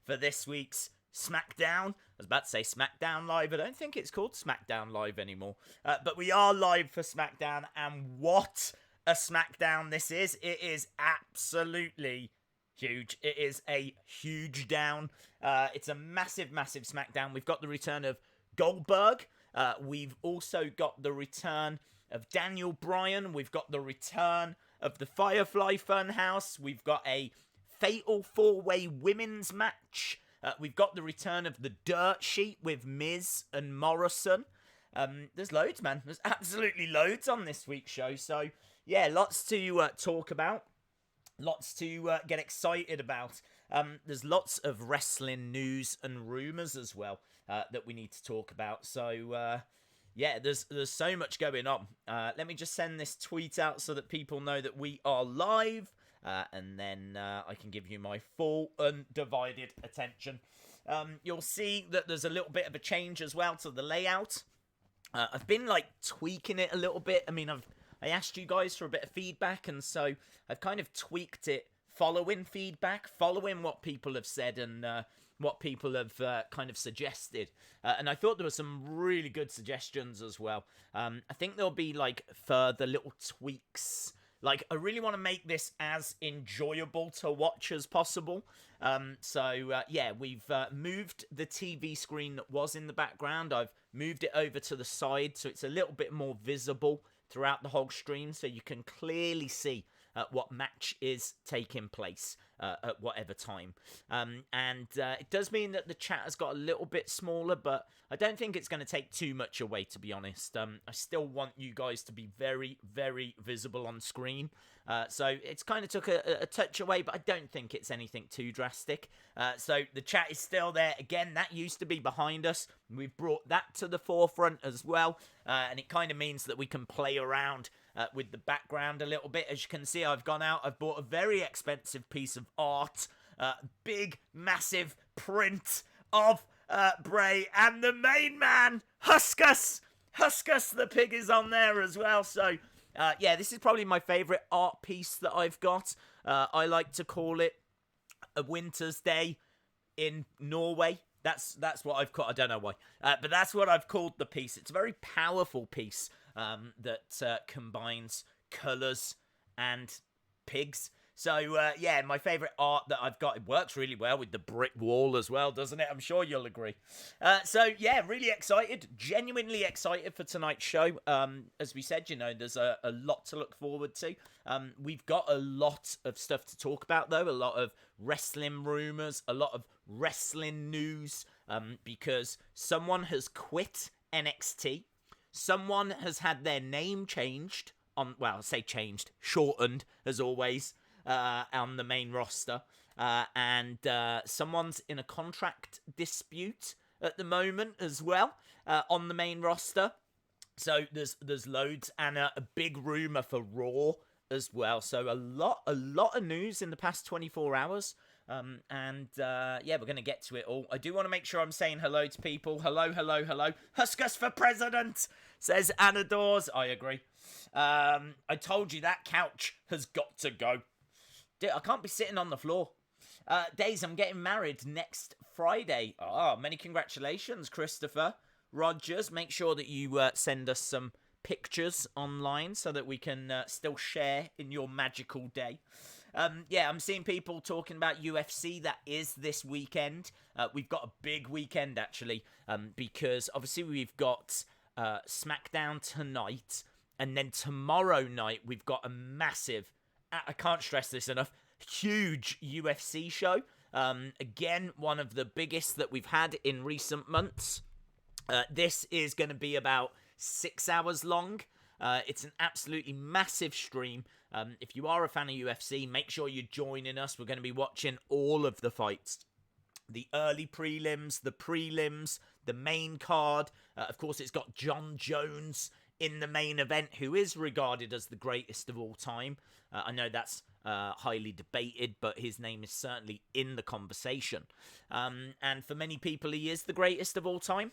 for this week's Smackdown. I was about to say Smackdown Live. I don't think it's called Smackdown Live anymore. But we are live for Smackdown, and what a Smackdown this is. It is absolutely huge. It is a huge down. It's a massive, massive Smackdown. We've got the return of Goldberg. We've also got the return of Daniel Bryan. We've got the return of the Firefly Funhouse. We've got a fatal four-way women's match. We've got the return of the Dirt Sheet with Miz and Morrison. There's loads, man. There's absolutely loads on this week's show. So, yeah, lots to talk about. Lots to get excited about. There's lots of wrestling news and rumours as well that we need to talk about. So, yeah, there's so much going on. Let me just send this tweet out so that people know that we are live. And then I can give you my full undivided attention. You'll see that there's a little bit of a change as well to the layout. I've been tweaking it a little bit. I mean, I asked you guys for a bit of feedback, and so I've kind of tweaked it following feedback, following what people have said and what people have kind of suggested. And I thought there were some really good suggestions as well. I think there'll be further little tweaks. I really want to make this as enjoyable to watch as possible. Yeah, we've moved the TV screen that was in the background. I've moved it over to the side so it's a little bit more visible throughout the whole stream, so you can clearly see what match is taking place at whatever time. It does mean that the chat has got a little bit smaller, but I don't think it's going to take too much away, to be honest. I still want you guys to be very, very visible on screen. So it's kind of took a touch away, but I don't think it's anything too drastic. So the chat is still there. Again, that used to be behind us. We've brought that to the forefront as well. And it kind of means that we can play around with the background a little bit. As you can see, I've gone out, I've bought a very expensive piece of art, big, massive print of Bray and the main man, Huskus. Huskus the pig is on there as well. So, yeah, this is probably my favourite art piece that I've got. I like to call it a winter's day in Norway. That's what I've called. I don't know why, but that's what I've called the piece. It's a very powerful piece that combines colours and pigs. So, yeah, my favourite art that I've got. It works really well with the brick wall as well, doesn't it? I'm sure you'll agree. So, yeah, really excited. Genuinely excited for tonight's show. As we said, there's a lot to look forward to. We've got a lot of stuff to talk about, though. A lot of wrestling rumours, a lot of wrestling news, because someone has quit NXT. Someone has had their name changed shortened, as always, on the main roster. And someone's in a contract dispute at the moment as well, on the main roster. So there's loads, and a big rumour for Raw as well. So a lot of news in the past 24 hours. Yeah, we're going to get to it all. I do want to make sure I'm saying hello to people. Hello. Huskus for president, says Anna Dawes. I agree. I told you that couch has got to go. Dude, I can't be sitting on the floor. Days, I'm getting married next Friday. Oh, many congratulations, Christopher Rogers. Make sure that you send us some pictures online so that we can still share in your magical day. Yeah, I'm seeing people talking about UFC. That is this weekend. We've got a big weekend, actually, because obviously we've got Smackdown tonight, and then tomorrow night we've got a massive, I can't stress this enough, huge UFC show. Again, one of the biggest that we've had in recent months. This is going to be about 6 hours long. It's an absolutely massive stream. If you are a fan of UFC, make sure you're joining us. We're going to be watching all of the fights. The early prelims, the prelims, the main card. Of course, it's got John Jones in the main event, who is regarded as the greatest of all time. I know that's highly debated, but his name is certainly in the conversation. And for many people, he is the greatest of all time.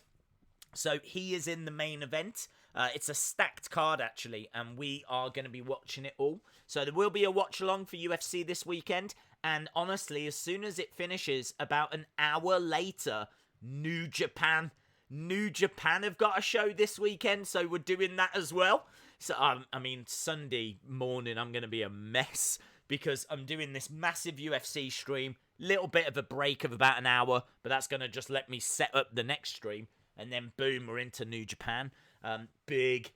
So he is in the main event. It's a stacked card, actually, and we are going to be watching it all. So there will be a watch-along for UFC this weekend, And honestly, as soon as it finishes, about an hour later, New Japan have got a show this weekend, so we're doing that as well. So, I mean, Sunday morning, I'm going to be a mess because I'm doing this massive UFC stream, little bit of a break of about an hour, but that's going to just let me set up the next stream, and then boom, we're into New Japan. Big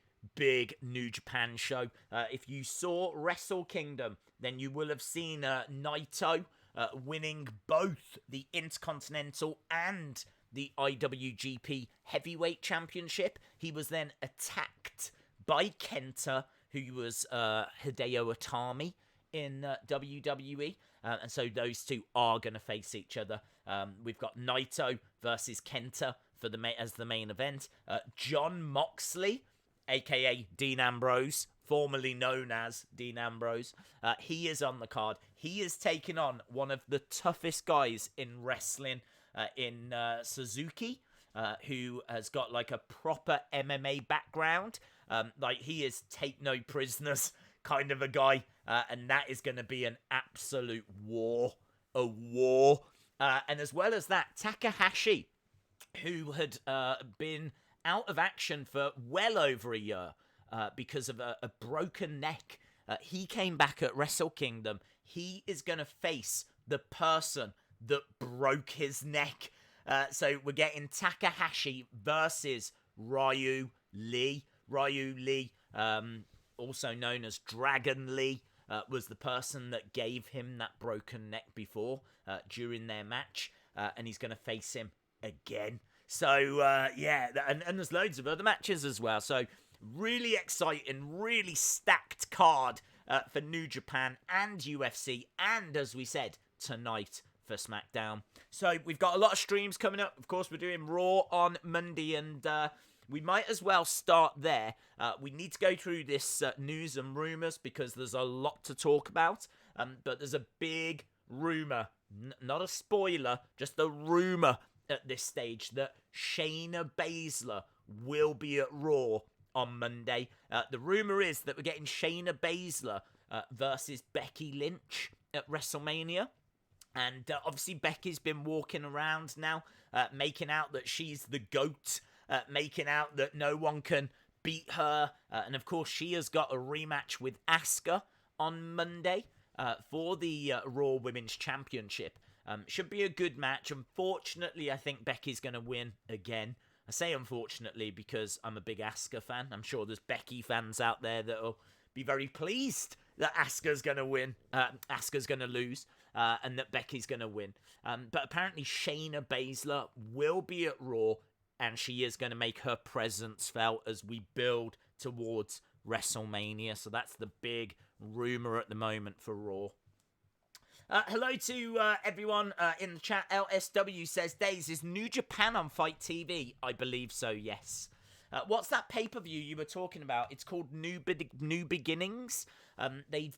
New Japan show. If you saw Wrestle Kingdom, then you will have seen Naito winning both the Intercontinental and the IWGP Heavyweight Championship. He was then attacked by Kenta, who was Hideo Itami in WWE. And so those two are going to face each other. We've got Naito versus Kenta as the main event. Jon Moxley, a.k.a. Dean Ambrose, formerly known as Dean Ambrose, he is on the card. He is taking on one of the toughest guys in wrestling, in Suzuki, who has got like a proper MMA background. Like, he is take no prisoners kind of a guy, and that is going to be an absolute war. And as well as that, Takahashi, who had been out of action for well over a year because of a broken neck. He came back at Wrestle Kingdom. He is going to face the person that broke his neck. So we're getting Takahashi versus Ryu Lee. Ryu Lee, also known as Dragon Lee, was the person that gave him that broken neck before during their match. And he's going to face him again. So, yeah, and there's loads of other matches as well. So, really exciting, really stacked card for New Japan and UFC. And, as we said, tonight for SmackDown. So, we've got a lot of streams coming up. Of course, we're doing Raw on Monday, and we might as well start there. We need to go through this news and rumours because there's a lot to talk about. But there's a big rumour, not a spoiler, just a rumour at this stage, that Shayna Baszler will be at Raw on Monday. The rumour is that we're getting Shayna Baszler versus Becky Lynch at WrestleMania. And obviously Becky's been walking around now, making out that she's the GOAT, making out that no one can beat her. And of course she has got a rematch with Asuka on Monday for the Raw Women's Championship. Should be a good match. Unfortunately, I think Becky's going to win again. I say unfortunately because I'm a big Asuka fan. I'm sure there's Becky fans out there that'll be very pleased that Asuka's going to win. Asuka's going to lose, and that Becky's going to win. But apparently Shayna Baszler will be at Raw, and she is going to make her presence felt as we build towards WrestleMania. So that's the big rumor at the moment for Raw. Hello to everyone in the chat. LSW says, Days, is New Japan on Fight TV? I believe so, yes. What's that pay-per-view you were talking about? It's called New Beginnings. They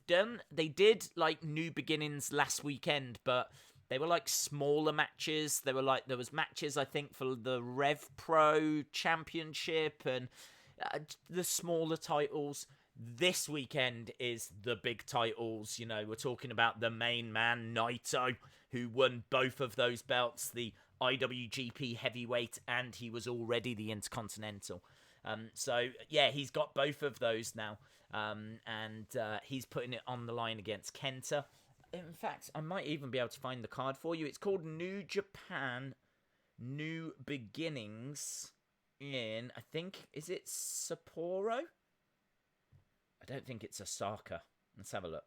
did like New Beginnings last weekend, but they were like smaller matches. There was matches, I think, for the Rev Pro Championship and the smaller titles. This weekend is the big titles. You know, we're talking about the main man, Naito, who won both of those belts, the IWGP Heavyweight, and he was already the Intercontinental. So, yeah, he's got both of those now. And he's putting it on the line against Kenta. In fact, I might even be able to find the card for you. It's called New Japan New Beginnings in, I think, is it Sapporo? I don't think it's Osaka. Let's have a look.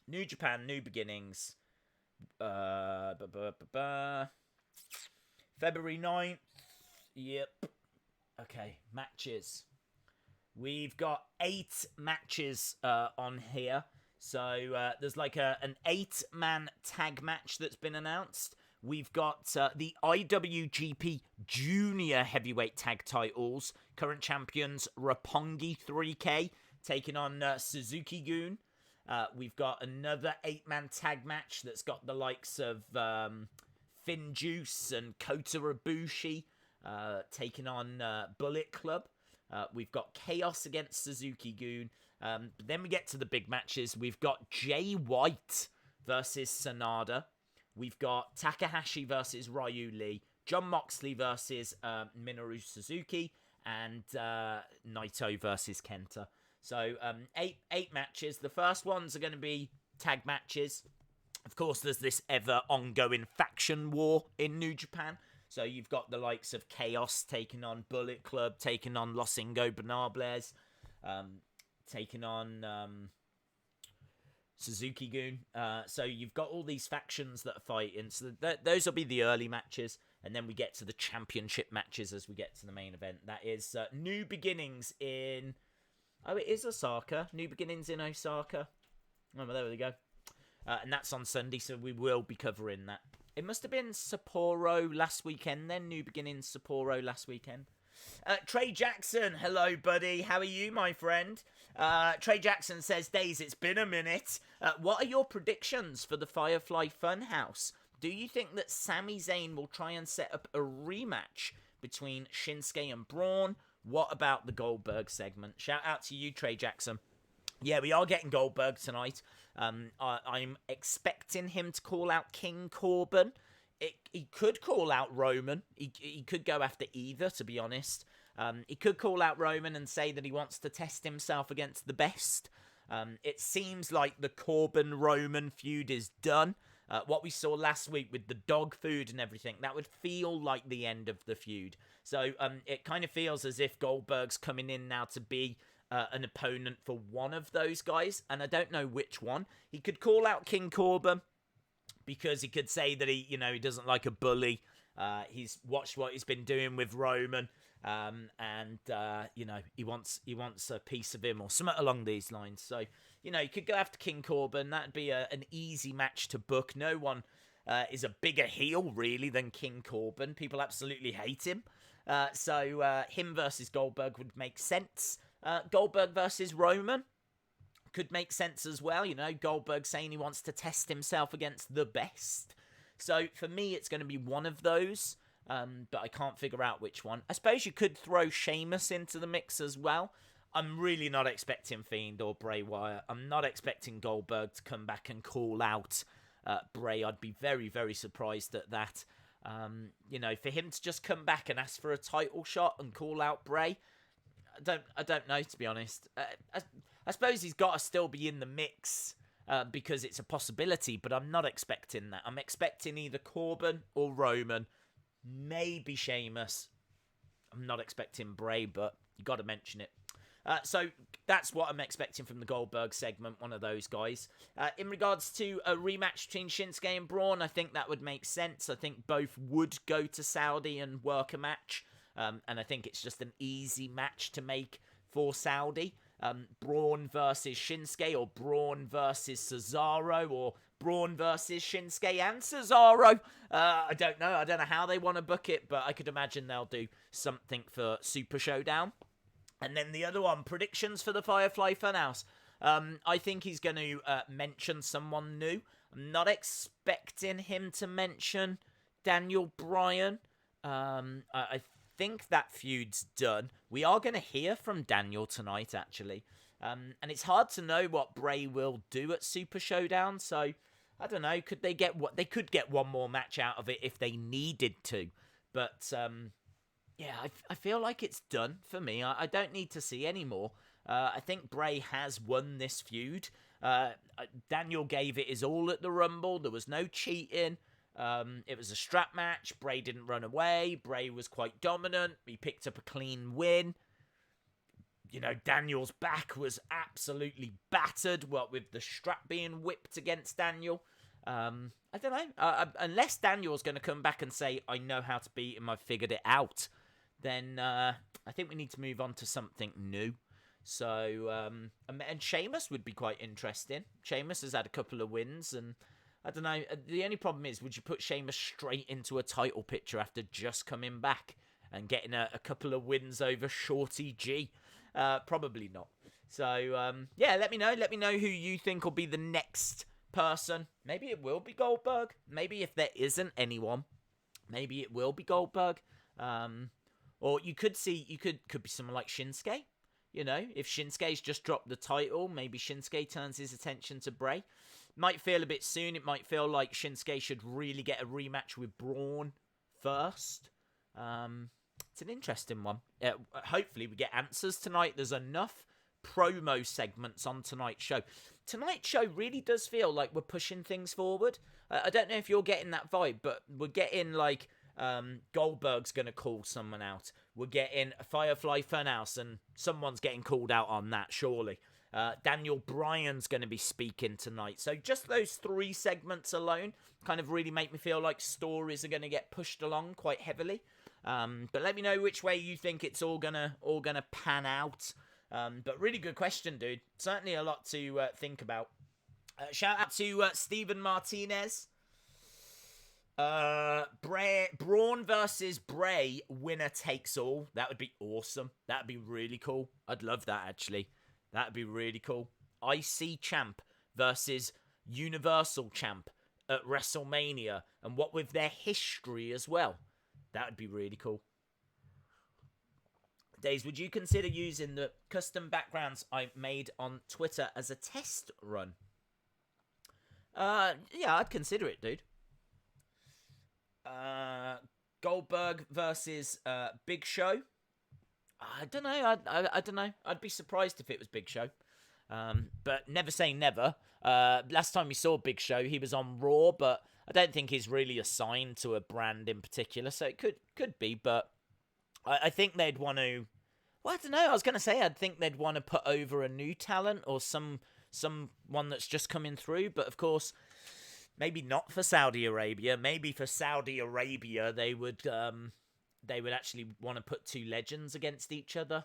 New Japan, New Beginnings. February 9th. Yep. Okay, matches. We've got 8 matches on here. So there's like an 8-man tag match that's been announced. We've got the IWGP Junior Heavyweight Tag Titles. Current champions Roppongi 3K taking on Suzuki-gun. We've got another 8-man tag match that's got the likes of Finn Juice and Kota Ibushi taking on Bullet Club. We've got Chaos against Suzuki-gun. But then we get to the big matches. We've got Jay White versus Sanada. We've got Takahashi versus Ryu Lee. Jon Moxley versus Minoru Suzuki. And Naito versus Kenta. So, eight matches. The first ones are going to be tag matches. Of course, there's this ever ongoing faction war in New Japan. So you've got the likes of Chaos taking on Bullet Club, taking on Los Ingobernables, taking on Suzuki-gun. So you've got all these factions that are fighting. So those will be the early matches. And then we get to the championship matches as we get to the main event. That is New Beginnings in... Oh, it is Osaka. New Beginnings in Osaka. Oh, well, there we go. And that's on Sunday, so we will be covering that. It must have been Sapporo last weekend then. New Beginnings Sapporo last weekend. Trey Jackson, hello, buddy. How are you, my friend? Trey Jackson says, Days, it's been a minute. What are your predictions for the Firefly Funhouse? Do you think that Sami Zayn will try and set up a rematch between Shinsuke and Braun? What about the Goldberg segment? Shout out to you, Trey Jackson. Yeah, we are getting Goldberg tonight. I'm expecting him to call out King Corbin. He could call out Roman. He could go after either, to be honest. He could call out Roman and say that he wants to test himself against the best. It seems like the Corbin-Roman feud is done. What we saw last week with the dog food and everything, that would feel like the end of the feud. So it kind of feels as if Goldberg's coming in now to be an opponent for one of those guys, and I don't know which one. He could call out King Corbin because he could say that he doesn't like a bully. He's watched what he's been doing with Roman, and he wants a piece of him or something along these lines. So you could go after King Corbin. That'd be an easy match to book. No one is a bigger heel really than King Corbin. People absolutely hate him. So him versus Goldberg would make sense. Goldberg versus Roman could make sense as well. Goldberg saying he wants to test himself against the best. So for me, it's going to be one of those, but I can't figure out which one. I suppose you could throw Sheamus into the mix as well. I'm really not expecting Fiend or Bray Wyatt. I'm not expecting Goldberg to come back and call out Bray. I'd be very, very surprised at that. For him to just come back and ask for a title shot and call out Bray, I don't know, to be honest. I suppose he's got to still be in the mix because it's a possibility, but I'm not expecting that. I'm expecting either Corbin or Roman, maybe Sheamus. I'm not expecting Bray, but you got to mention it. So that's what I'm expecting from the Goldberg segment, one of those guys. In regards to a rematch between Shinsuke and Braun, I think that would make sense. I think both would go to Saudi and work a match. And I think it's just an easy match to make for Saudi. Braun versus Shinsuke, or Braun versus Cesaro, or Braun versus Shinsuke and Cesaro. I don't know. I don't know how they want to book it, but I could imagine they'll do something for Super Showdown. And then the other one, predictions for the Firefly Funhouse. I think he's going to mention someone new. I'm not expecting him to mention Daniel Bryan. I think that feud's done. We are going to hear from Daniel tonight, actually. And it's hard to know what Bray will do at Super Showdown. So, I don't know. They could get one more match out of it if they needed to. But, yeah, I feel like it's done for me. I don't need to see any more. I think Bray has won this feud. Daniel gave it his all at the Rumble. There was no cheating. It was a strap match. Bray didn't run away. Bray was quite dominant. He picked up a clean win. Daniel's back was absolutely battered, with the strap being whipped against Daniel. I don't know. Unless Daniel's going to come back and say, I know how to beat him, I've figured it out, then I think we need to move on to something new. So, and Sheamus would be quite interesting. Sheamus has had a couple of wins, and I don't know. The only problem is, would you put Sheamus straight into a title picture after just coming back and getting a couple of wins over Shorty G? Probably not. So, yeah, let me know. Let me know who you think will be the next person. Maybe it will be Goldberg. Maybe if there isn't anyone, maybe it will be Goldberg. Or could be someone like Shinsuke. If Shinsuke's just dropped the title, maybe Shinsuke turns his attention to Bray. Might feel a bit soon. It might feel like Shinsuke should really get a rematch with Braun first. It's an interesting one. Hopefully we get answers tonight. There's enough promo segments on tonight's show. Tonight's show really does feel like we're pushing things forward. I don't know if you're getting that vibe, but we're getting like Goldberg's going to call someone out. We're getting Firefly Funhouse, and someone's getting called out on that, surely. Daniel Bryan's going to be speaking tonight. So just those 3 segments alone kind of really make me feel like stories are going to get pushed along quite heavily. But let me know which way you think it's all gonna pan out. But really good question, dude. Certainly a lot to think about. Shout out to Steven Martinez. Braun versus Bray, winner takes all. That would be awesome. That'd be really cool. I'd love that, actually. That'd be really cool. IC champ versus Universal champ at WrestleMania, and what with their history as well. That would be really cool. Days, would you consider using the custom backgrounds I made on Twitter as a test run? Yeah, I'd consider it, dude. Goldberg versus Big Show. I don't know. I don't know. I'd be surprised if it was Big Show. But never say never. Last time we saw Big Show, he was on Raw, but I don't think he's really assigned to a brand in particular. So it could be, but I think they'd want to. Well, I don't know. I was going to say I think they'd want to put over a new talent or someone that's just coming through. But of course, maybe not for Saudi Arabia. Maybe for Saudi Arabia, they would actually want to put 2 legends against each other.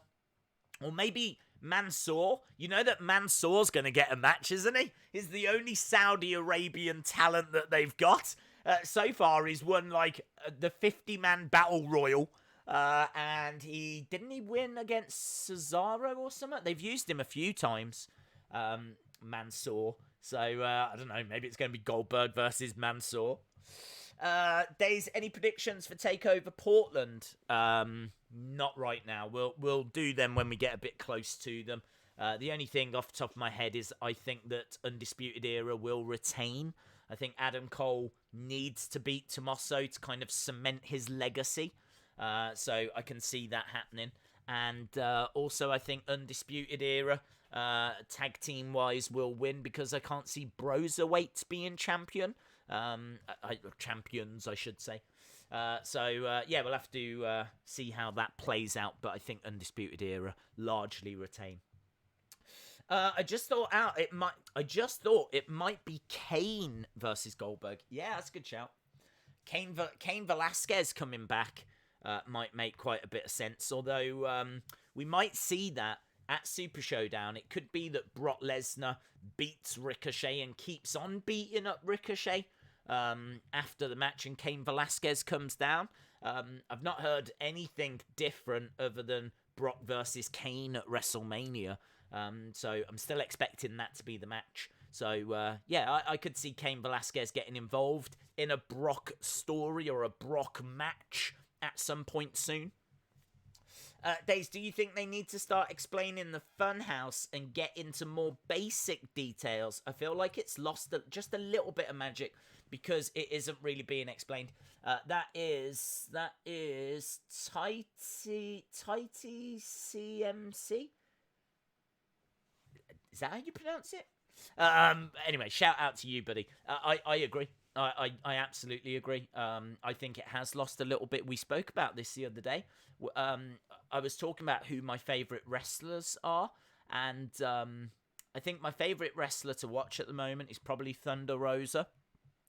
Or maybe Mansoor. You know that Mansoor's going to get a match, isn't he? He's the only Saudi Arabian talent that they've got. So far, he's won like the 50-man battle royal. And didn't he win against Cesaro or something? They've used him a few times, Mansoor. So, I don't know, maybe it's going to be Goldberg versus Mansoor. Days, any predictions for TakeOver Portland? Not right now. We'll do them when we get a bit close to them. The only thing off the top of my head is I think that Undisputed Era will retain. I think Adam Cole needs to beat Tommaso to kind of cement his legacy. So I can see that happening. And also I think Undisputed Era, tag team wise, will win because I can't see Broserweight being champion. Champions, I should say. Yeah, we'll have to see how that plays out. But I think Undisputed Era largely retain. I just thought it might be Kane versus Goldberg. Yeah, that's a good shout. Kane Velasquez coming back might make quite a bit of sense. Although we might see that at Super Showdown. It could be that Brock Lesnar beats Ricochet and keeps on beating up Ricochet after the match, and Kane Velasquez comes down. I've not heard anything different other than Brock versus Kane at WrestleMania. So I'm still expecting that to be the match. So, yeah, I could see Kane Velasquez getting involved in a Brock story or a Brock match at some point soon. Days, do you think they need to start explaining the Funhouse and get into more basic details? I feel like it's lost just a little bit of magic because it isn't really being explained. That is Tighty CMC? Is that how you pronounce it? Anyway, shout out to you, buddy. I agree. I absolutely agree. I think it has lost a little bit. We spoke about this the other day. I was talking about who my favourite wrestlers are, and I think my favourite wrestler to watch at the moment is probably Thunder Rosa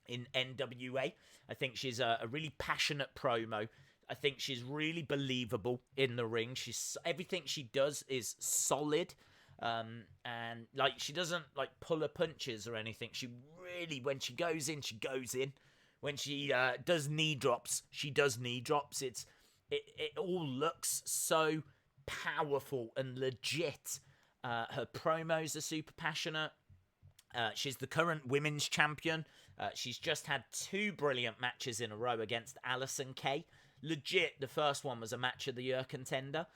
in NWA. I think she's a really passionate promo. I think she's really believable in the ring. Everything she does is solid. And like she doesn't like pull her punches or anything. She really, when she goes in, she goes in. When she does knee drops, she does knee drops. It all looks so powerful and legit. Her promos are super passionate. She's the current women's champion. She's just had 2 brilliant matches in a row against Allison Kay. Legit, the first one was a match of the year contender.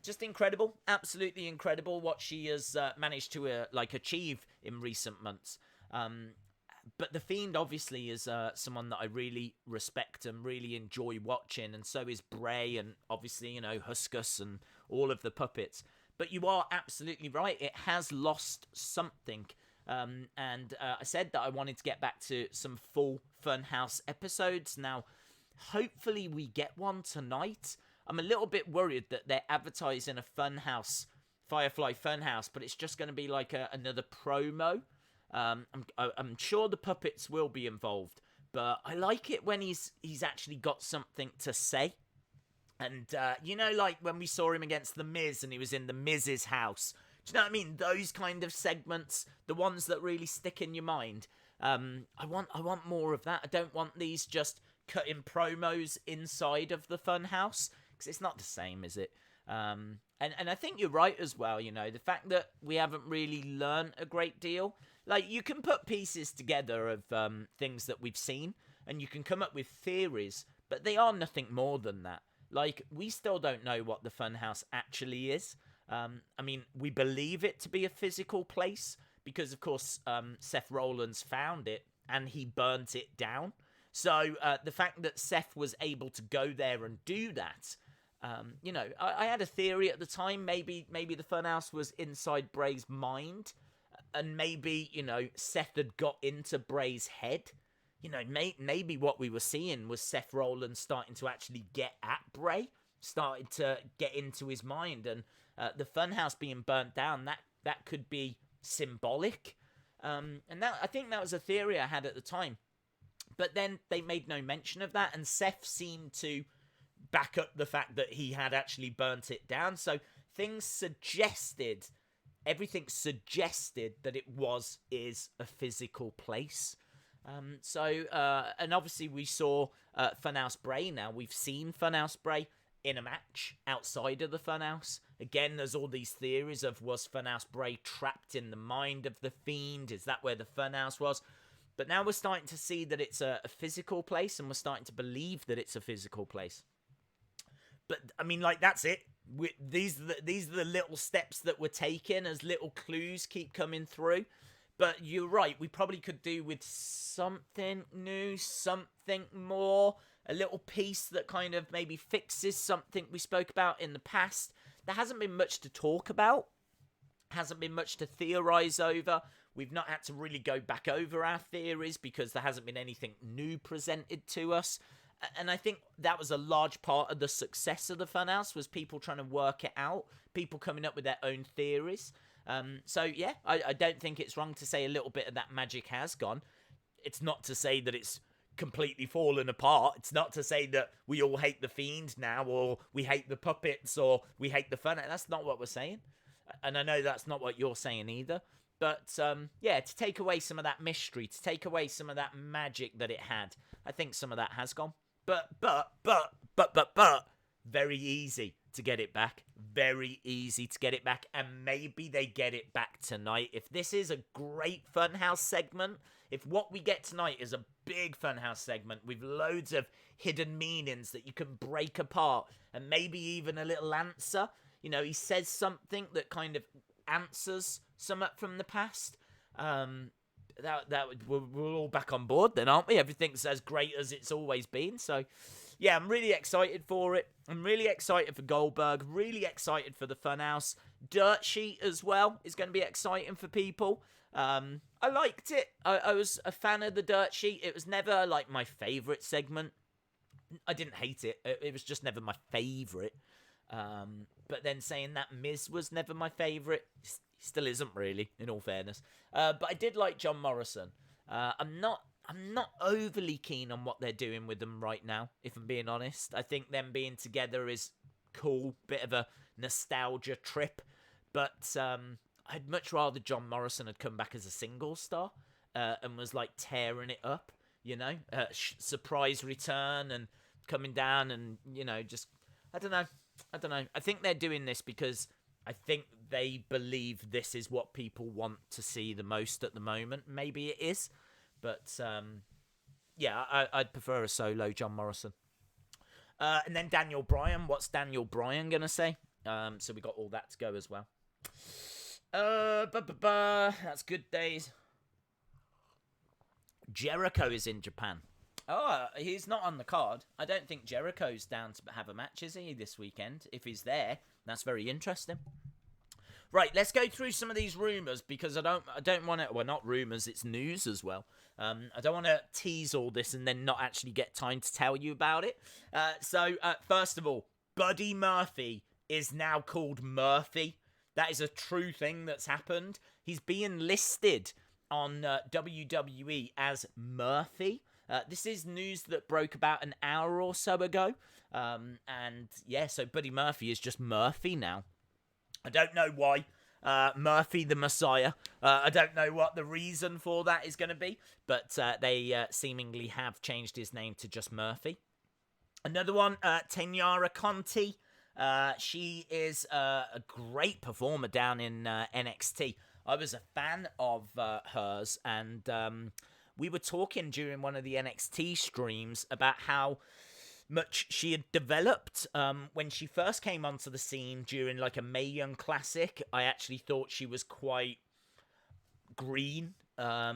Just incredible, absolutely incredible what she has managed to achieve in recent months. But The Fiend obviously is someone that I really respect and really enjoy watching, and so is Bray, and obviously, you know, Huskus and all of the puppets. But you are absolutely right. It has lost something. And I said that I wanted to get back to some full Funhouse episodes. Now, hopefully we get one tonight. I'm a little bit worried that they're advertising a Funhouse, Firefly Funhouse, but it's just going to be like another promo. I'm sure the puppets will be involved, but I like it when he's actually got something to say. And, you know, like when we saw him against The Miz and he was in The Miz's house. Do you know what I mean? Those kind of segments, the ones that really stick in your mind. I want more of that. I don't want these just cutting promos inside of the Funhouse, because it's not the same, is it? And I think you're right as well, you know, the fact that we haven't really learned a great deal. Like, you can put pieces together of things that we've seen, and you can come up with theories, but they are nothing more than that. Like, we still don't know what the Funhouse actually is. I mean, we believe it to be a physical place, because, of course, Seth Rollins found it, and he burnt it down. So, the fact that Seth was able to go there and do that, you know, I had a theory at the time, maybe the Funhouse was inside Bray's mind, and maybe, you know, Seth had got into Bray's head. You know, maybe what we were seeing was Seth Rollins starting to actually get at Bray, starting to get into his mind, and the Funhouse being burnt down, that could be symbolic. And that, I think that was a theory I had at the time. But then they made no mention of that, and Seth seemed to back up the fact that he had actually burnt it down. So everything suggested that it is a physical place. And obviously we saw Funhouse Bray now. We've seen Funhouse Bray in a match outside of the Funhouse. Again, there's all these theories of, was Funhouse Bray trapped in the mind of the Fiend? Is that where the Funhouse was? But now we're starting to see that it's a physical place, and we're starting to believe that it's a physical place. But, I mean, like, that's it. These are the little steps that we're taking as little clues keep coming through. But you're right, we probably could do with something new, something more, a little piece that kind of maybe fixes something we spoke about in the past. There hasn't been much to talk about, hasn't been much to theorize over. We've not had to really go back over our theories because there hasn't been anything new presented to us. And I think that was a large part of the success of the Funhouse, was people trying to work it out, people coming up with their own theories. So, yeah, I don't think it's wrong to say a little bit of that magic has gone. It's not to say that it's completely fallen apart. It's not to say that we all hate the Fiend now, or we hate the puppets, or we hate the Funhouse. That's not what we're saying. And I know that's not what you're saying either. But, yeah, to take away some of that mystery, to take away some of that magic that it had, I think some of that has gone. But, very easy to get it back. Very easy to get it back. And maybe they get it back tonight. If this is a great Funhouse segment, if what we get tonight is a big Funhouse segment with loads of hidden meanings that you can break apart, and maybe even a little answer, you know, he says something that kind of answers some up from the past, we're all back on board then, aren't we? Everything's as great as it's always been. So, yeah, I'm really excited for it. I'm really excited for Goldberg. Really excited for the Funhouse. Dirt Sheet as well is going to be exciting for people. I liked it. I was a fan of the Dirt Sheet. It was never, like, my favourite segment. I didn't hate it. It was just never my favourite. But then saying that Miz was never my favourite, still isn't really, in all fairness. But I did like John Morrison. I'm not overly keen on what they're doing with them right now, if I'm being honest. I think them being together is cool, bit of a nostalgia trip. But I'd much rather John Morrison had come back as a single star and was like tearing it up, you know, surprise return and coming down and, you know, just, I don't know. I think they're doing this because I think they believe this is what people want to see the most at the moment. Maybe it is. But, yeah, I'd prefer a solo John Morrison. And then Daniel Bryan. What's Daniel Bryan going to say? So we got all that to go as well. That's Good Days. Jericho is in Japan. Oh, he's not on the card. I don't think Jericho's down to have a match, is he, this weekend? If he's there, that's very interesting. Right, let's go through some of these rumours, because I don't want to... Well, not rumours, it's news as well. I don't want to tease all this and then not actually get time to tell you about it. So, first of all, Buddy Murphy is now called Murphy. That is a true thing that's happened. He's being listed on WWE as Murphy. This is news that broke about an hour or so ago. And yeah, so Buddy Murphy is just Murphy now. I don't know why. Murphy the Messiah. I don't know what the reason for that is going to be, but they seemingly have changed his name to just Murphy. Another one, Tenyara Conti. She is a great performer down in NXT. I was a fan of hers, and we were talking during one of the NXT streams about how much she had developed. When she first came onto the scene during like a Mae Young Classic, I actually thought she was quite green. Her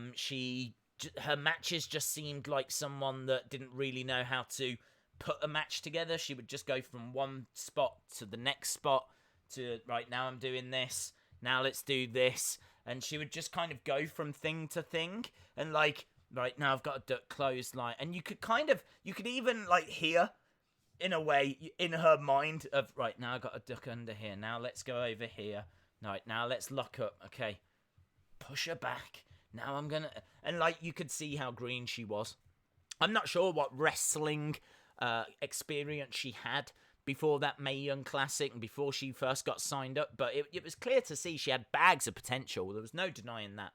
matches just seemed like someone that didn't really know how to put a match together. She would just go from one spot to the next spot to, right, now I'm doing this, now let's do this, and she would just kind of go from thing to thing, and like, right, now I've got a duck clothesline. And you could even, like, hear, in a way, in her mind of, right, now I've got a duck under here. Now let's go over here. Right, now let's lock up. Okay, push her back. Now I'm going to... And, like, you could see how green she was. I'm not sure what wrestling experience she had before that Mae Young Classic and before she first got signed up. But it was clear to see she had bags of potential. There was no denying that.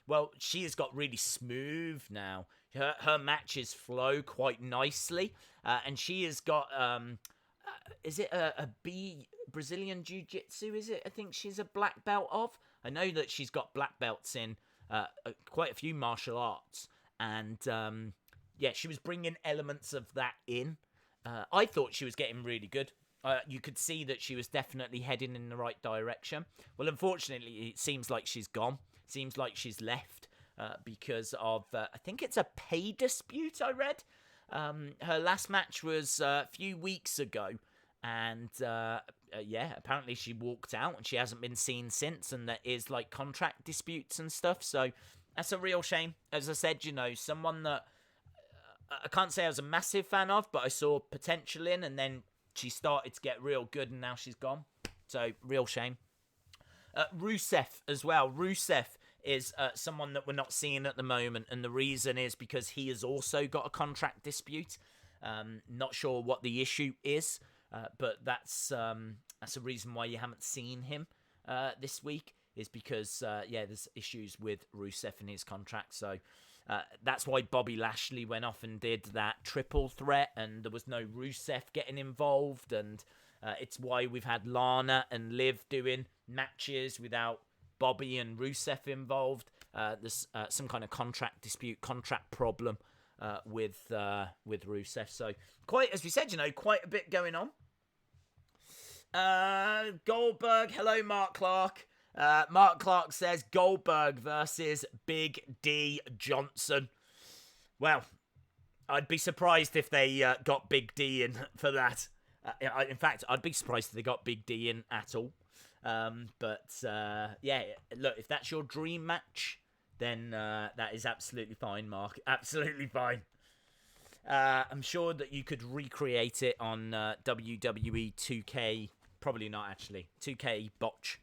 Well, she has got really smooth now. Her matches flow quite nicely. And she has got, is it a Brazilian Jiu-Jitsu, is it? I think she's a black belt of. I know that she's got black belts in quite a few martial arts. And, yeah, she was bringing elements of that in. I thought she was getting really good. You could see that she was definitely heading in the right direction. Well, unfortunately, it seems like she's gone. Seems like she's left because of, I think it's a pay dispute, I read. Her last match was a few weeks ago. And, yeah, apparently she walked out and she hasn't been seen since. And there is, like, contract disputes and stuff. So that's a real shame. As I said, you know, someone that I can't say I was a massive fan of, but I saw potential in. And then she started to get real good and now she's gone. So, real shame. Rusev as well. Rusev is someone that we're not seeing at the moment, and the reason is because he has also got a contract dispute. Not sure what the issue is, but that's a reason why you haven't seen him this week, is because, yeah, there's issues with Rusev and his contract, so that's why Bobby Lashley went off and did that triple threat, and there was no Rusev getting involved, and it's why we've had Lana and Liv doing matches without Bobby and Rusev involved. There's some kind of contract dispute, contract problem with Rusev. So quite, as we said, you know, quite a bit going on. Goldberg, hello Mark Clark. Mark Clark says Goldberg versus Big D Johnson. Well, I'd be surprised if they got Big D in for that. In fact, I'd be surprised if they got Big D in at all. But yeah, look, if that's your dream match, then that is absolutely fine, Mark. Absolutely fine. I'm sure that you could recreate it on WWE 2K. Probably not, actually. 2K Botch.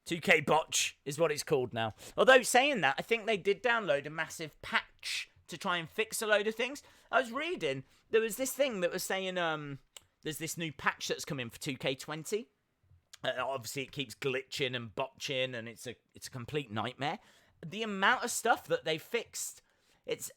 2K Botch is what it's called now. Although, saying that, I think they did download a massive patch to try and fix a load of things. I was reading, there was this thing that was saying there's this new patch that's come in for 2K20. Obviously, it keeps glitching and botching, and it's a complete nightmare. The amount of stuff that they fixed, it's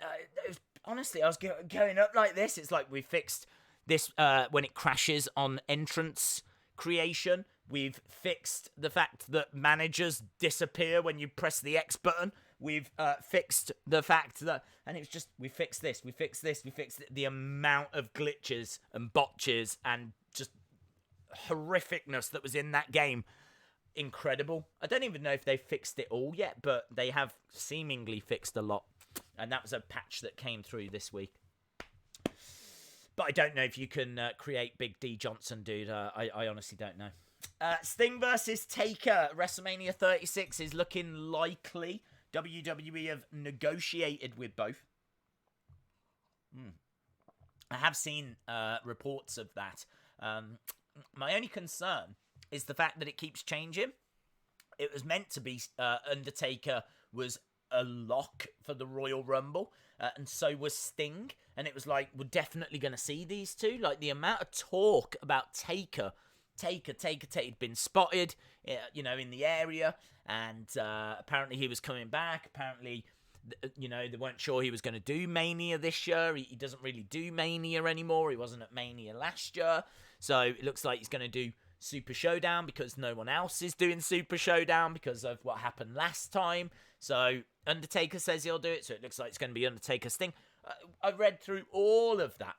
honestly, I was going up like this. It's like we fixed this when it crashes on entrance creation. We've fixed the fact that managers disappear when you press the X button. We've fixed the fact that, and it's just, we fixed this, we fixed this, we fixed it. The amount of glitches and botches and just horrificness that was in that game, incredible. I don't even know if they've fixed it all yet, but they have seemingly fixed a lot. And that was a patch that came through this week. But I don't know if you can create Big D Johnson, dude. I honestly don't know. Sting versus Taker. WrestleMania 36 is looking likely. WWE have negotiated with both. I have seen reports of that. My only concern is the fact that it keeps changing. It was meant to be Undertaker was a lock for the Royal Rumble, and so was Sting. And it was like, we're definitely going to see these two. Like, the amount of talk about Taker had been spotted, in the area, and apparently he was coming back. Apparently, they weren't sure he was going to do Mania this year. He doesn't really do Mania anymore. He wasn't at Mania last year. So it looks like he's going to do Super Showdown because no one else is doing Super Showdown because of what happened last time. So Undertaker says he'll do it, so it looks like it's going to be Undertaker's thing. I read through all of that,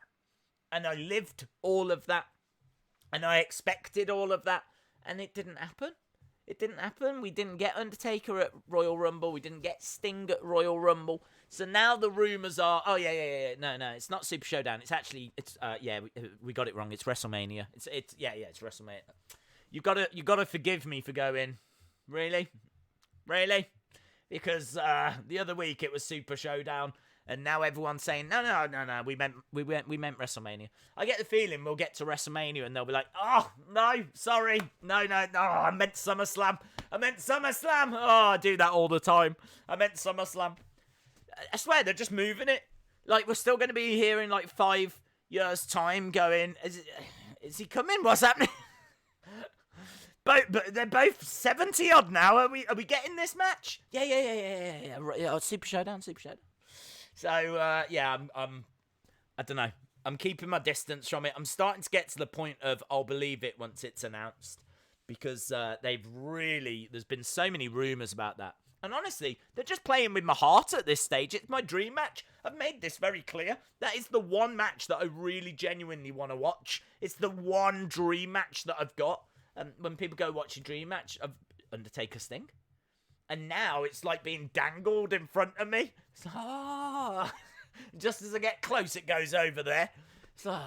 and I lived all of that, and I expected all of that, and it didn't happen. It didn't happen. We didn't get Undertaker at Royal Rumble. We didn't get Sting at Royal Rumble. So now the rumors are, no, it's not Super Showdown. It's actually, we got it wrong. It's WrestleMania. It's WrestleMania. You gotta forgive me for going, really? Because the other week it was Super Showdown, and now everyone's saying no. We meant WrestleMania. I get the feeling we'll get to WrestleMania and they'll be like, oh no, sorry, no, I meant SummerSlam. Oh, I do that all the time. I meant SummerSlam. I swear they're just moving it. Like, we're still going to be here in like 5 years' time going, is he coming? What's happening? But they're both 70 odd now. Are we getting this match? Yeah. Super Showdown. So I don't know. I'm keeping my distance from it. I'm starting to get to the point of I'll believe it once it's announced, because there's been so many rumors about that. And honestly, they're just playing with my heart at this stage. It's my dream match. I've made this very clear. That is the one match that I really genuinely want to watch. It's the one dream match that I've got. And when people go watch a dream match of Undertaker Sting, and now it's like being dangled in front of me. It's like, just as I get close, it goes over there. It's like,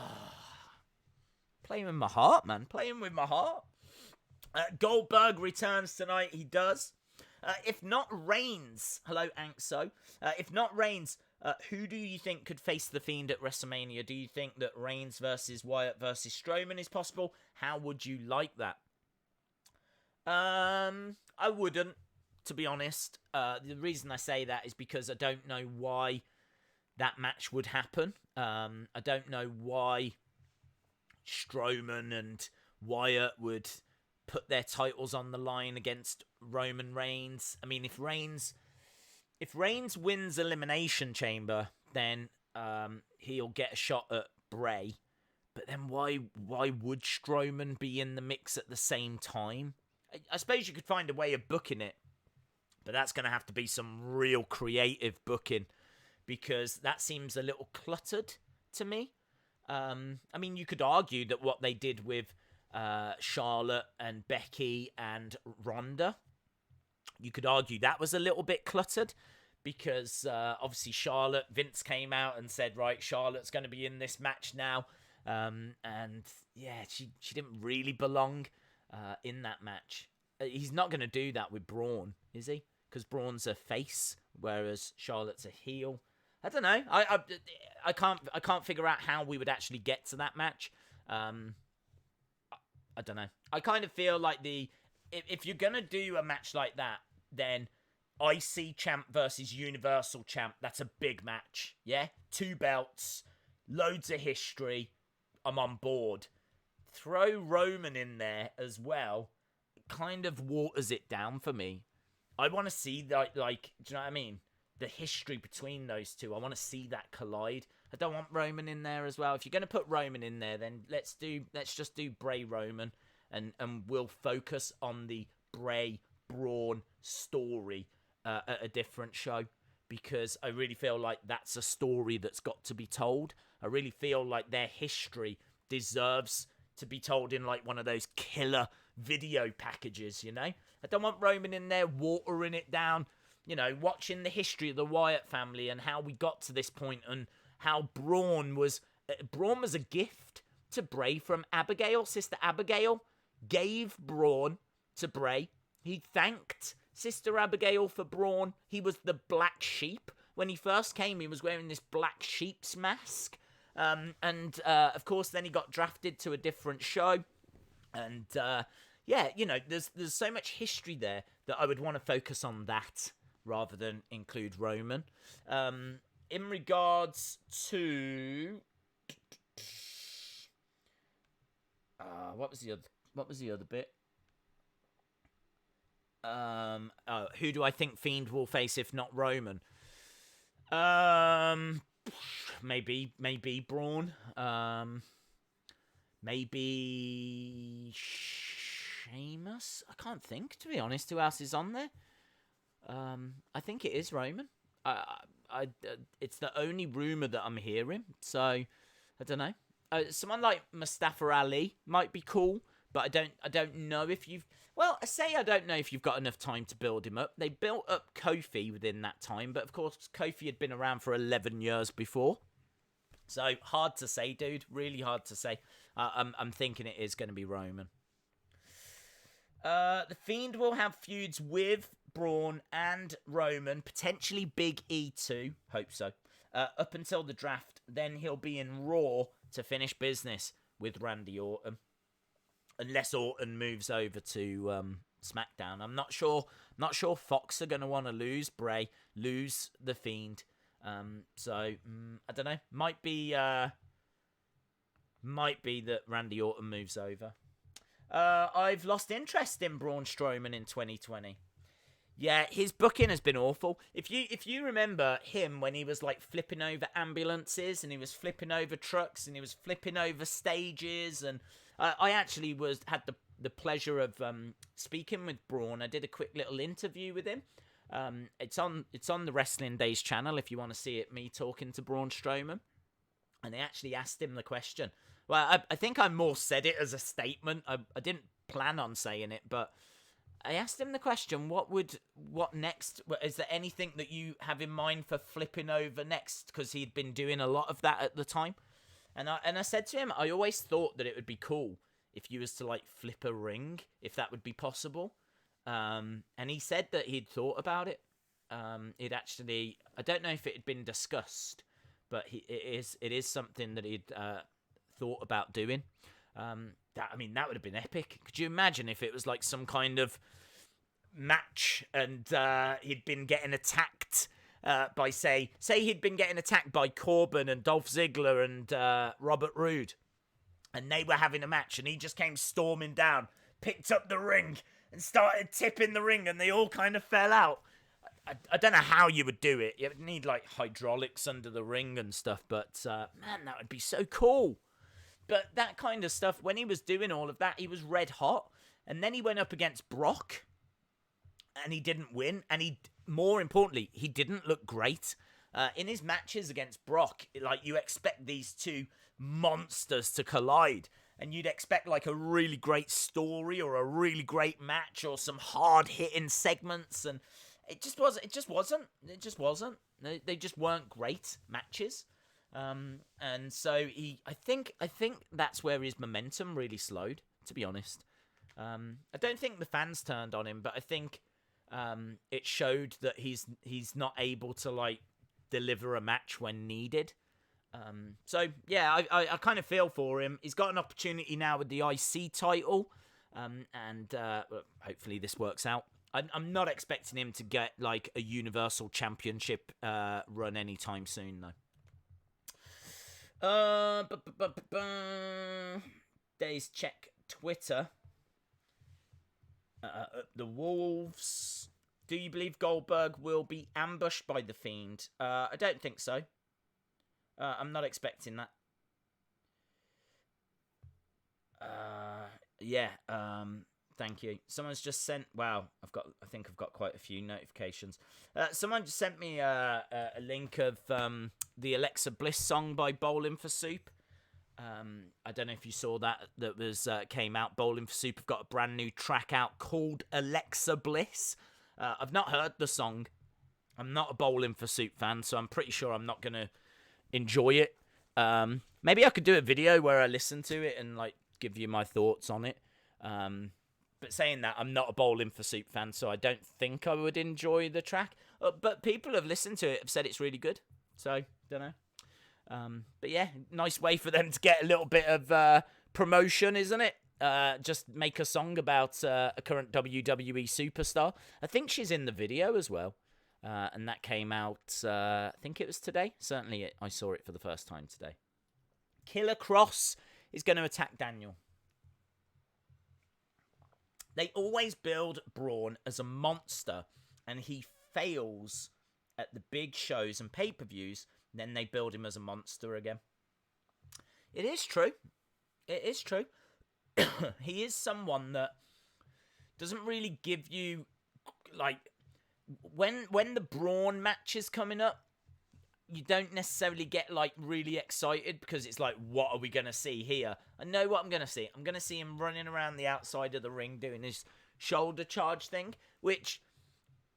playing with my heart, man. Playing with my heart. Goldberg returns tonight. He does. If not Reigns, hello Ankso. If not Reigns, who do you think could face the Fiend at WrestleMania? Do you think that Reigns versus Wyatt versus Strowman is possible? How would you like that? I wouldn't, to be honest. The reason I say that is because I don't know why that match would happen. I don't know why Strowman and Wyatt would put their titles on the line against Roman Reigns. I mean, if Reigns wins Elimination Chamber, then he'll get a shot at Bray. But then why would Strowman be in the mix at the same time? I suppose you could find a way of booking it, but that's going to have to be some real creative booking, because that seems a little cluttered to me. I mean, you could argue that what they did with Charlotte and Becky and Ronda, you could argue that was a little bit cluttered, because obviously Charlotte, Vince came out and said, right, Charlotte's going to be in this match now, and yeah, she didn't really belong in that match. He's not going to do that with Braun, is he? Because Braun's a face, whereas Charlotte's a heel. I don't know. I can't figure out how we would actually get to that match. I don't know. I kind of feel like if you're going to do a match like that, then IC champ versus Universal champ, that's a big match. Yeah? 2 belts, loads of history. I'm on board. Throw Roman in there as well, kind of waters it down for me. I want to see that, like, do you know what I mean? The history between those two. I want to see that collide. I don't want Roman in there as well. If you're going to put Roman in there, then let's just do Bray Roman, and we'll focus on the Bray Braun story at a different show, because I really feel like that's a story that's got to be told. I really feel like their history deserves to be told in like one of those killer video packages, you know? I don't want Roman in there watering it down, watching the history of the Wyatt family and how we got to this point, and how Braun was a gift to Bray from Abigail. Sister Abigail gave Braun to Bray. He thanked Sister Abigail for Braun. He was the black sheep. When he first came, he was wearing this black sheep's mask. Of course, then he got drafted to a different show. And, there's so much history there that I would want to focus on that rather than include Roman. In regards to... what was the other bit? Who do I think Fiend will face if not Roman? Maybe Braun. Maybe Sheamus. I can't think, to be honest, who else is on there. I think it is Roman. It's the only rumor that I'm hearing, so I don't know. Someone like Mustafa Ali might be cool, but I don't know if you've... Well, I don't know if you've got enough time to build him up. They built up Kofi within that time, but of course, Kofi had been around for 11 years before. So, hard to say, dude. Really hard to say. I'm thinking it is going to be Roman. The Fiend will have feuds with Braun and Roman, potentially Big E too. Hope so. Up until the draft, then he'll be in Raw to finish business with Randy Orton. Unless Orton moves over to SmackDown. I'm not sure Fox are going to want to lose Bray, lose the Fiend. I don't know. Might be that Randy Orton moves over. I've lost interest in Braun Strowman in 2020. Yeah, his booking has been awful. If you remember him when he was like flipping over ambulances and he was flipping over trucks and he was flipping over stages, and I actually had the pleasure of speaking with Braun. I did a quick little interview with him. It's on the Wrestling Days channel if you want to see it. Me talking to Braun Strowman, and they actually asked him the question. Well, I think I more said it as a statement. I didn't plan on saying it, but I asked him the question, what next? Is there anything that you have in mind for flipping over next? Because he'd been doing a lot of that at the time. And I said to him, I always thought that it would be cool if you was to like flip a ring, if that would be possible. And he said that he'd thought about it. He'd actually, I don't know if it had been discussed, but it is something that he'd thought about doing. That would have been epic. Could you imagine if it was like some kind of match and he'd been getting attacked by say he'd been getting attacked by Corbin and Dolph Ziggler and Robert Roode, and they were having a match, and he just came storming down, picked up the ring and started tipping the ring, and they all kind of fell out. I don't know how you would do it. You would need like hydraulics under the ring and stuff, but man, that would be so cool. But that kind of stuff, when he was doing all of that, he was red hot. And then he went up against Brock, and he didn't win. And more importantly, he didn't look great. In his matches against Brock, like, you expect these two monsters to collide. And you'd expect like a really great story or a really great match or some hard-hitting segments. And it just wasn't. They just weren't great matches. And so I think that's where his momentum really slowed, to be honest. I don't think the fans turned on him, but I think it showed that he's not able to like deliver a match when needed. So yeah, I kind of feel for him. He's got an opportunity now with the IC title, and hopefully this works out. I'm not expecting him to get like a Universal Championship run anytime soon, though. Days check Twitter. The Wolves. Do you believe Goldberg will be ambushed by the Fiend? I don't think so. I'm not expecting that. Thank you. Someone's just sent. Wow, I think I've got quite a few notifications. Someone just sent me a link of the Alexa Bliss song by Bowling for Soup. I don't know if you saw that was came out. Bowling for Soup have got a brand new track out called Alexa Bliss. I've not heard the song, I'm not a Bowling for Soup fan, so I'm pretty sure I'm not going to enjoy it. Maybe I could do a video where I listen to it and like give you my thoughts on it. But saying that, I'm not a Bowling for Soup fan, so I don't think I would enjoy the track. But people have listened to it, have said it's really good. So, don't know. But yeah, nice way for them to get a little bit of promotion, isn't it? Just make a song about a current WWE superstar. I think she's in the video as well. And that came out, I think it was today. Certainly I saw it for the first time today. Killer Cross is going to attack Daniel. They always build Braun as a monster, and he fails at the big shows and pay-per-views. Then they build him as a monster again. It is true. It is true. He is someone that doesn't really give you, like, when the Braun match is coming up, you don't necessarily get, like, really excited because it's like, what are we going to see here? I know what I'm going to see. I'm going to see him running around the outside of the ring doing his shoulder charge thing, which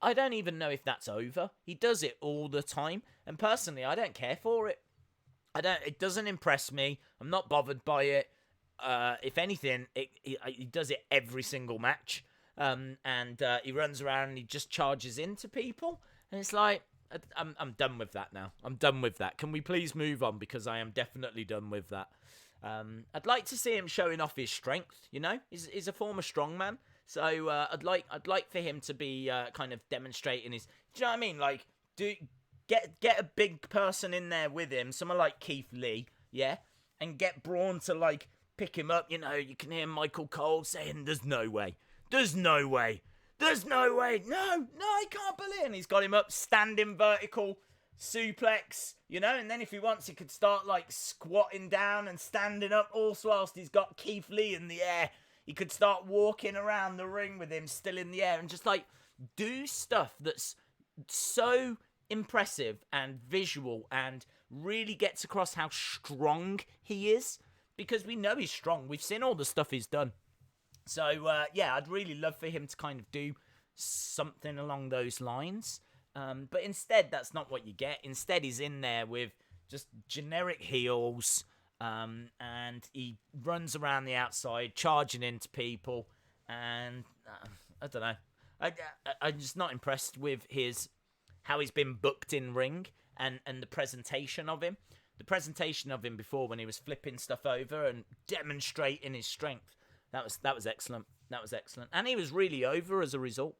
I don't even know if that's over. He does it all the time, and personally, I don't care for it. It doesn't impress me. I'm not bothered by it. If anything, he does it every single match. And he runs around and he just charges into people. And it's like, I'm done with that now. I'm done with that. Can we please move on? Because I am definitely done with that. I'd like to see him showing off his strength, you know? He's a former strongman. So I'd like for him to be kind of demonstrating his... Do you know what I mean? Like, get a big person in there with him, someone like Keith Lee, yeah? And get Braun to, like, pick him up. You know, you can hear Michael Cole saying, there's no way. There's no way. There's no way. No, I can't believe it. And he's got him up, standing vertical suplex, you know, and then if he wants, he could start, like, squatting down and standing up, also whilst he's got Keith Lee in the air. He could start walking around the ring with him still in the air and just, like, do stuff that's so impressive and visual and really gets across how strong he is, because we know he's strong. We've seen all the stuff he's done. So, yeah, I'd really love for him to kind of do something along those lines. But instead, that's not what you get. Instead, he's in there with just generic heels, and he runs around the outside, charging into people, and I don't know. I'm just not impressed with how he's been booked in ring and the presentation of him. The presentation of him before, when he was flipping stuff over and demonstrating his strength. That was excellent. That was excellent. And he was really over as a result.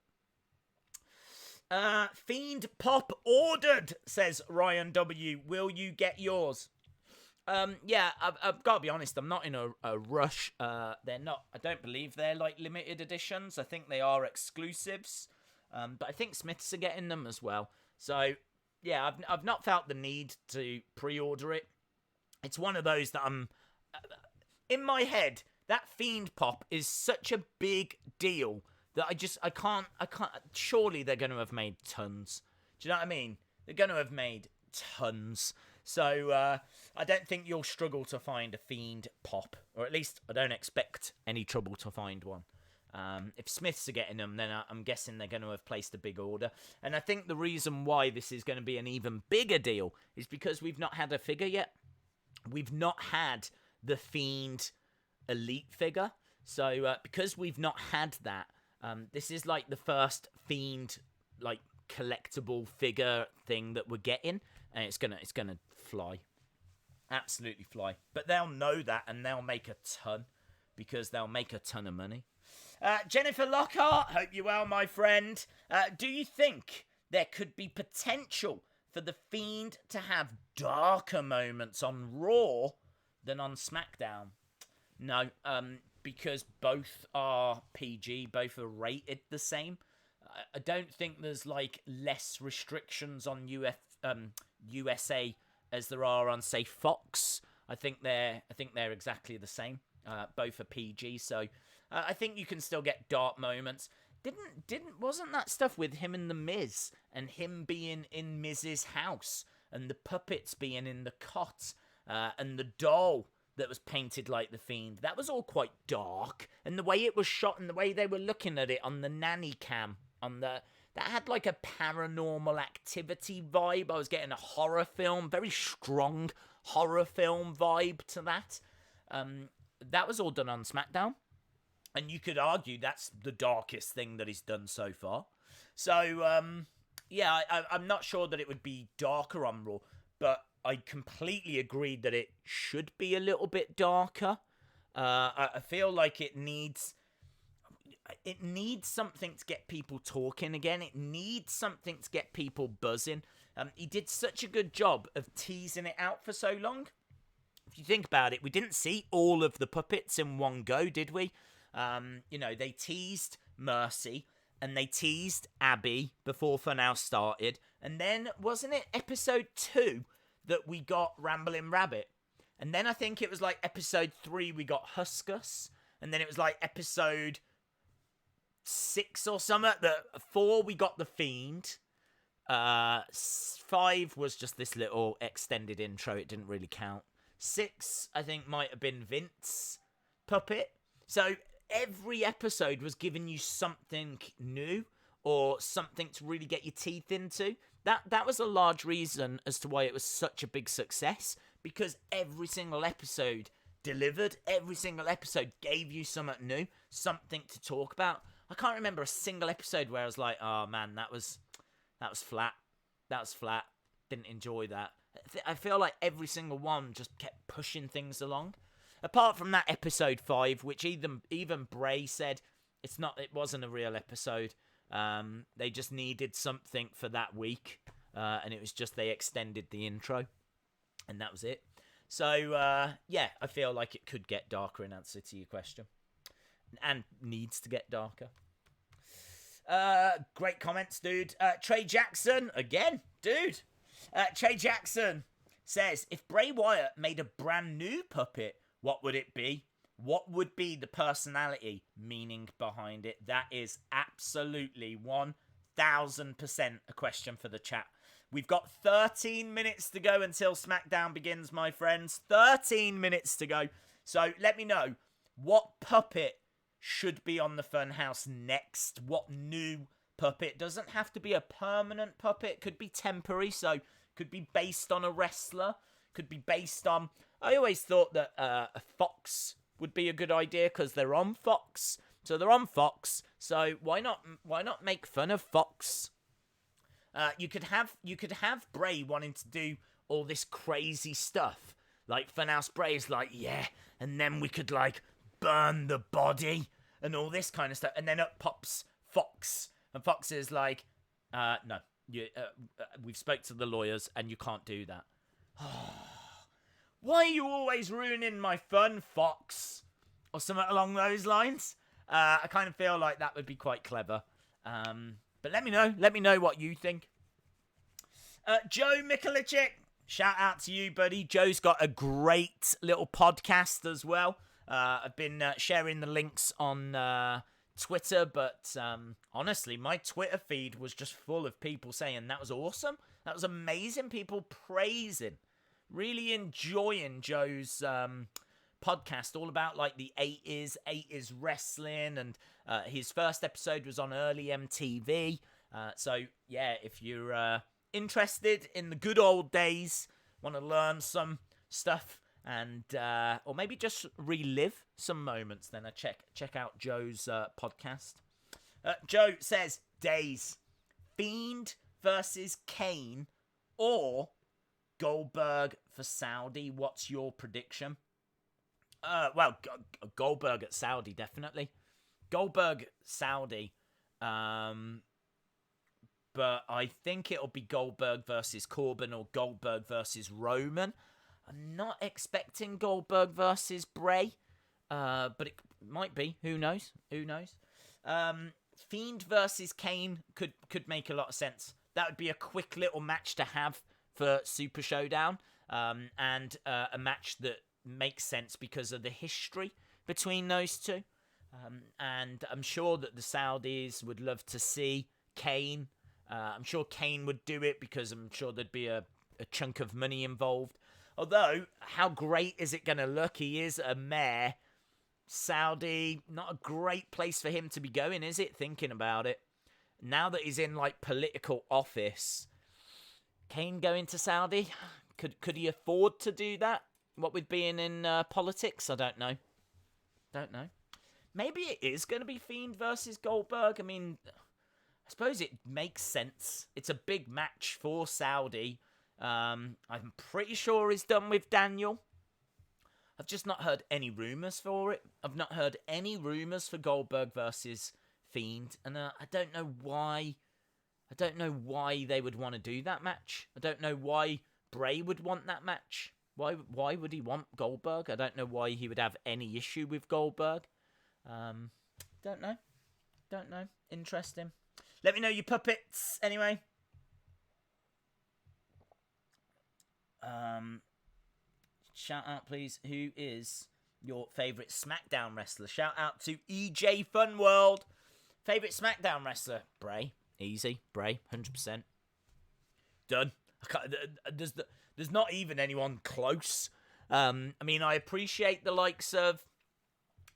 Fiend Pop ordered, says Ryan W. Will you get yours? Yeah, I've got to be honest. I'm not in a rush. They're not. I don't believe they're like limited editions. I think they are exclusives. But I think Smiths are getting them as well. So yeah, I've not felt the need to pre-order it. It's one of those that I'm in my head. That Fiend Pop is such a big deal that I can't, surely they're going to have made tons. Do you know what I mean? They're going to have made tons. So, I don't think you'll struggle to find a Fiend Pop. Or at least, I don't expect any trouble to find one. If Smiths are getting them, then I'm guessing they're going to have placed a big order. And I think the reason why this is going to be an even bigger deal is because we've not had a figure yet. We've not had the Fiend Elite figure. So because we've not had that, this is like the first Fiend like collectible figure thing that we're getting, and it's gonna fly, absolutely fly. But they'll know that, and they'll make a ton, because they'll make a ton of money. Jennifer Lockhart, hope you're well, my friend. Do you think there could be potential for the Fiend to have darker moments on Raw than on SmackDown? No, because both are PG, both are rated the same. I don't think there's like less restrictions on USA as there are on, say, Fox. I think they're exactly the same. Both are PG, so I think you can still get dark moments. Wasn't that stuff with him and the Miz, and him being in Miz's house, and the puppets being in the cot, and the doll that was painted like the Fiend? That was all quite dark, and the way it was shot and the way they were looking at it on the nanny cam, on the that had like a paranormal activity vibe. I was getting a horror film, very strong horror film vibe to that. That was all done on SmackDown. And you could argue that's the darkest thing that he's done so far. So, yeah, I'm not sure that it would be darker on Raw, but I completely agree that it should be a little bit darker. I feel like it needs something to get people talking again. It needs something to get people buzzing. He did such a good job of teasing it out for so long. If you think about it, we didn't see all of the puppets in one go, did we? They teased Mercy and they teased Abby before Funhouse started. And then, wasn't it episode 2 that we got Ramblin' Rabbit? And then I think it was like episode 3 we got Huskus. And then it was like episode 6 or something. 4 we got the Fiend. 5 was just this little extended intro. It didn't really count. 6, I think, might have been Vince puppet. So every episode was giving you something new or something to really get your teeth into. That was a large reason as to why it was such a big success, because every single episode delivered. Every single episode gave you something new, something to talk about. I can't remember a single episode where I was like, oh man, that was flat. That was flat. Didn't enjoy that. I feel like every single one just kept pushing things along. Apart from that episode 5, which even Bray said it wasn't a real episode. They just needed something for that week, and it was just they extended the intro, and that was it. So yeah, I feel like it could get darker in answer to your question, and needs to get darker. Great comments, dude. Trey Jackson again, dude. Trey Jackson says, if Bray Wyatt made a brand new puppet, what would it be? What would be the personality meaning behind it? That is absolutely 1000% a question for the chat. We've got 13 minutes to go until SmackDown begins, my friends. 13 minutes to go. So let me know, what puppet should be on the Funhouse next? What new puppet? Doesn't have to be a permanent puppet. Could be temporary, so could be based on a wrestler. Could be based on... I always thought that a Fox would be a good idea because they're on Fox. So they're on Fox. So why not make fun of Fox? You could have Bray wanting to do all this crazy stuff. Like Funhouse Bray's like, yeah, and then we could like burn the body and all this kind of stuff. And then up pops Fox. And Fox is like, no, we've spoke to the lawyers and you can't do that. Why are you always ruining my fun, Fox? Or something along those lines. I kind of feel like that would be quite clever. But let me know. Let me know what you think. Joe Mikulicek, shout out to you, buddy. Joe's got a great little podcast as well. I've been sharing the links on Twitter, but honestly, my Twitter feed was just full of people saying that was awesome. That was amazing. People praising. Really enjoying Joe's podcast, all about like the 80s wrestling, and his first episode was on early MTV. So yeah, if you're interested in the good old days, want to learn some stuff, and or maybe just relive some moments, then check out Joe's podcast. Joe says, Days, Fiend versus Kane, or Goldberg for Saudi. What's your prediction? Well, Goldberg at Saudi, definitely. Goldberg Saudi. But I think it'll be Goldberg versus Corbin or Goldberg versus Roman. I'm not expecting Goldberg versus Bray. But it might be. Who knows? Fiend versus Kane could make a lot of sense. That would be a quick little match to have for Super Showdown, and a match that makes sense because of the history between those two. And I'm sure that the Saudis would love to see Kane. I'm sure Kane would do it because I'm sure there'd be a chunk of money involved. Although, how great is it going to look? He is a mayor. Saudi, not a great place for him to be going, is it? Thinking about it. now that he's in, like, political office, Kane going to Saudi? Could he afford to do that? What with being in politics? I don't know. Maybe it is going to be Fiend versus Goldberg. I mean, I suppose it makes sense. It's a big match for Saudi. I'm pretty sure he's done with Daniel. I've just not heard any rumours for it. I've not heard any rumours for Goldberg versus Fiend. And I don't know why. I don't know why they would want to do that match. I don't know why Bray would want that match. Why would he want Goldberg? I don't know why he would have any issue with Goldberg. Don't know. Interesting. Let me know your puppets anyway. Shout out, please. Who is your favourite SmackDown wrestler? Shout out to EJ Funworld. Favourite SmackDown wrestler? Bray. Easy. Bray. 100%. Done. There's not even anyone close. I mean, I appreciate the likes of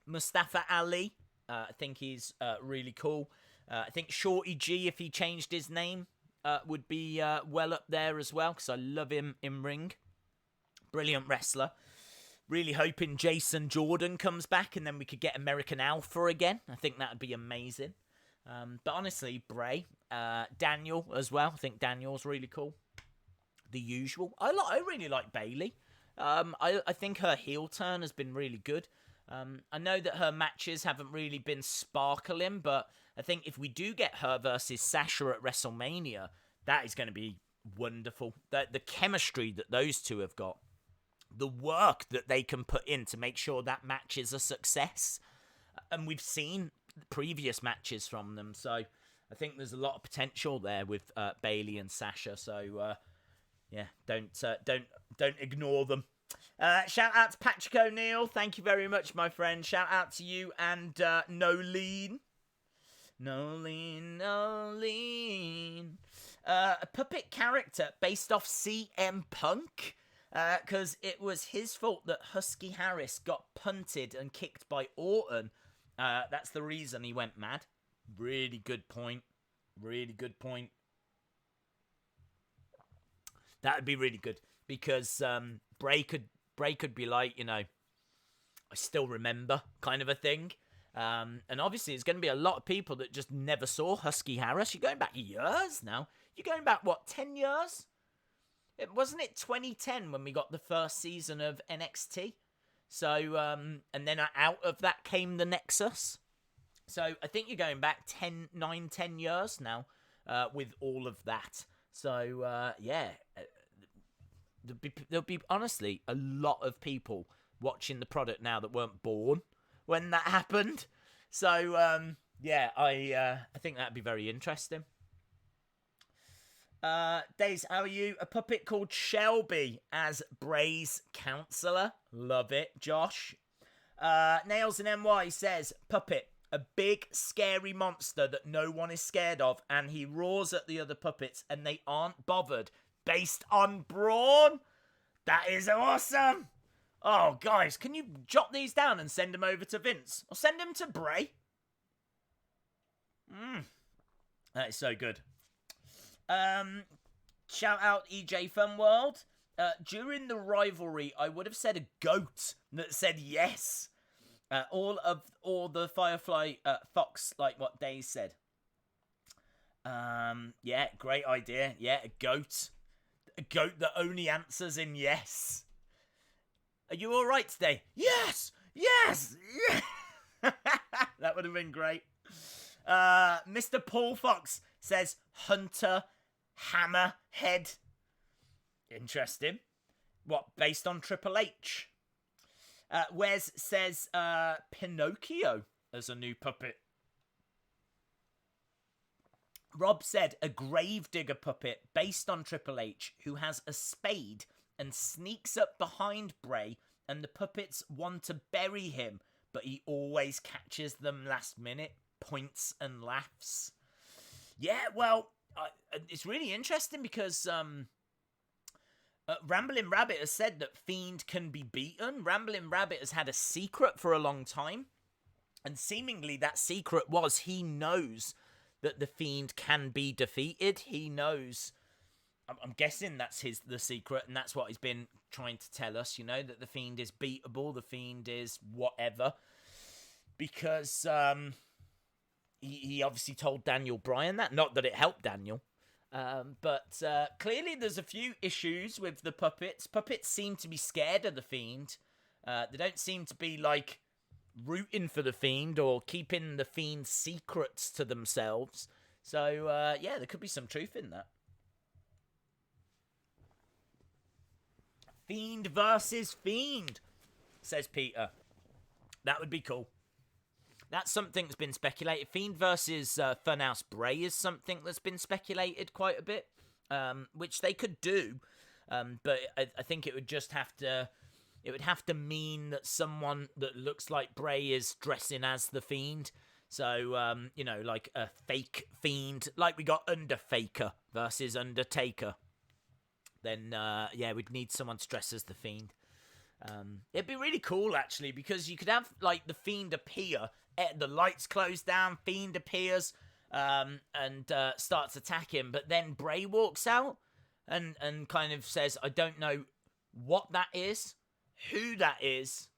Mustafa Ali. I think he's really cool. I think Shorty G, if he changed his name, would be well up there as well, because I love him in ring. Brilliant wrestler. Really hoping Jason Jordan comes back and then we could get American Alpha again. I think that would be amazing. But honestly, Bray, Daniel as well. I think Daniel's really cool. The usual. I really like Bayley. I think her heel turn has been really good. I know that her matches haven't really been sparkling, but I think if we do get her versus Sasha at WrestleMania, that is going to be wonderful. The chemistry that those two have got, the work that they can put in to make sure that match is a success. And we've seen previous matches from them, so I think there's a lot of potential there with Bayley and Sasha. So yeah, don't ignore them. Shout out to Patrick O'Neill. Thank you very much, my friend. Shout out to you and Nolene. A puppet character based off CM Punk. Because it was his fault that Husky Harris got punted and kicked by Orton. That's the reason he went mad. Really good point. That would be really good. Because Bray could be like, you know, I still remember kind of a thing. And obviously there's going to be a lot of people that just never saw Husky Harris. You're going back years now. You're going back, what, 10 years? Wasn't it 2010 when we got the first season of NXT? So, and then out of that came the Nexus. So I think you're going back 10 years now with all of that. So, yeah, there'll be honestly a lot of people watching the product now that weren't born when that happened. So, yeah, I think that'd be very interesting. Days, how are you? A puppet called Shelby as Bray's counselor. Love it, Josh. Nails and NY says, puppet, a big scary monster that no one is scared of, and he roars at the other puppets and they aren't bothered. Based on brawn? That is awesome. Oh, guys, can you jot these down and send them over to Vince? Or send them to Bray? That is so good. Shout out EJ Funworld. During the rivalry, I would have said a goat that said yes. All the Firefly Fox, like what Days said. Yeah, great idea. Yeah, a goat. A goat that only answers in yes. Are you alright today? Yes! Yes! Yes! That would have been great. Mr. Paul Fox says Hunter Hammerhead. Interesting. What, based on Triple H? Wes says Pinocchio as a new puppet. Rob said a gravedigger puppet based on Triple H who has a spade and sneaks up behind Bray, and the puppets want to bury him, but he always catches them last minute. Points and laughs. Yeah, well, it's really interesting because Ramblin' Rabbit has said that Fiend can be beaten. Ramblin' Rabbit has had a secret for a long time, and seemingly that secret was he knows that the Fiend can be defeated. He knows. I'm guessing that's the secret, and that's what he's been trying to tell us, that the Fiend is beatable, the Fiend is whatever. Because he obviously told Daniel Bryan that. Not that it helped Daniel. But clearly there's a few issues with the puppets. Puppets seem to be scared of the Fiend. They don't seem to be, rooting for the Fiend or keeping the Fiend's secrets to themselves. So, there could be some truth in that. Fiend versus Fiend, says Peter. That would be cool. That's something that's been speculated. Fiend versus Funhouse Bray is something that's been speculated quite a bit, which they could do. But I think it would just have to... It would have to mean that someone that looks like Bray is dressing as the Fiend. So, like a fake Fiend. Like we got Underfaker versus Undertaker. Then, we'd need someone to dress as the Fiend. It'd be really cool, actually, because you could have, the Fiend appear. The lights close down, Fiend appears, and starts attacking. But then Bray walks out and kind of says, I don't know what that is, who that is,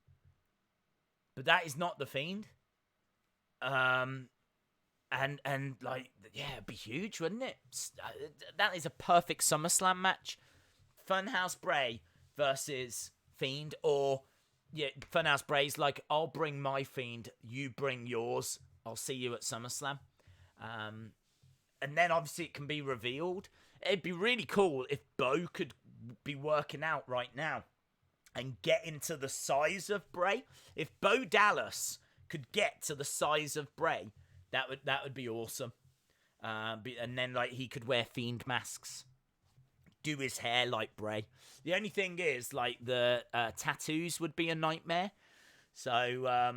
but that is not the Fiend. It'd be huge, wouldn't it? That is a perfect SummerSlam match. Funhouse Bray versus Fiend, or Funhouse Bray's like, I'll bring my Fiend, you bring yours. I'll see you at SummerSlam. And then obviously it can be revealed. It'd be really cool if Bo could be working out right now and get into the size of Bray. If Bo Dallas could get to the size of Bray, that would be awesome. And then he could wear Fiend masks, do his hair like Bray. The only thing is the tattoos would be a nightmare. So I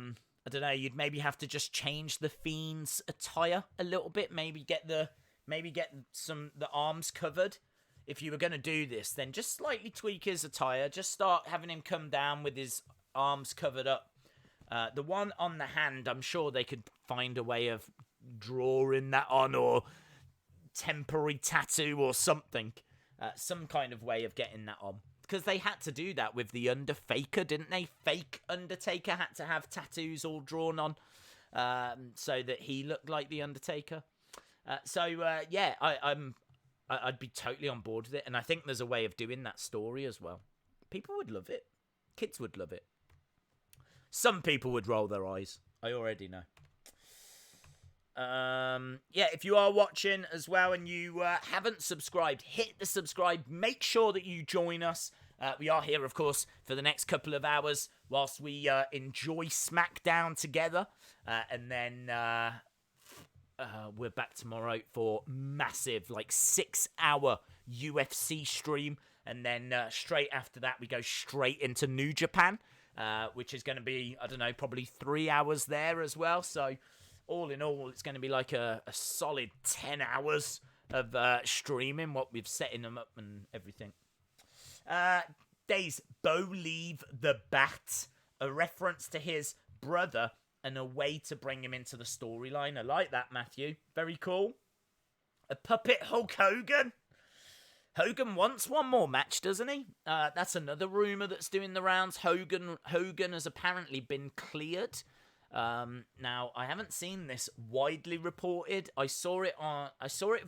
don't know. You'd maybe have to just change the Fiend's attire a little bit. Maybe get the arms covered. If you were going to do this, then just slightly tweak his attire. Just start having him come down with his arms covered up. The one on the hand, I'm sure they could find a way of drawing that on, or temporary tattoo or something. Some kind of way of getting that on. Because they had to do that with the Underfaker, didn't they? Fake Undertaker had to have tattoos all drawn on so that he looked like the Undertaker. I'd be totally on board with it. And I think there's a way of doing that story as well. People would love it. Kids would love it. Some people would roll their eyes. I already know. If you are watching as well and you haven't subscribed, hit the subscribe. Make sure that you join us. We are here, of course, for the next couple of hours whilst we enjoy SmackDown together. And then we're back tomorrow for massive, 6-hour UFC stream. And then straight after that, we go straight into New Japan, which is going to be, I don't know, probably 3 hours there as well. So all in all, it's going to be a solid 10 hours of streaming, what we've setting them up and everything. Days, Bo leave the bat, a reference to his brother and a way to bring him into the storyline. I like that, Matthew. Very cool. A puppet Hulk Hogan. Hogan wants one more match, doesn't he? That's another rumor that's doing the rounds. Hogan has apparently been cleared. Now, I haven't seen this widely reported. I saw it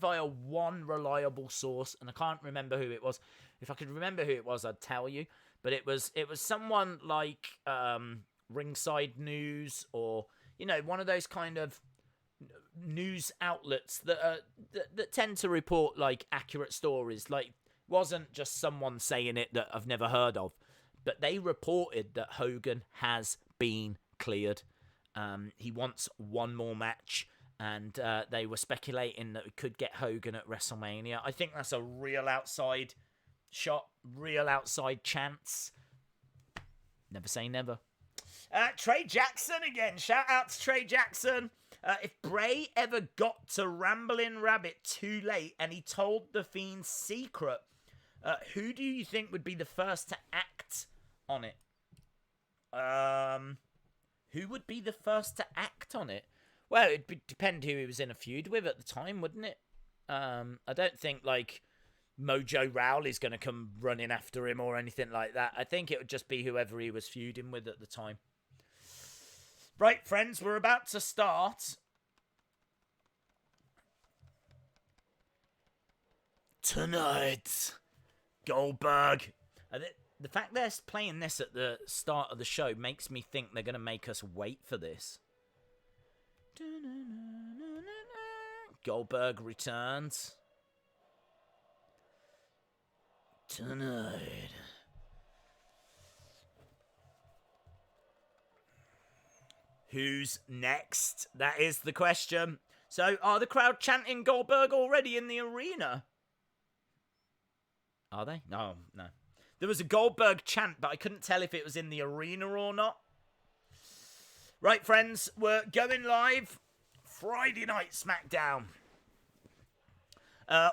via one reliable source, and I can't remember who it was. If I could remember who it was, I'd tell you. But it was someone like Ringside News, or one of those kind of news outlets that tend to report accurate stories. Wasn't just someone saying it that I've never heard of, but they reported that Hogan has been cleared. He wants one more match, and they were speculating that we could get Hogan at WrestleMania. I think that's a real outside shot, real outside chance. Never say never. Trey Jackson again. Shout out to Trey Jackson. If Bray ever got to Ramblin' Rabbit too late and he told the Fiend's secret, who do you think would be the first to act on it? Who would be the first to act on it? Well, it'd depend who he was in a feud with at the time, wouldn't it? I don't think, like, Mojo Rawley's going to come running after him or anything like that. I think it would just be whoever he was feuding with at the time. Right, friends, we're about to start. Tonight, Goldberg. The fact they're playing this at the start of the show makes me think they're going to make us wait for this. Goldberg returns. Tonight. Who's next? That is the question. So, are the crowd chanting Goldberg already in the arena? Are they? No. There was a Goldberg chant, but I couldn't tell if it was in the arena or not. Right, friends, we're going live. Friday Night Smackdown.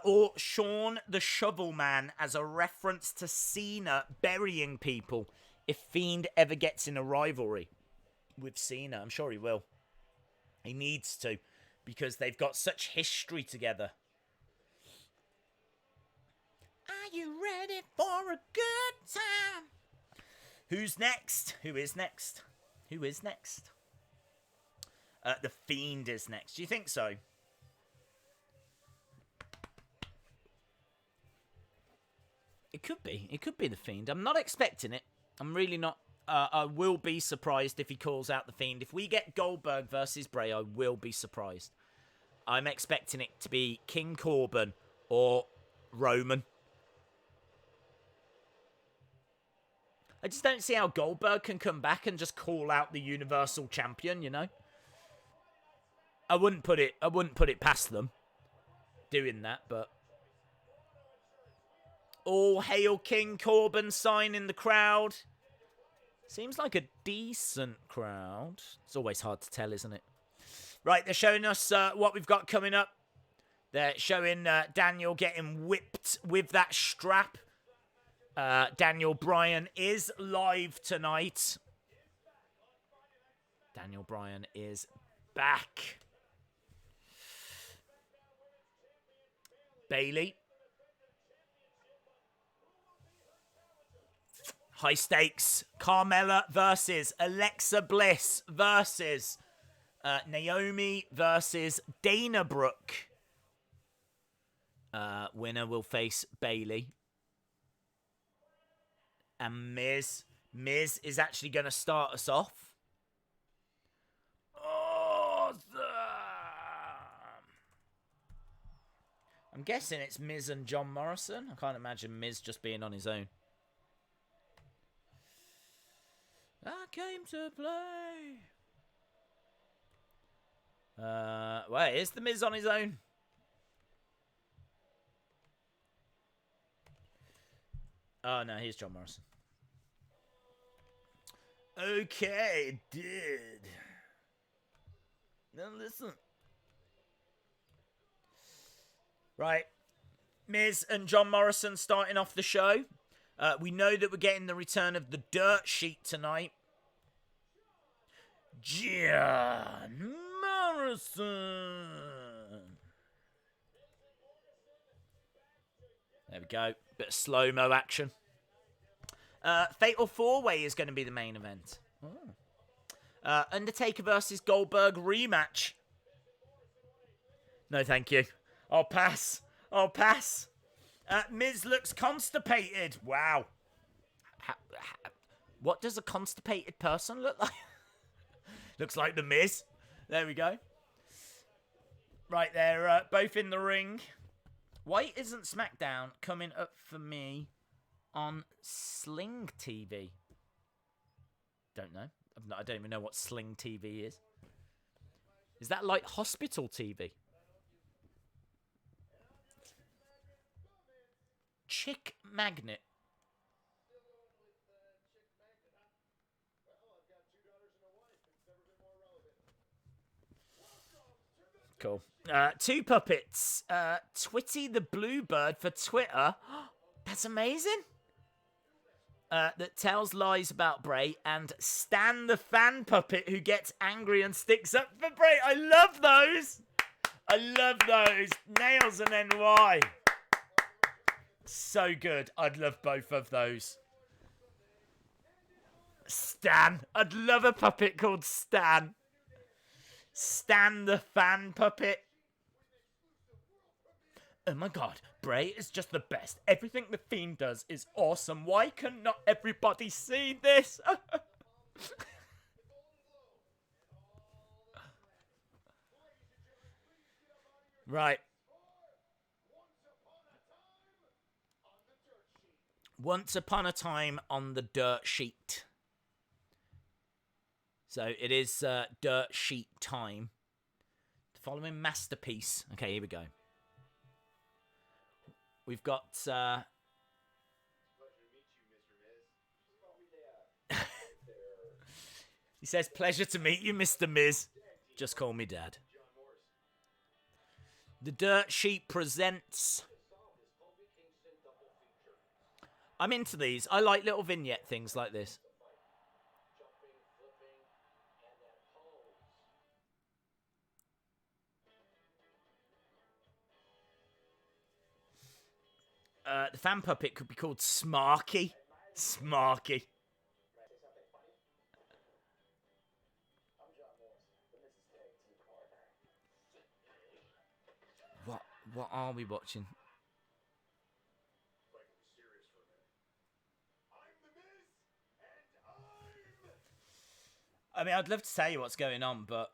Or Sean the Shovel Man as a reference to Cena burying people if Fiend ever gets in a rivalry with Cena. I'm sure he will. He needs to, because they've got such history together. Are you ready for a good time? Who's next? Who is next? Who is next? The Fiend is next. Do you think so? It could be. It could be the Fiend. I'm not expecting it. I'm really not. I will be surprised if he calls out the Fiend. If we get Goldberg versus Bray, I will be surprised. I'm expecting it to be King Corbin or Roman. I just don't see how Goldberg can come back and just call out the Universal Champion, you know? I wouldn't put it past them doing that, but all hail King Corbin sign in the crowd. Seems like a decent crowd. It's always hard to tell, isn't it? Right, they're showing us what we've got coming up. They're showing Daniel getting whipped with that strap. Daniel Bryan is live tonight. Daniel Bryan is back. Bayley. High stakes. Carmella versus Alexa Bliss versus Naomi versus Dana Brooke. Winner will face Bayley. And Miz. Miz is actually going to start us off. Awesome. I'm guessing it's Miz and John Morrison. I can't imagine Miz just being on his own. I came to play. Wait, is the Miz on his own? Oh, no, here's John Morrison. Okay, did. Now listen. Right. Miz and John Morrison starting off the show. We know that we're getting the return of the Dirt Sheet tonight. John Morrison. There we go. Bit of slow-mo action. Fatal 4-Way is going to be the main event. Oh. Undertaker versus Goldberg rematch. No, thank you. I'll pass. Miz looks constipated. Wow. What does a constipated person look like? Looks like the Miz. There we go. Right, they're both in the ring. Why isn't SmackDown coming up for me on Sling TV? Don't know. I don't even know what Sling TV is. Is that like hospital TV? Chick Magnet. Cool. Two puppets. Twitty the Bluebird for Twitter. That's amazing. that tells lies about Bray, and Stan the fan puppet who gets angry and sticks up for Bray. I love those. I love those. Nails and NY. So good. I'd love both of those. Stan. I'd love a puppet called Stan. Stan the fan puppet. Oh my god, Bray is just the best. Everything the Fiend does is awesome. Why can not everybody see this? Right. Once upon a time on the dirt sheet. So it is dirt sheet time. The following masterpiece. Okay, here we go. We've got... He says, pleasure to meet you, Mr. Miz. Just call me Dad. The Dirt Sheet presents... I'm into these. I like little vignette things like this. The fan puppet could be called Smarky. Smarky. What are we watching? I mean, I'd love to tell you what's going on, but...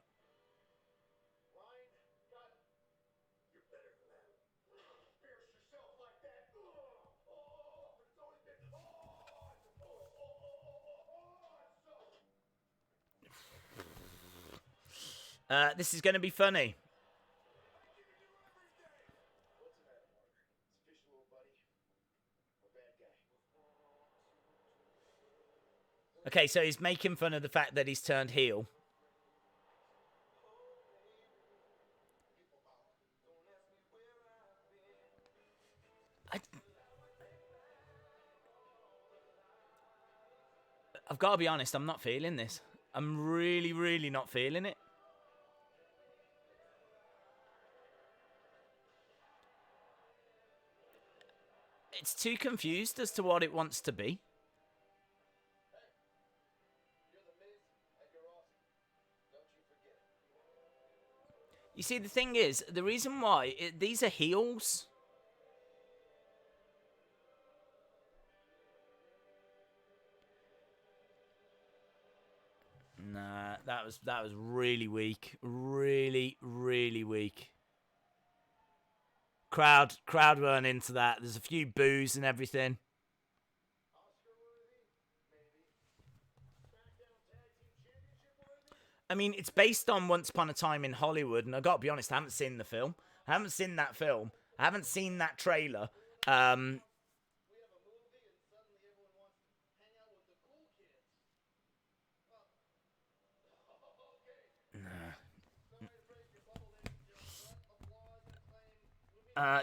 this is going to be funny. Okay, so he's making fun of the fact that he's turned heel. I've got to be honest, I'm not feeling this. I'm really, really not feeling it. It's too confused as to what it wants to be. You see, the thing is, the reason why, these are heels. Nah, that was really weak. Really, really weak. Crowd weren't into that. There's a few boos and everything. I mean, it's based on Once Upon a Time in Hollywood, and I gotta be honest, I haven't seen the film. I haven't seen that film. I haven't seen that trailer.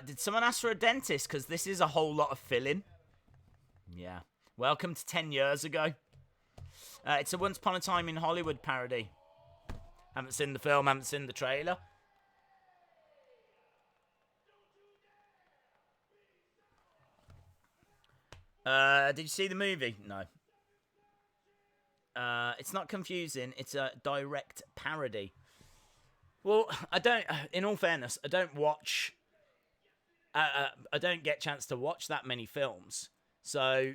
Did someone ask for a dentist? Because this is a whole lot of filling. Yeah. Welcome to 10 years ago. It's a Once Upon a Time in Hollywood parody. Haven't seen the film, haven't seen the trailer. Did you see the movie? No. It's not confusing. It's a direct parody. Well, I don't... In all fairness, I don't watch... I don't get a chance to watch that many films. So...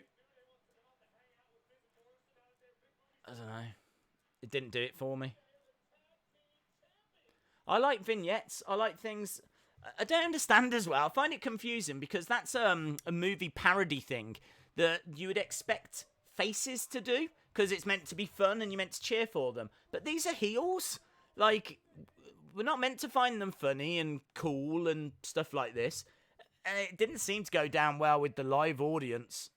I don't know. It didn't do it for me. I like vignettes. I like things... I don't understand as well. I find it confusing because that's a movie parody thing that you would expect faces to do because it's meant to be fun and you're meant to cheer for them. But these are heels. Like, we're not meant to find them funny and cool and stuff like this. And it didn't seem to go down well with the live audience.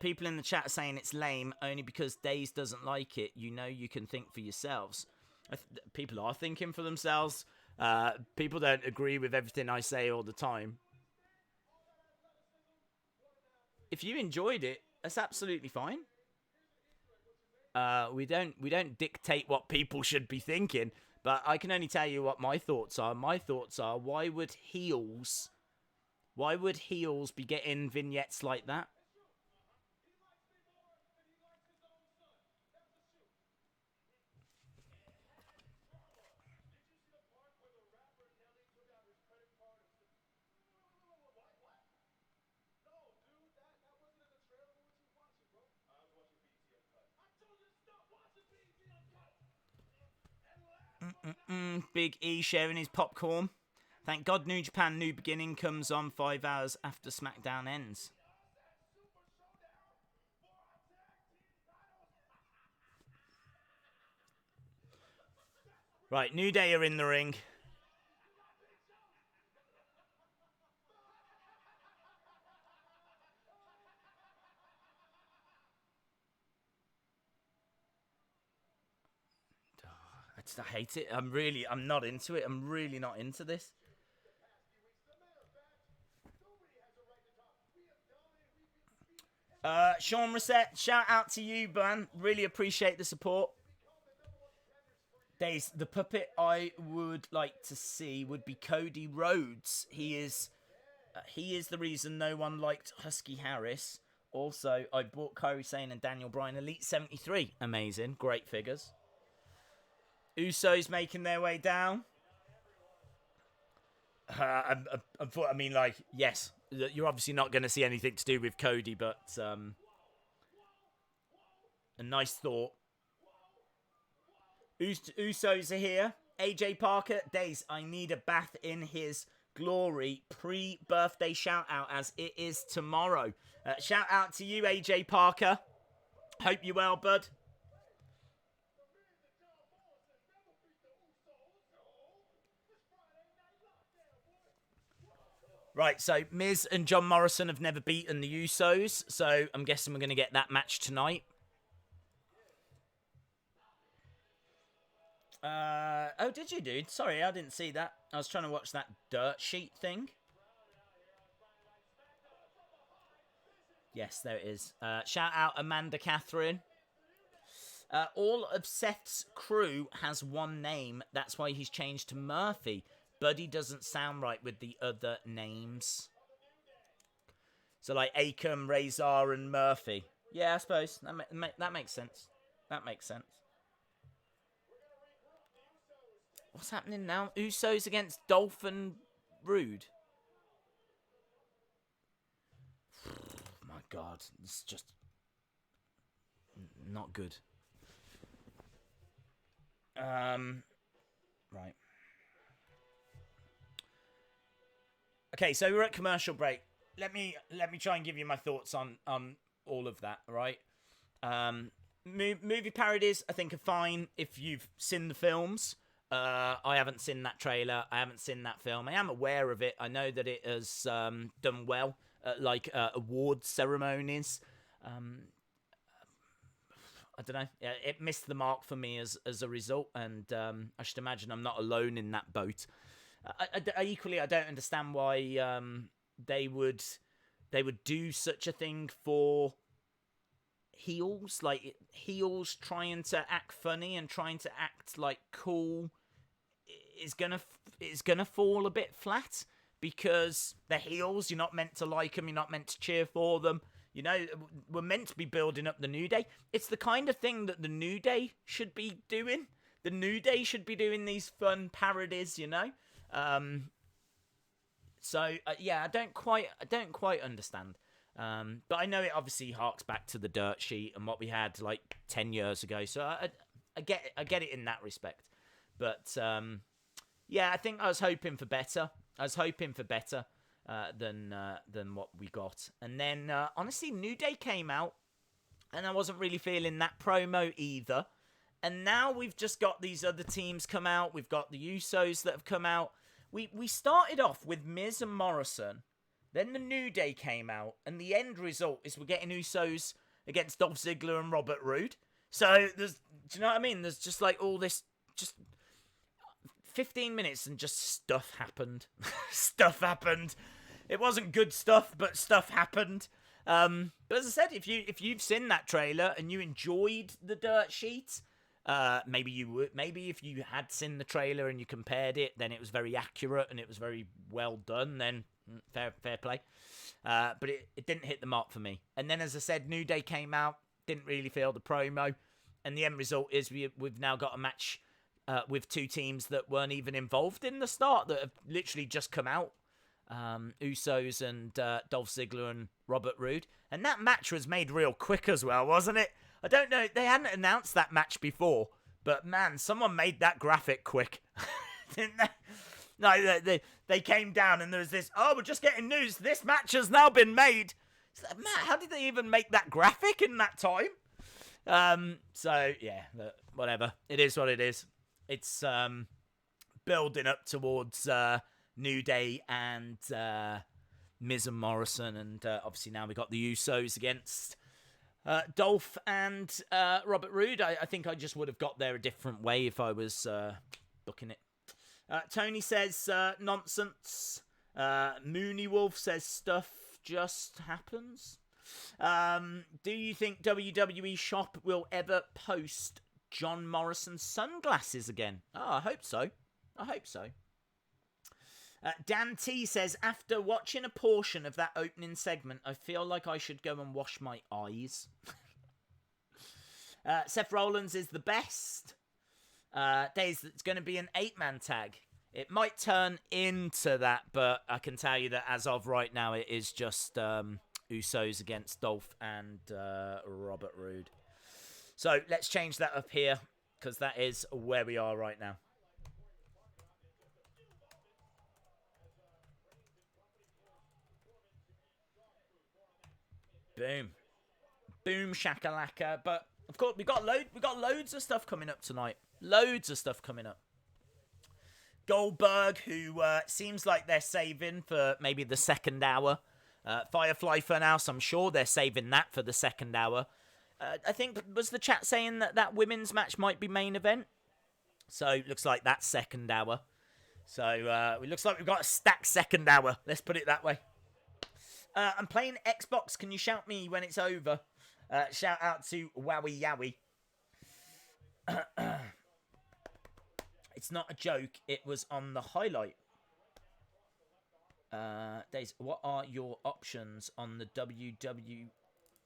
People in the chat are saying it's lame only because Days doesn't like it. You know you can think for yourselves. People are thinking for themselves. People don't agree with everything I say all the time. If you enjoyed it, that's absolutely fine. We don't dictate what people should be thinking, but I can only tell you what my thoughts are. My thoughts are, why would heels be getting vignettes like that? Big E sharing his popcorn. Thank God New Japan New Beginning comes on 5 hours after SmackDown ends. Right, New Day are in the ring. I hate it. I'm not into it. I'm really not into this. Sean Reset, shout out to you, man. Really appreciate the support. Days, the puppet I would like to see would be Cody Rhodes. He is the reason no one liked Husky Harris. Also, I bought Kairi Sane and Daniel Bryan Elite 73. Amazing, great figures. Usos making their way down. I mean, like, yes, you're obviously not going to see anything to do with Cody, but a nice thought. Usos are here. AJ Parker, Days, I need a bath in his glory. Pre-birthday shout out as it is tomorrow. Shout out to you, AJ Parker. Hope you're well, bud. Right, so Miz and John Morrison have never beaten the Usos, so I'm guessing we're going to get that match tonight. Oh, did you, dude? Sorry, I didn't see that. I was trying to watch that dirt sheet thing. Yes, there it is. Shout out Amanda Catherine. All of Seth's crew has one name. That's why he's changed to Murphy. Buddy doesn't sound right with the other names. So like Akam, Razor, and Murphy. Yeah, I suppose. That makes sense. That makes sense. What's happening now? Usos against Dolph and Rude. My God, it's just not good. Right. Okay, so we're at commercial break. Let me try and give you my thoughts on all of that. Right. Movie parodies, I think, are fine if you've seen the films. I haven't seen that trailer. I haven't seen that film. I am aware of it. I know that it has done well at award ceremonies. I don't know. It missed the mark for me as a result, and I should imagine I'm not alone in that boat. Equally, I don't understand why they would do such a thing for heels. Like, heels trying to act funny and trying to act cool is gonna fall a bit flat, because they're heels. You're not meant to like them. You're not meant to cheer for them. You know, we're meant to be building up the New Day. It's the kind of thing that the New Day should be doing. The New Day should be doing these fun parodies, you know. Yeah, I don't quite understand. But I know it obviously harks back to the dirt sheet and what we had 10 years ago. So I get it in that respect. But yeah, I think I was hoping for better. Than what we got. And then honestly, New Day came out, and I wasn't really feeling that promo either. And now we've just got these other teams come out. We've got the Usos that have come out. We started off with Miz and Morrison. Then the New Day came out. And the end result is we're getting Usos against Dolph Ziggler and Robert Roode. So, do you know what I mean? There's just all this just 15 minutes and just stuff happened. Stuff happened. It wasn't good stuff, but stuff happened. But as I said, if you've seen that trailer and you enjoyed the dirt sheet, maybe you would. Maybe if you had seen the trailer and you compared it, then it was very accurate and it was very well done. Then fair play. But it didn't hit the mark for me. And then, as I said, New Day came out. Didn't really feel the promo, and the end result is we've now got a match with two teams that weren't even involved in the start, that have literally just come out. Usos and Dolph Ziggler and Robert Roode. And that match was made real quick as well, wasn't it? I don't know, they hadn't announced that match before, but man, someone made that graphic quick. Didn't they? No, they came down and there was this, we're just getting news, this match has now been made. It's like, Matt, how did they even make that graphic in that time? So, yeah, whatever. It is what it is. It's building up towards New Day and Miz and Morrison, and obviously now we got the Usos against Dolph and Robert Roode. I think I just would have got there a different way if I was booking it. Tony says nonsense. Mooney Wolf says stuff just happens. Do you think WWE Shop will ever post John Morrison sunglasses again? I hope so. Dan T says, after watching a portion of that opening segment, I feel like I should go and wash my eyes. Seth Rollins is the best. Days, it's going to be an 8-man tag. It might turn into that, but I can tell you that as of right now, it is just Usos against Dolph and Robert Roode. So let's change that up here, because that is where we are right now. Boom shakalaka. But of course we got loads of stuff coming up tonight. Goldberg, who seems like they're saving for maybe the second hour. Firefly Funhouse, I'm sure they're saving that for the second hour. I think, was the chat saying that women's match might be main event? So it looks like that's second hour. So it looks like we've got a stacked second hour. Let's put it that way. I'm playing Xbox. Can you shout me when it's over? Shout out to Wowie Yowie. It's not a joke. It was on the highlight. Days, what are your options on the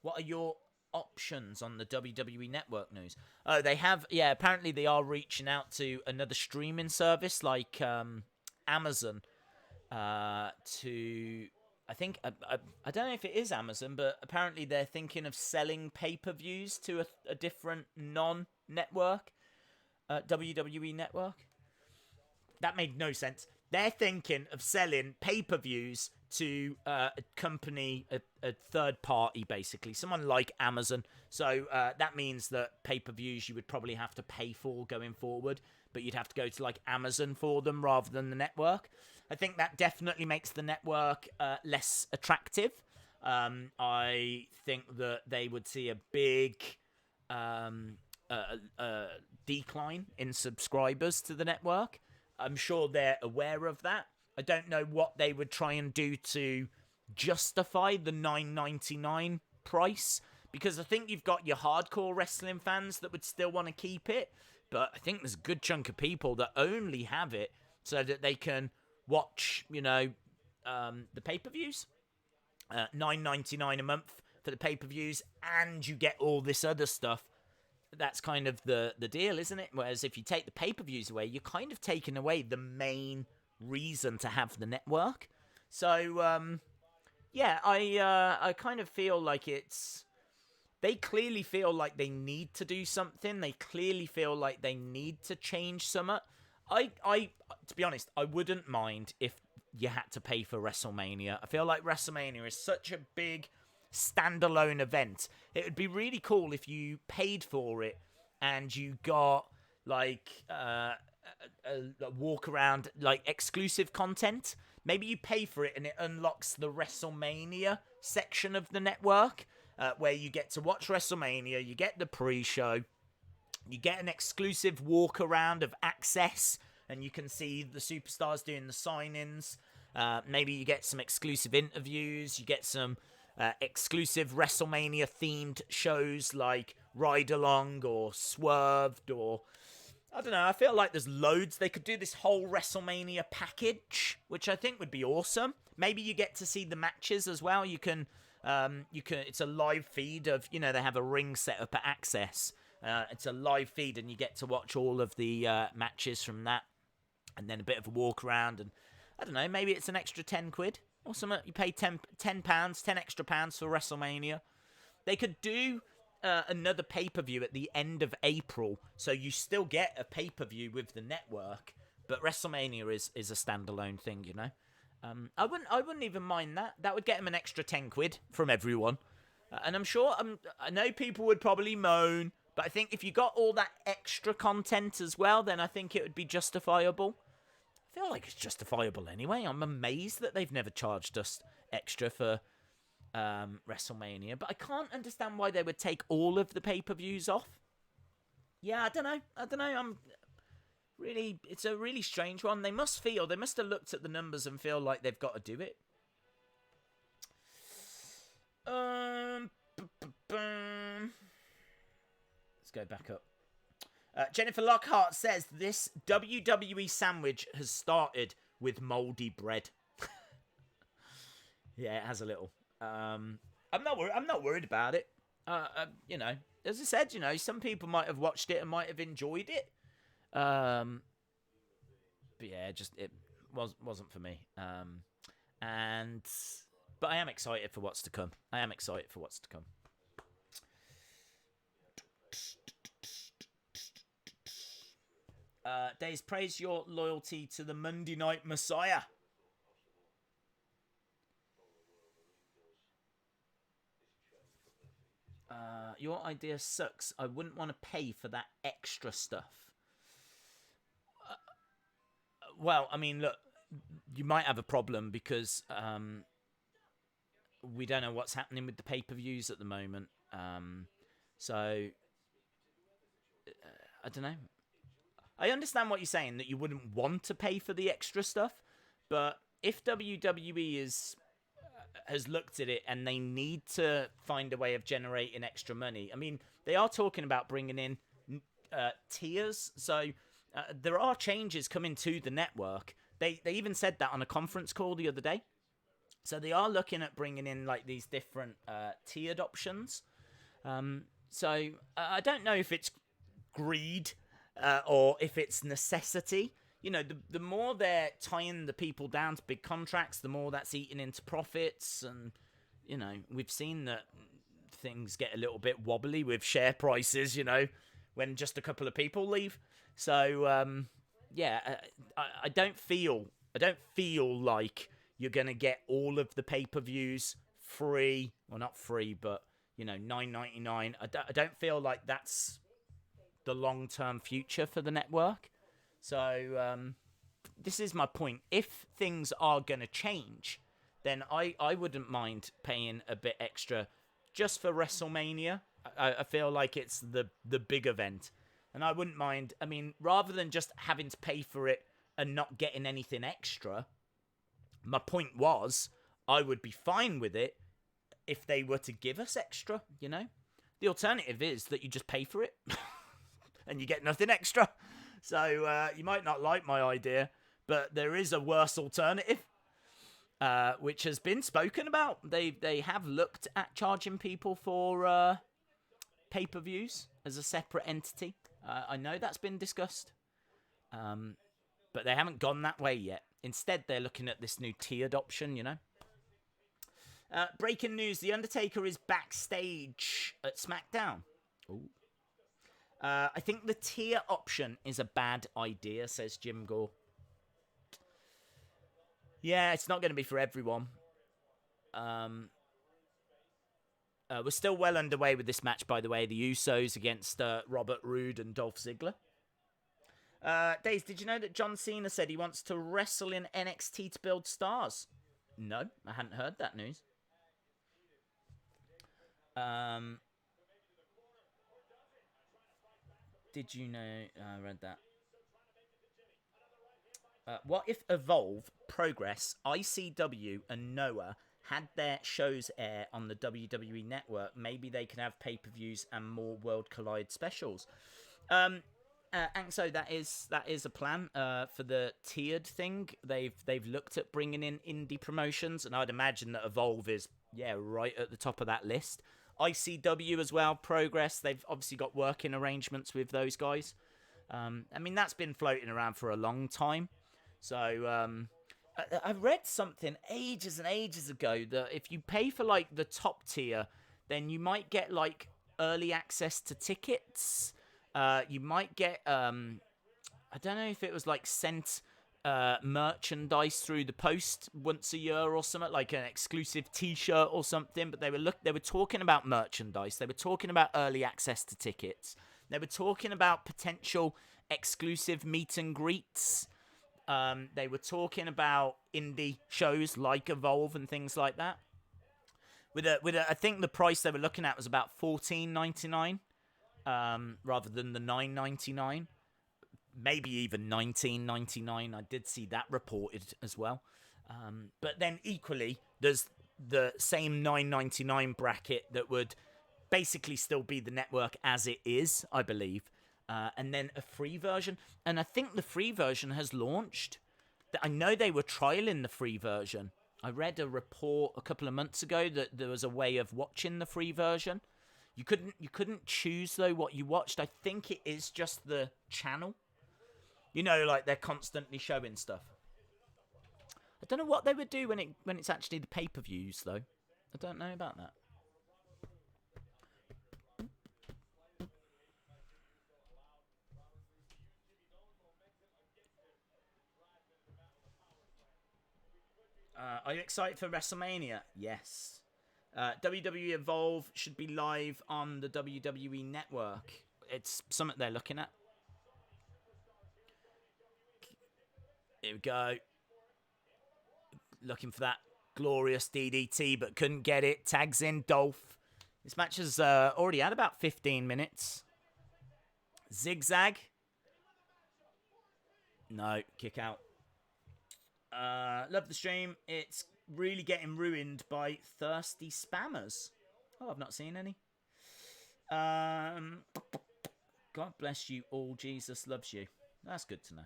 What are your options on the WWE Network news? Oh, they have. Yeah, apparently they are reaching out to another streaming service like Amazon to. I think, I don't know if it is Amazon, but apparently they're thinking of selling pay-per-views to a different non-network, WWE Network. That made no sense. They're thinking of selling pay-per-views to a company, a third party, basically, someone like Amazon. So that means that pay-per-views you would probably have to pay for going forward, but you'd have to go to like Amazon for them rather than the network. I think that definitely makes the network less attractive. I think that they would see a big decline in subscribers to the network. I'm sure they're aware of that. I don't know what they would try and do to justify the $9.99 price, because I think you've got your hardcore wrestling fans that would still want to keep it, but I think there's a good chunk of people that only have it so that they can watch, the pay-per-views. $9.99 a month for the pay-per-views, and you get all this other stuff. That's kind of the deal, isn't it? Whereas if you take the pay-per-views away, you're kind of taking away the main reason to have the network. So, I kind of feel like they clearly feel like they need to do something. They clearly feel like they need to change something. To be honest, I wouldn't mind if you had to pay for WrestleMania. I feel like WrestleMania is such a big standalone event. It would be really cool if you paid for it and you got like a walk around, like exclusive content. Maybe you pay for it and it unlocks the WrestleMania section of the network, where you get to watch WrestleMania, you get the pre-show, You get an exclusive walk around of access, and you can see the superstars doing the sign-ins. Maybe you get some exclusive interviews. You get some exclusive WrestleMania-themed shows like Ride Along or Swerved or... I don't know, I feel like there's loads. They could do this whole WrestleMania package, which I think would be awesome. Maybe you get to see the matches as well. You can, it's a live feed of, they have a ring set up at Access. It's a live feed and you get to watch all of the matches from that. And then a bit of a walk around and, I don't know, maybe it's an extra 10 quid or something. You pay £10, 10 extra pounds for WrestleMania. They could do... another pay-per-view at the end of April, so you still get a pay-per-view with the network, but WrestleMania is a standalone thing, I wouldn't even mind that. That would get them an extra 10 quid from everyone, and I'm sure I know people would probably moan, but I think if you got all that extra content as well, then I think it would be justifiable. I feel like it's justifiable anyway. I'm amazed that they've never charged us extra for WrestleMania, but I can't understand why they would take all of the pay-per-views off. Yeah, I don't know. It's a really strange one. They must have looked at the numbers and feel like they've got to do it. Let's go back up. Jennifer Lockhart says this WWE sandwich has started with moldy bread. Yeah, it has a little. I'm not worried about it. As I said, some people might have watched it and might have enjoyed it. But yeah, it wasn't for me. But I am excited for what's to come. Days, praise your loyalty to the Monday Night Messiah. Your idea sucks. I wouldn't want to pay for that extra stuff. Well, I mean, look, you might have a problem because we don't know what's happening with the pay-per-views at the moment. So, I don't know. I understand what you're saying, that you wouldn't want to pay for the extra stuff, but if WWE has looked at it and they need to find a way of generating extra money. I mean, they are talking about bringing in tiers, so there are changes coming to the network. They even said that on a conference call the other day. So they are looking at bringing in like these different tiered options. So I don't know if it's greed or if it's necessity. The more they're tying the people down to big contracts, the more that's eating into profits. And, we've seen that things get a little bit wobbly with share prices, when just a couple of people leave. So, I don't feel like you're going to get all of the pay-per-views free. Well, not free, but, $9.99. I don't feel like that's the long-term future for the network. So, this is my point. If things are going to change, then I wouldn't mind paying a bit extra just for WrestleMania. I feel like it's the big event. And I wouldn't mind, rather than just having to pay for it and not getting anything extra, my point was, I would be fine with it if they were to give us extra, The alternative is that you just pay for it and you get nothing extra. So you might not like my idea, but there is a worse alternative, which has been spoken about. They have looked at charging people for pay-per-views as a separate entity. I know that's been discussed, but they haven't gone that way yet. Instead, they're looking at this new tiered option, Breaking news, The Undertaker is backstage at SmackDown. Ooh. I think the tier option is a bad idea, says Jim Gore. Yeah, it's not going to be for everyone. We're still well underway with this match, by the way. The Usos against Robert Roode and Dolph Ziggler. Days, did you know that John Cena said he wants to wrestle in NXT to build stars? No, I hadn't heard that news. did you know? I read that. What if Evolve, Progress, ICW, and Noah had their shows air on the WWE Network? Maybe they could have pay-per-views and more World Collide specials. And so that is a plan for the tiered thing. They've looked at bringing in indie promotions, and I'd imagine that Evolve is right at the top of that list. ICW as well, Progress. They've obviously got working arrangements with those guys. I mean, that's been floating around for a long time. So I read something ages and ages ago that if you pay for like the top tier, then you might get like early access to tickets. You might get I don't know if it was like sent merchandise through the post once a year or something, like an exclusive T-shirt or something. But they were talking about merchandise. They were talking about early access to tickets. They were talking about potential exclusive meet and greets. They were talking about indie shows like Evolve and things like that. With a, I think the price they were looking at was about $14.99, rather than the $9.99, maybe even $19.99. I did see that reported as well. But then equally, there's the same $9.99 bracket that would basically still be the network as it is, I believe. And then a free version. And I think the free version has launched. I know they were trialing the free version. I read a report a couple of months ago that there was a way of watching the free version. You couldn't choose, though, what you watched. I think it is just the channel. You know, like they're constantly showing stuff. I don't know what they would do when it's actually the pay-per-views, though. I don't know about that. Are you excited for WrestleMania? Yes. WWE Evolve should be live on the WWE Network. It's something they're looking at. Here we go. Looking for that glorious DDT, but couldn't get it. Tags in Dolph. This match has already had about 15 minutes. Zigzag. No, kick out. Love the stream. It's really getting ruined by thirsty spammers. Oh, I've not seen any. God bless you all. Jesus loves you. That's good to know.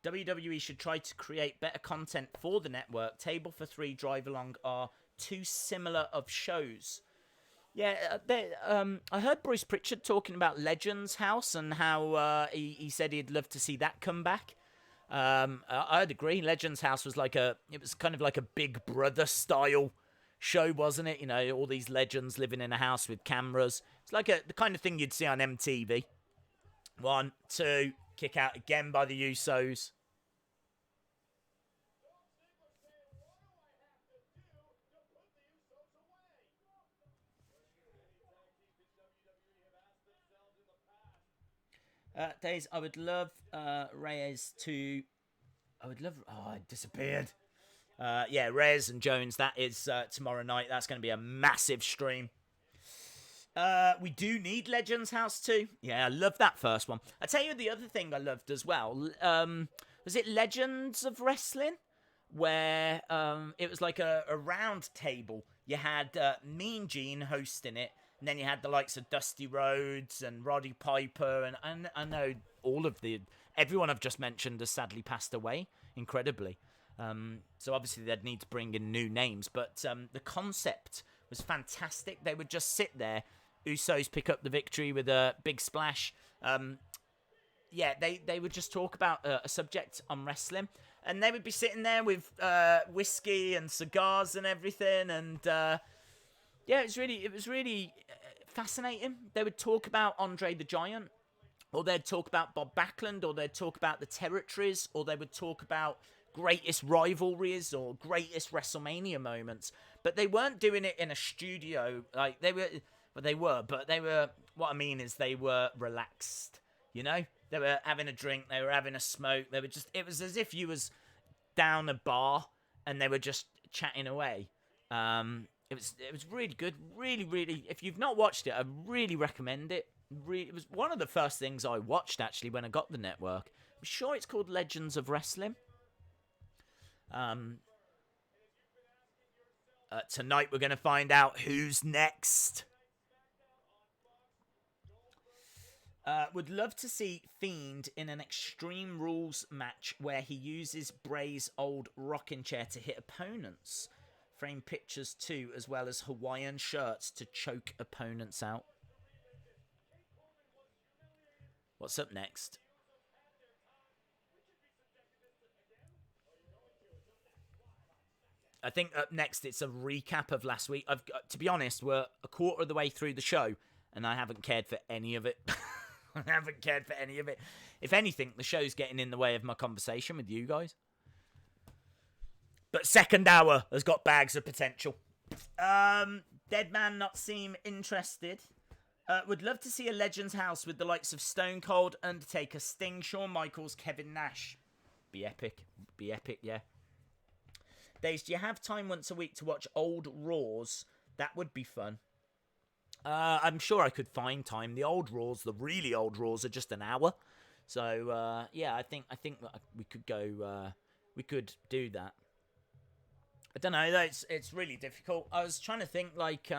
WWE should try to create better content for the network. Table for Three, Drive Along are too similar of shows. Yeah, I heard Bruce Pritchard talking about Legends House and how he said he'd love to see that come back. I'd agree. Legends House was it was kind of like a Big Brother style show, wasn't it? You know, all these legends living in a house with cameras. It's like the kind of thing you'd see on MTV. 1, 2, kick out again by the Usos. Days, I would love Reyes to... I would love... Oh, it disappeared. Yeah, Reyes and Jones, that is tomorrow night. That's going to be a massive stream. We do need Legends House too. Yeah, I love that first one. I tell you the other thing I loved as well. Was it Legends of Wrestling? Where it was like a round table. You had Mean Gene hosting it. And then you had the likes of Dusty Rhodes and Roddy Piper. And I know everyone I've just mentioned has sadly passed away, incredibly. So obviously they'd need to bring in new names. But the concept was fantastic. They would just sit there. Usos pick up the victory with a big splash. Yeah, they would just talk about a subject on wrestling. And they would be sitting there with whiskey and cigars and everything. And yeah, it was really fascinating. They would talk about Andre the Giant. Or they'd talk about Bob Backlund. Or they'd talk about the territories. Or they would talk about greatest rivalries or greatest WrestleMania moments. But they weren't doing it in a studio. Like they were, what I mean is they were relaxed, you know? They were having a drink, they were having a smoke, it was as if you was down a bar and they were just chatting away. It was really good. Really, really. If you've not watched it, I really recommend it. It was one of the first things I watched actually when I got the network. I'm sure it's called Legends of Wrestling. Tonight we're going to find out who's next. Would love to see Fiend in an Extreme Rules match where he uses Bray's old rocking chair to hit opponents. Frame pictures too, as well as Hawaiian shirts to choke opponents out. What's up next? I think up next it's a recap of last week. To be honest, we're a quarter of the way through the show, and I haven't cared for any of it. I haven't cared for any of it. If anything, the show's getting in the way of my conversation with you guys. But second hour has got bags of potential. Dead Man not seem interested. Would love to see a Legends house with the likes of Stone Cold, Undertaker, Sting, Shawn Michaels, Kevin Nash. Be epic. Be epic, yeah. Days, do you have time once a week to watch old Raws? That would be fun. I'm sure I could find time. The old Raws, the really old Raws, are just an hour. So, yeah, I think we could go... we could do that. I don't know, it's really difficult. I was trying to think, like...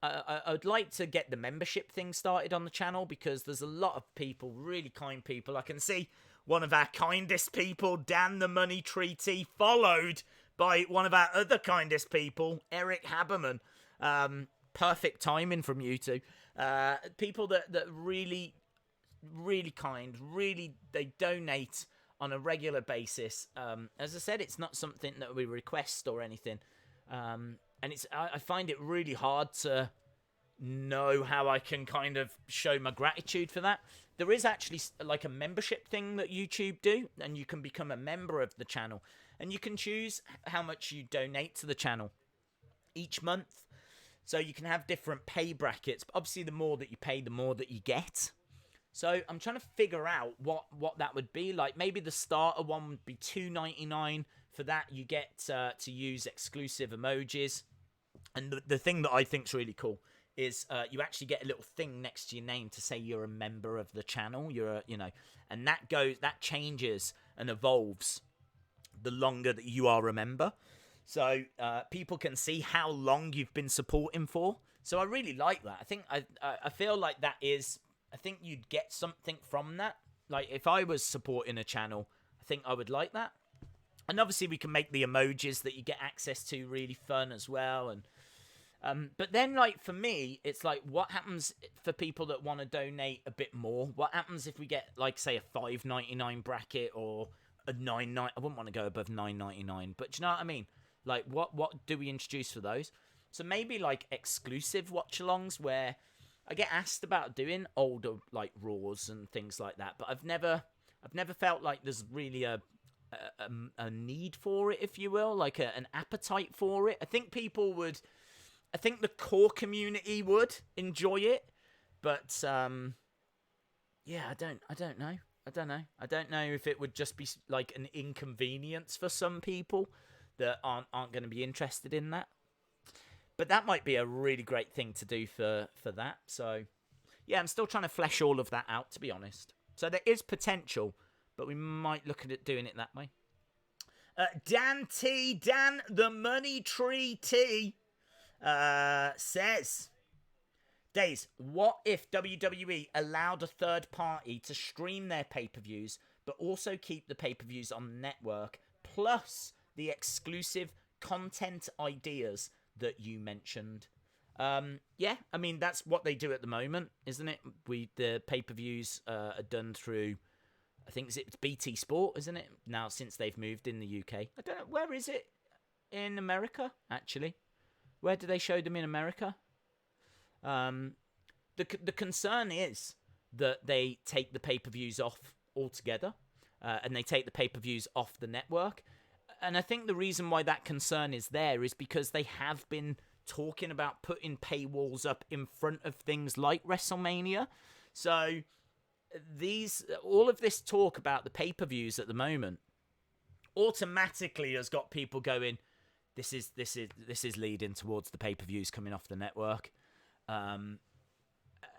I'd like to get the membership thing started on the channel because there's a lot of people, really kind people. I can see one of our kindest people, Dan the Money Treaty, followed by one of our other kindest people, Eric Haberman. Perfect timing from you two. People that really, really kind, really, they donate on a regular basis. As I said, it's not something that we request or anything. And I find it really hard to know how I can kind of show my gratitude for that. There is actually like a membership thing that YouTube do, and you can become a member of the channel. And you can choose how much you donate to the channel each month. So you can have different pay brackets. But obviously, the more that you pay, the more that you get. So I'm trying to figure out what that would be. Like maybe the starter one would be $2.99. For that, you get to use exclusive emojis. And the thing that I think is really cool is you actually get a little thing next to your name to say you're a member of the channel. And that changes and evolves the longer that you are a member. So people can see how long you've been supporting for. So I really like that. I feel like that is. I think you'd get something from that. Like if I was supporting a channel, I think I would like that. And obviously we can make the emojis that you get access to really fun as well. And but then, like, for me, it's like, what happens for people that want to donate a bit more? What happens if we get, like, say, a $5.99 bracket or a $9.99? I wouldn't want to go above $9.99, but do you know what I mean? Like, what do we introduce for those? So maybe, like, exclusive watch-alongs where I get asked about doing older, like, Raws and things like that, but I've never felt like there's really a need for it, if you will, like an appetite for it. I think the core community would enjoy it, but yeah, I don't know. I don't know if it would just be like an inconvenience for some people that aren't going to be interested in that. But that might be a really great thing to do for that. So yeah, I'm still trying to flesh all of that out, to be honest. So there is potential, but we might look at it doing it that way. Dan the Money Tree T says, Days, what if WWE allowed a third party to stream their pay-per-views, but also keep the pay-per-views on the network, plus the exclusive content ideas that you mentioned? Yeah, I mean, that's what they do at the moment, isn't it? The pay-per-views are done through, I think it's BT Sport, isn't it? Now, since they've moved in the UK. I don't know, where is it in America, actually? Where do they show them in America? The concern is that they take the pay-per-views off altogether, and they take the pay-per-views off the network. And I think the reason why that concern is there is because they have been talking about putting paywalls up in front of things like WrestleMania. So all of this talk about the pay-per-views at the moment automatically has got people going, this is leading towards the pay-per-views coming off the network. And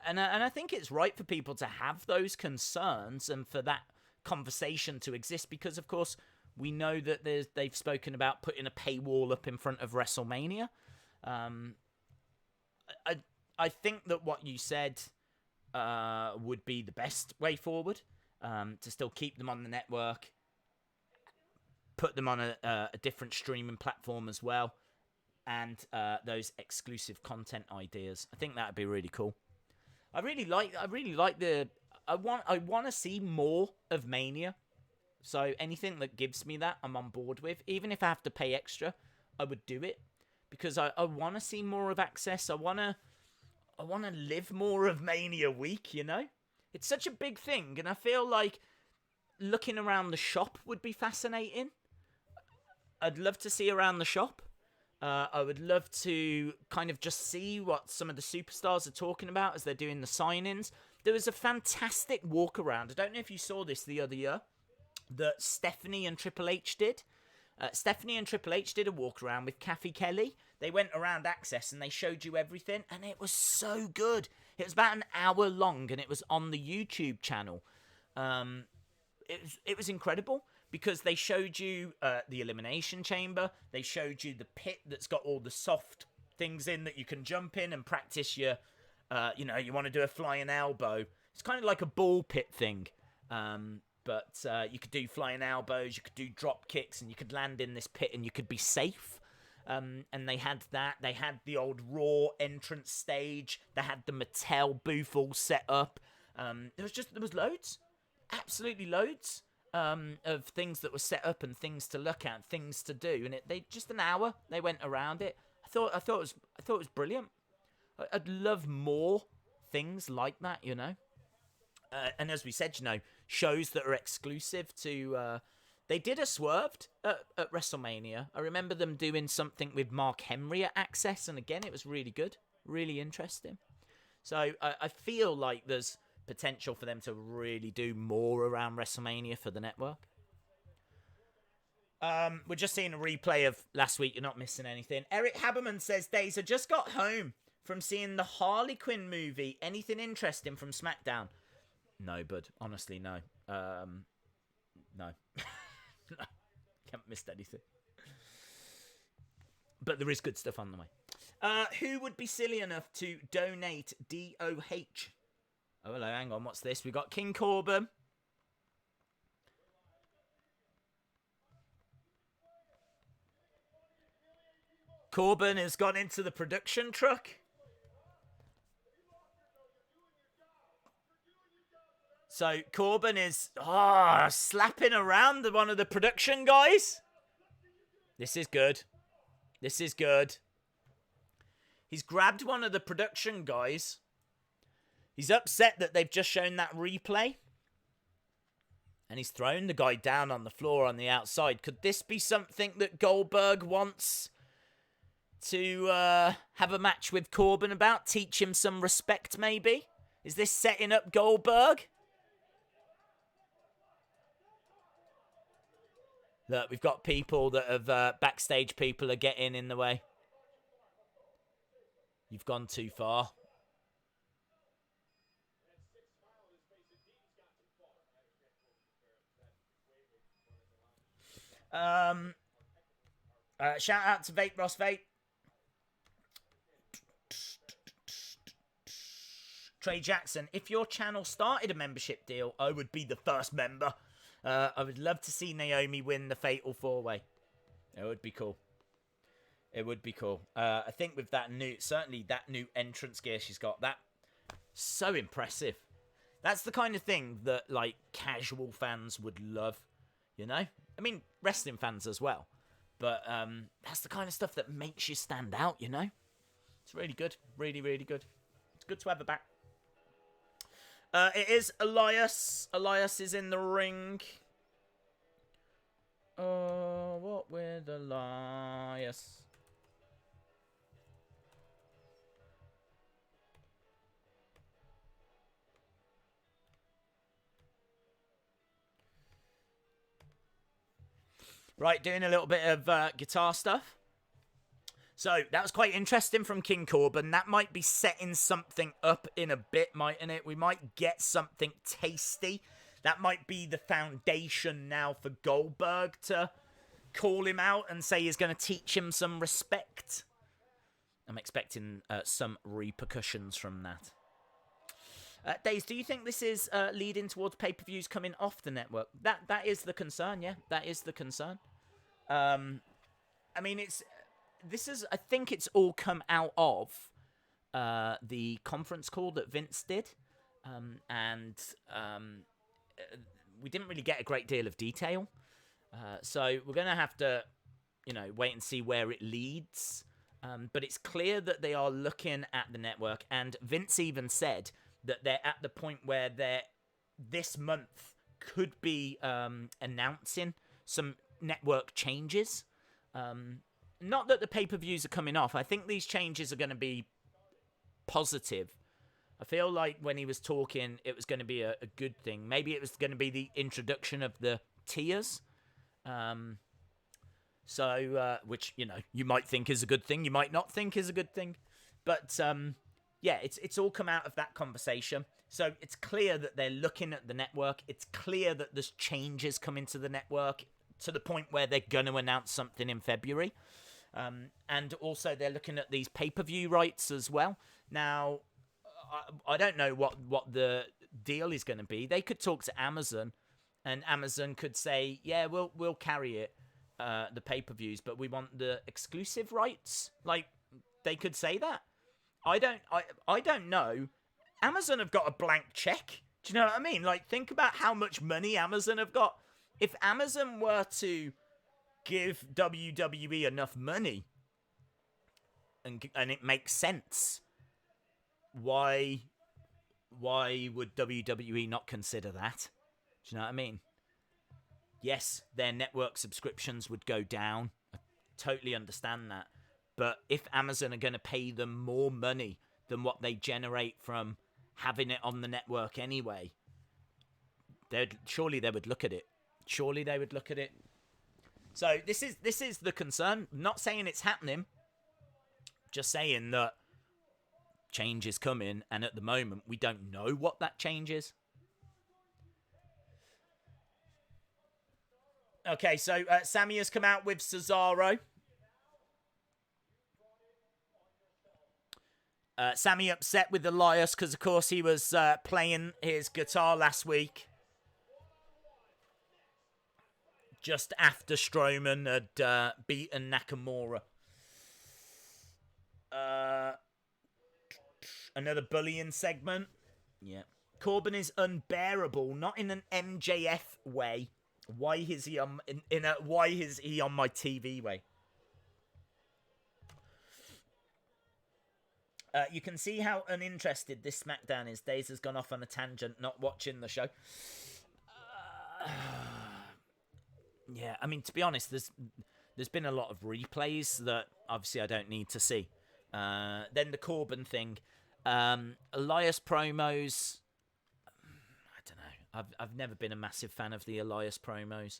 I think it's right for people to have those concerns and for that conversation to exist, because of course we know that they've spoken about putting a paywall up in front of WrestleMania. I think that what you said would be the best way forward, to still keep them on the network, put them on a different streaming platform as well, and those exclusive content ideas. I think that would be really cool. I really like the. I want to see more of Mania. So anything that gives me that, I'm on board with. Even if I have to pay extra, I would do it, because I want to see more of Access. I want to live more of Mania Week, you know? It's such a big thing, and I feel like looking around the shop would be fascinating. I'd love to see around the shop. I would love to kind of just see what some of the superstars are talking about as they're doing the sign-ins. There was a fantastic walk around. I don't know if you saw this the other year, that Stephanie and Triple H did. Stephanie and Triple H did a walk around with Kathy Kelly. They went around Access and they showed you everything, and it was so good. It was about an hour long, and it was on the YouTube channel. It was incredible, because they showed you the Elimination Chamber. They showed you the pit that's got all the soft things in that you can jump in and practice your, you want to do a flying elbow. It's kind of like a ball pit thing. But you could do flying elbows, you could do drop kicks, and you could land in this pit and you could be safe. And they had that. They had the old Raw entrance stage. They had the Mattel booth all set up. There was loads. Absolutely loads. Of things that were set up and things to look at, things to do, and they just an hour they went around it. I thought it was brilliant. I'd love more things like that, you know. And as we said, you know, shows that are exclusive to. They did a Swerved at WrestleMania. I remember them doing something with Mark Henry at Access, and again, it was really good, really interesting. So I feel like there's potential for them to really do more around WrestleMania for the network. We're just seeing a replay of last week. You're not missing anything. Eric Haberman says, Days, I just got home from seeing the Harley Quinn movie. Anything interesting from SmackDown? No, bud. Honestly, no. No. No. Haven't missed anything. But there is good stuff on the way. Who would be silly enough to donate DOH? Oh, hello, hang on, what's this? We got King Corbin. Corbin has gone into the production truck. So Corbin is slapping around one of the production guys. This is good. This is good. He's grabbed one of the production guys. He's upset that they've just shown that replay. And he's thrown the guy down on the floor on the outside. Could this be something that Goldberg wants to have a match with Corbin about? Teach him some respect, maybe? Is this setting up Goldberg? Look, we've got people that have... backstage people are getting in the way. You've gone too far. Shout out to Vape Ross Vape. Trey Jackson, if your channel started a membership deal, I would be the first member. I would love to see Naomi win the Fatal 4-Way. It would be cool. It would be cool. I think with that new entrance gear she's got, that so impressive. That's the kind of thing that like casual fans would love, you know? I mean, wrestling fans as well. But that's the kind of stuff that makes you stand out, you know? It's really good. Really, really good. It's good to have her back. It is Elias. Elias is in the ring. Oh, what with Elias? Right, doing a little bit of guitar stuff. So that was quite interesting from King Corbin. That might be setting something up in a bit, mightn't it? We might get something tasty. That might be the foundation now for Goldberg to call him out and say he's going to teach him some respect. I'm expecting some repercussions from that. Daze, do you think this is leading towards pay-per-views coming off the network? That is the concern, yeah. That is the concern. I mean, I think it's all come out of the conference call that Vince did. We didn't really get a great deal of detail. So we're going to have to, wait and see where it leads. But it's clear that they are looking at the network. And Vince even said that they're at the point where this month could be announcing some network changes. Not that the pay-per-views are coming off. I think these changes are going to be positive. I feel like when he was talking, it was going to be a good thing. Maybe it was going to be the introduction of the tiers. Which, you might think is a good thing. You might not think is a good thing. But, yeah, it's all come out of that conversation. So it's clear that they're looking at the network. It's clear that there's changes coming to the network to the point where they're going to announce something in February. And also they're looking at these pay-per-view rights as well. Now, I don't know what the deal is going to be. They could talk to Amazon, and Amazon could say, yeah, we'll carry it, the pay-per-views, but we want the exclusive rights. Like, they could say that. I don't know. Amazon have got a blank check. Do you know what I mean? Like, think about how much money Amazon have got. If Amazon were to give WWE enough money and it makes sense, why would WWE not consider that? Do you know what I mean? Yes, their network subscriptions would go down. I totally understand that. But if Amazon are going to pay them more money than what they generate from having it on the network anyway, surely they would look at it. Surely they would look at it. So this is the concern. I'm not saying it's happening. Just saying that change is coming, and at the moment we don't know what that change is. Okay, so Sammy has come out with Cesaro. Sammy upset with Elias because, of course, he was playing his guitar last week just after Strowman had beaten Nakamura. Another bullying segment. Yeah. Corbin is unbearable, not in an MJF way. Why is he on why is he on my TV way? You can see how uninterested this SmackDown is. Daze has gone off on a tangent, not watching the show. Yeah, I mean, to be honest, there's been a lot of replays that obviously I don't need to see. Then the Corbin thing, Elias promos. I don't know. I've never been a massive fan of the Elias promos.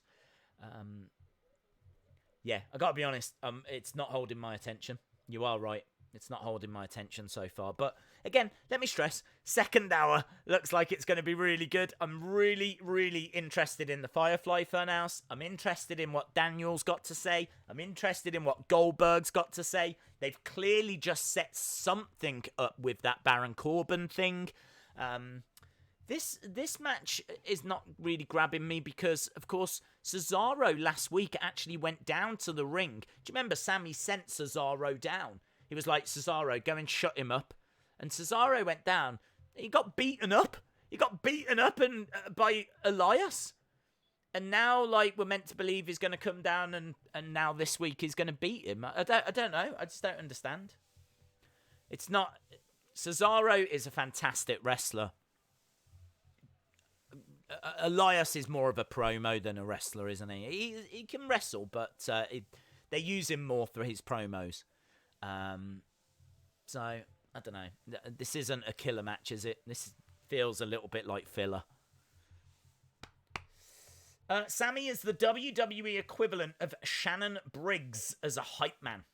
Yeah, I gotta be honest. It's not holding my attention. You are right. It's not holding my attention so far. But again, let me stress, second hour looks like it's going to be really good. I'm really, really interested in the Firefly Funhouse. I'm interested in what Daniel's got to say. I'm interested in what Goldberg's got to say. They've clearly just set something up with that Baron Corbin thing. This match is not really grabbing me because, of course, Cesaro last week actually went down to the ring. Do you remember Sammy sent Cesaro down? He was like, Cesaro, go and shut him up. And Cesaro went down. He got beaten up. He got beaten up by Elias. And now, like, we're meant to believe he's going to come down and now this week he's going to beat him. I don't know. I just don't understand. It's not... Cesaro is a fantastic wrestler. Elias is more of a promo than a wrestler, isn't he? He can wrestle, but they use him more for his promos. So, I don't know. This isn't a killer match, is it? This feels a little bit like filler. Sammy is the WWE equivalent of Shannon Briggs as a hype man.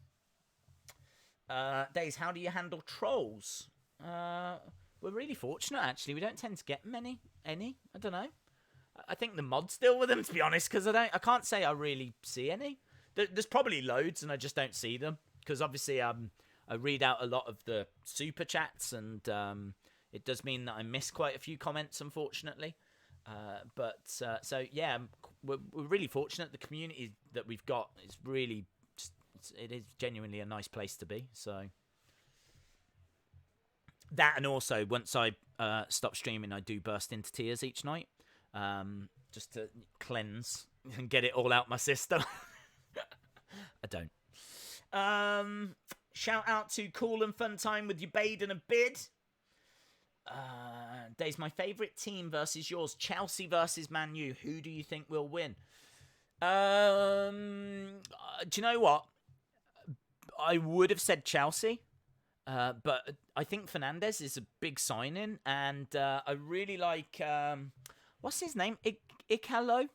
Days, how do you handle trolls? We're really fortunate, actually. We don't tend to get any. I don't know. I think the mods deal with them, to be honest, because I can't say I really see any. There's probably loads, and I just don't see them because obviously I read out a lot of the super chats, and it does mean that I miss quite a few comments, unfortunately. So yeah, we're really fortunate. The community that we've got is really, it is genuinely a nice place to be. So that, and also once I stop streaming, I do burst into tears each night, just to cleanse and get it all out my system. I don't. Shout out to Cool and Fun Time with your Bade and a Bid. Days, my favourite team versus yours. Chelsea versus Man U. Who do you think will win? Do you know what? I would have said Chelsea. But I think Fernandes is a big signing, and I really like what's his name? Ikalo.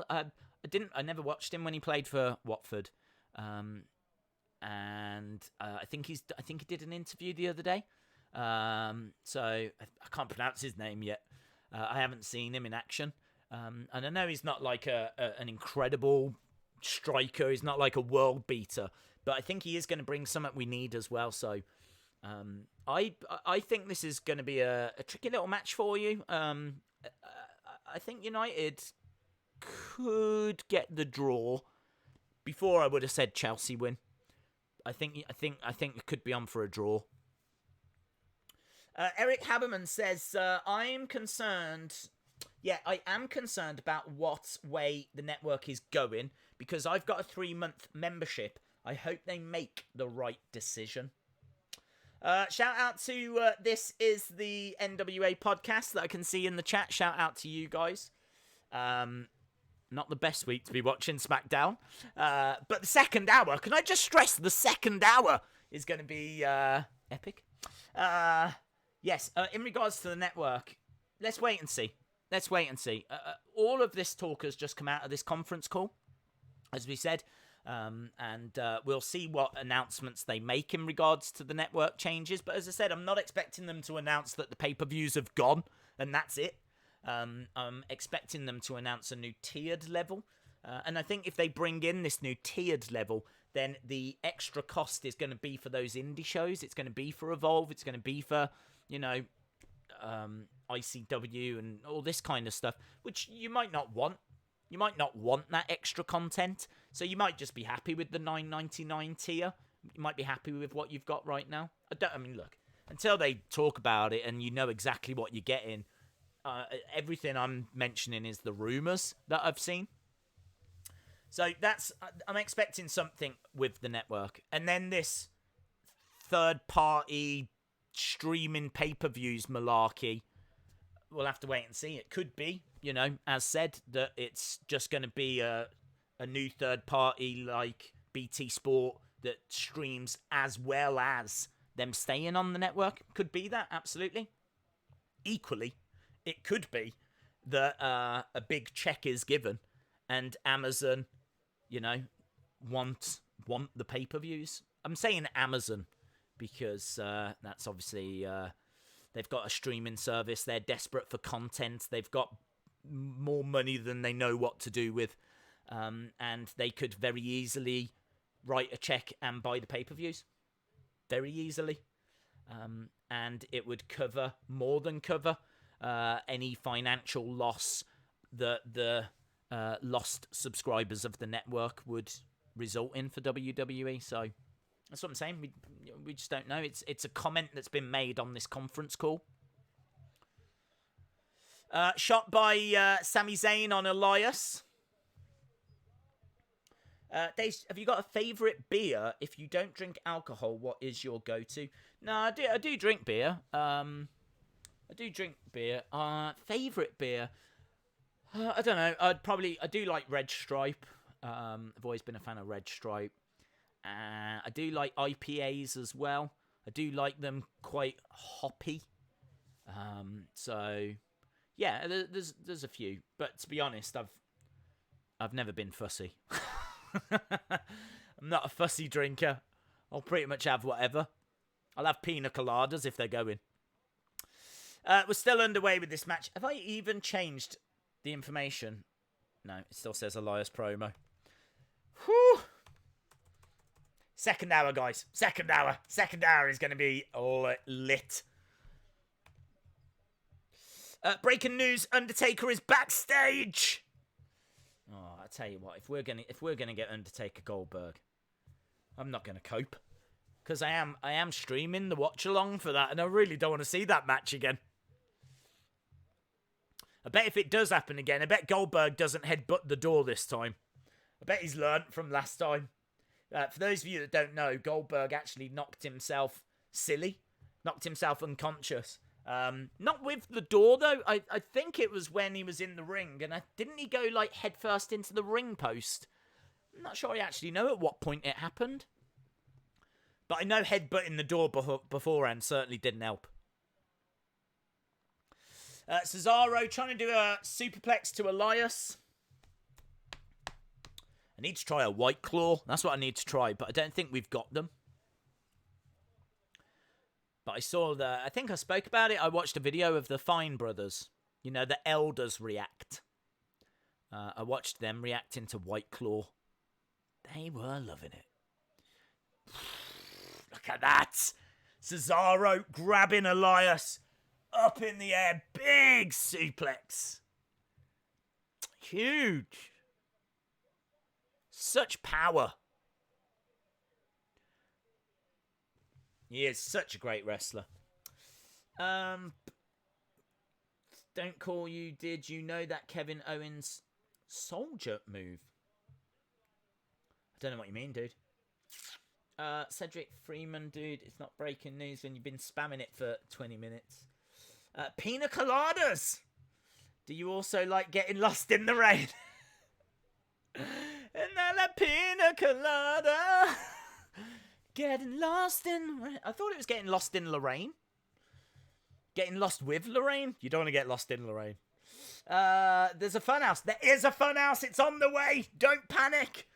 I never watched him when he played for Watford, and I think he did an interview the other day. So I can't pronounce his name yet. I haven't seen him in action, and I know he's not like an incredible striker. He's not like a world beater. But I think he is going to bring something we need as well. So I think this is going to be a tricky little match for you. I think United could get the draw. Before I would have said Chelsea win. I think it could be on for a draw. Eric Haberman says, I'm concerned. Yeah, I am concerned about what way the network is going because I've got a 3-month membership. I hope they make the right decision. Shout out to this is the NWA podcast that I can see in the chat. Shout out to you guys. Not the best week to be watching SmackDown. But the second hour, can I just stress the second hour is going to be epic. Yes, in regards to the network, let's wait and see. All of this talk has just come out of this conference call, as we said. And we'll see what announcements they make in regards to the network changes. But as I said, I'm not expecting them to announce that the pay-per-views have gone and that's it. I'm expecting them to announce a new tiered level. And I think if they bring in this new tiered level, then the extra cost is going to be for those indie shows. It's going to be for Evolve. It's going to be for, ICW and all this kind of stuff, which you might not want. You might not want that extra content, so you might just be happy with the $9.99 tier. You might be happy with what you've got right now. Look, until they talk about it and you know exactly what you're getting, everything I'm mentioning is the rumors that I've seen. So I'm expecting something with the network. And then this third-party streaming pay-per-views malarkey, we'll have to wait and see. It could be, as said, that it's just going to be a new third party like BT Sport that streams as well as them staying on the network. Could be that, absolutely. Equally, it could be that a big check is given and Amazon, want the pay-per-views. I'm saying Amazon because that's obviously... they've got a streaming service. They're desperate for content. They've got more money than they know what to do with. And they could very easily write a check and buy the pay-per-views. Very easily. And it would more than cover any financial loss that the lost subscribers of the network would result in for WWE. So that's what I'm saying. We just don't know. It's a comment that's been made on this conference call. Shot by Sami Zayn on Elias. Dave, have you got a favourite beer? If you don't drink alcohol, what is your go-to? No, I do drink beer. I do drink beer. Favourite beer? I don't know. I do like Red Stripe. I've always been a fan of Red Stripe. I do like IPAs as well. I do like them quite hoppy. So yeah, there's a few, but to be honest, I've never been fussy. I'm not a fussy drinker. I'll pretty much have whatever. I'll have pina coladas if they're going. We're still underway with this match. Have I even changed the information? No, it still says Elias promo. Whew. Second hour, guys. Second hour. Second hour is going to be lit. Breaking news: Undertaker is backstage. Oh, I tell you what, if we're gonna get Undertaker Goldberg, I'm not gonna cope, because I am streaming the watch along for that, and I really don't want to see that match again. I bet if it does happen again, I bet Goldberg doesn't headbutt the door this time. I bet he's learnt from last time. For those of you that don't know, Goldberg actually knocked himself silly, knocked himself unconscious. Not with the door though. I think it was when he was in the ring, and didn't he go like headfirst into the ring post? I'm not sure I actually know at what point it happened, but I know headbutting the door beforehand certainly didn't help. Cesaro trying to do a superplex to Elias. I need to try a White Claw. That's what I need to try, but I don't think we've got them. But I saw I think I spoke about it. I watched a video of the Fine brothers. You know, the elders react. I watched them reacting to White Claw. They were loving it. Look at that. Cesaro grabbing Elias. Up in the air. Big suplex. Huge. Such power. He is such a great wrestler. Don't call you. Did you know that Kevin Owens soldier move? I don't know what you mean, dude. Cedric Freeman, dude. It's not breaking news when you've been spamming it for 20 minutes. Pina coladas. Do you also like getting lost in the rain? Another pina colada. Getting lost in... I thought it was getting lost in Lorraine. Getting lost with Lorraine? You don't want to get lost in Lorraine. There's a funhouse. There is a funhouse. It's on the way. Don't panic.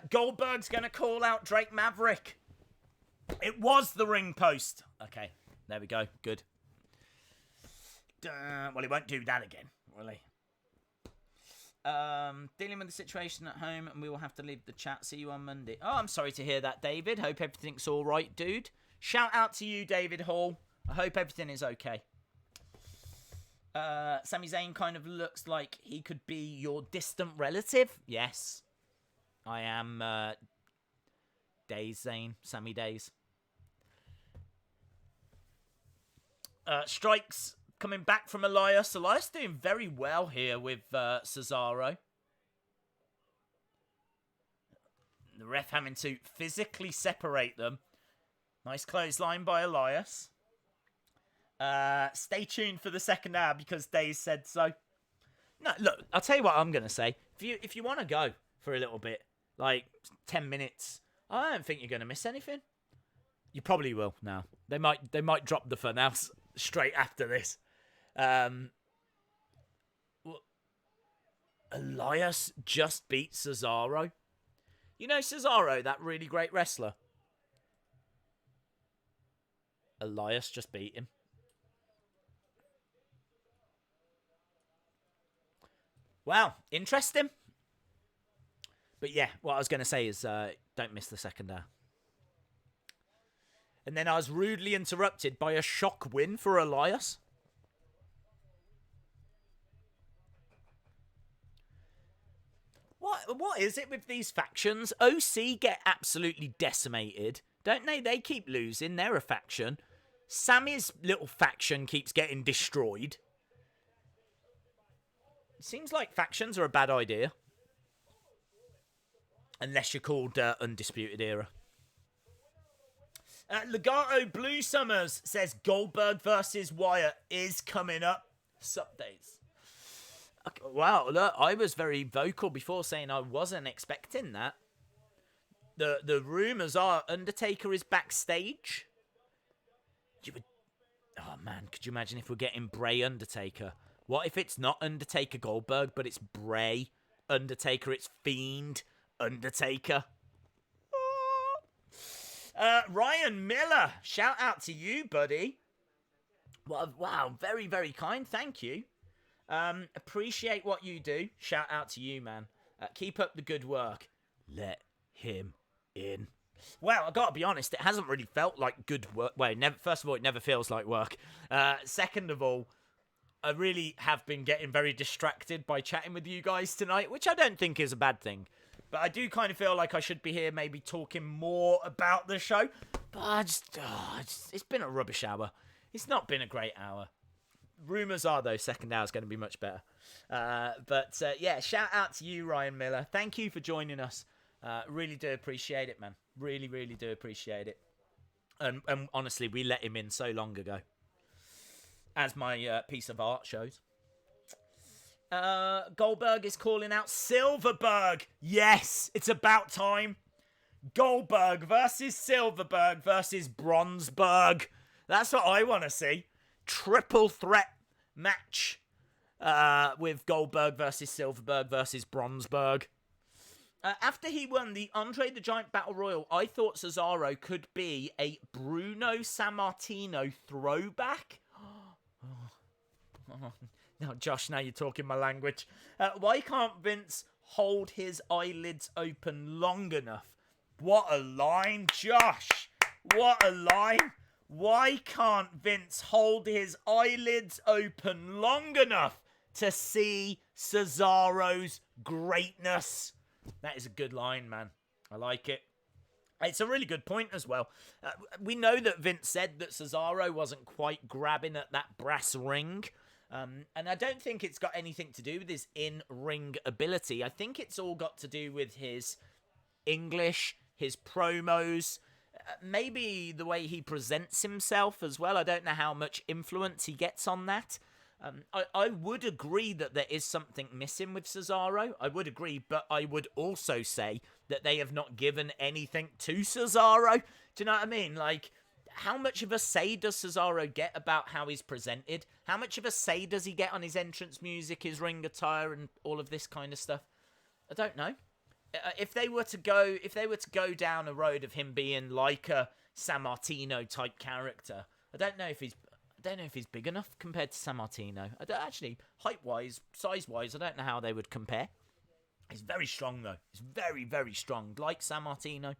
Goldberg's going to call out Drake Maverick. It was the ring post. Okay, there we go. Good. Well, he won't do that again, will he? Dealing with the situation at home, and we will have to leave the chat. See you on Monday. Oh, I'm sorry to hear that, David. Hope everything's all right, dude. Shout out to you, David Hall. I hope everything is okay. Sami Zayn kind of looks like he could be your distant relative. Yes. I am Days Zayn. Sami Days. Strikes coming back from Elias. Elias doing very well here with Cesaro. The ref having to physically separate them. Nice clothesline by Elias. Stay tuned for the second hour because Days said so. No, look, I'll tell you what I'm going to say. If you want to go for a little bit, like 10 minutes, I don't think you're going to miss anything. You probably will now. They might drop the funhouse straight after this. Elias just beat Cesaro. You know Cesaro, that really great wrestler? Elias just beat him. Wow, interesting. But yeah, what I was going to say is don't miss the second hour. And then I was rudely interrupted by a shock win for Elias. What is it with these factions? OC get absolutely decimated, don't they? They keep losing. They're a faction. Sammy's little faction keeps getting destroyed. It seems like factions are a bad idea. Unless you're called Undisputed Era. Legato Blue Summers says Goldberg versus Wyatt is coming up. Sup, Days? Okay, wow, look, I was very vocal before saying I wasn't expecting that. The rumours are Undertaker is backstage. Oh man, could you imagine if we're getting Bray Undertaker? What if it's not Undertaker Goldberg, but it's Bray Undertaker, it's Fiend Undertaker? Ryan Miller, shout out to you, buddy. Wow, very, very kind. Thank you. Appreciate what you do. Shout out to you, man. Keep up the good work. Let him in. Well, I gotta be honest, it hasn't really felt like good work. Well, first of all, it never feels like work. Second of all, I really have been getting very distracted by chatting with you guys tonight, which I don't think is a bad thing. But I do kind of feel like I should be here maybe talking more about the show. But it's been a rubbish hour. It's not been a great hour. Rumours are, though, second hour is going to be much better. But yeah, shout out to you, Ryan Miller. Thank you for joining us. Really do appreciate it, man. Really, really do appreciate it. And honestly, we let him in so long ago. As my piece of art shows. Goldberg is calling out Silverberg. Yes, it's about time. Goldberg versus Silverberg versus Bronzeberg. That's what I want to see. Triple threat match with Goldberg versus Silverberg versus Bronzeberg. After he won the Andre the Giant Battle Royal, I thought Cesaro could be a Bruno Sammartino throwback. Now, Josh, now you're talking my language. Why can't Vince hold his eyelids open long enough? What a line, Josh. What a line. Why can't Vince hold his eyelids open long enough to see Cesaro's greatness? That is a good line, man. I like it. It's a really good point as well. We know that Vince said that Cesaro wasn't quite grabbing at that brass ring. And I don't think it's got anything to do with his in-ring ability. I think it's all got to do with his English, his promos, maybe the way he presents himself as well. I don't know how much influence he gets on that. I would agree that there is something missing with Cesaro. I would agree, but I would also say that they have not given anything to Cesaro. Do you know what I mean? Like, how much of a say does Cesaro get about how he's presented? How much of a say does he get on his entrance music, his ring attire, and all of this kind of stuff? I don't know. If they were to go down a road of him being like a Sammartino type character, I don't know if he's big enough compared to Sammartino. Actually, height-wise, size-wise, I don't know how they would compare. He's very strong, though. He's very, very strong, like Sammartino.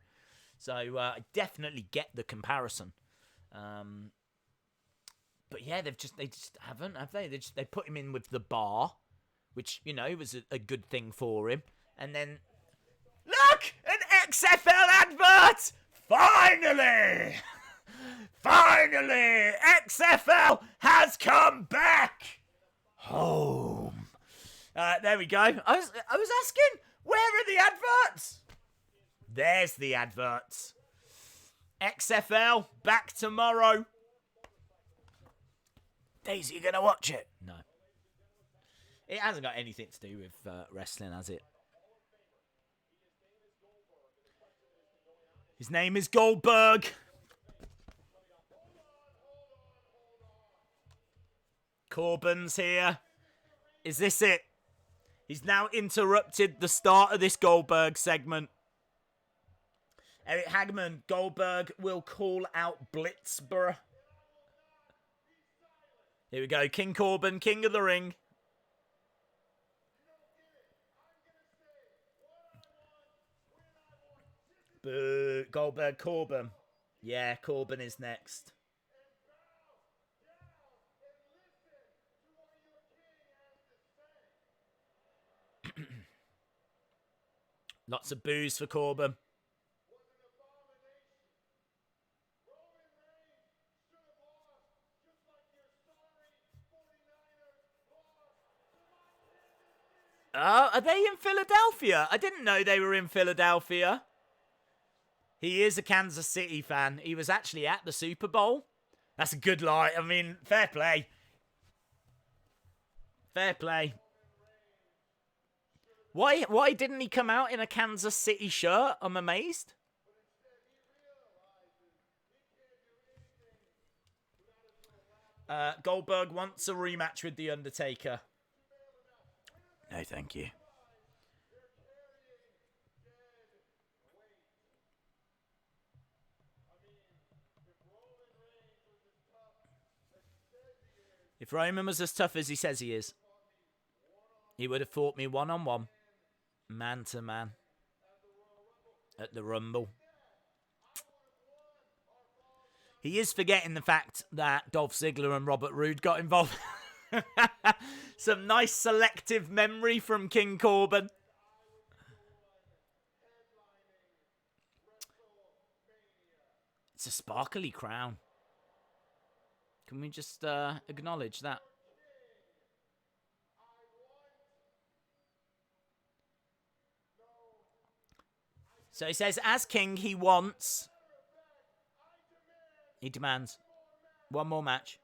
So I definitely get the comparison. But yeah, they just haven't, have they? They put him in with the bar, which, you know, was a good thing for him. And then, look! An XFL advert! Finally! Finally! XFL has come back! Home. There we go. I was asking, where are the adverts? There's the adverts. XFL, back tomorrow. Daisy, you gonna watch it? No. It hasn't got anything to do with wrestling, has it? His name is Goldberg. Corbin's here. Is this it? He's now interrupted the start of this Goldberg segment. Eric Hagman, Goldberg will call out Blitzborough. Here we go. King Corbin, King of the Ring. Boo. Goldberg, Corbin. Yeah, Corbin is next. Lots of boos for Corbin. Oh, are they in Philadelphia? I didn't know they were in Philadelphia. He is a Kansas City fan. He was actually at the Super Bowl. That's a good lie. I mean, fair play. Fair play. Why didn't he come out in a Kansas City shirt? I'm amazed. Goldberg wants a rematch with The Undertaker. No, thank you. If Roman was as tough as he says he is, he would have fought me one-on-one, man-to-man, at the Rumble. He is forgetting the fact that Dolph Ziggler and Robert Roode got involved. Some nice selective memory from King Corbin. It's a sparkly crown. Can we just acknowledge that? So he says, as king, he demands one more match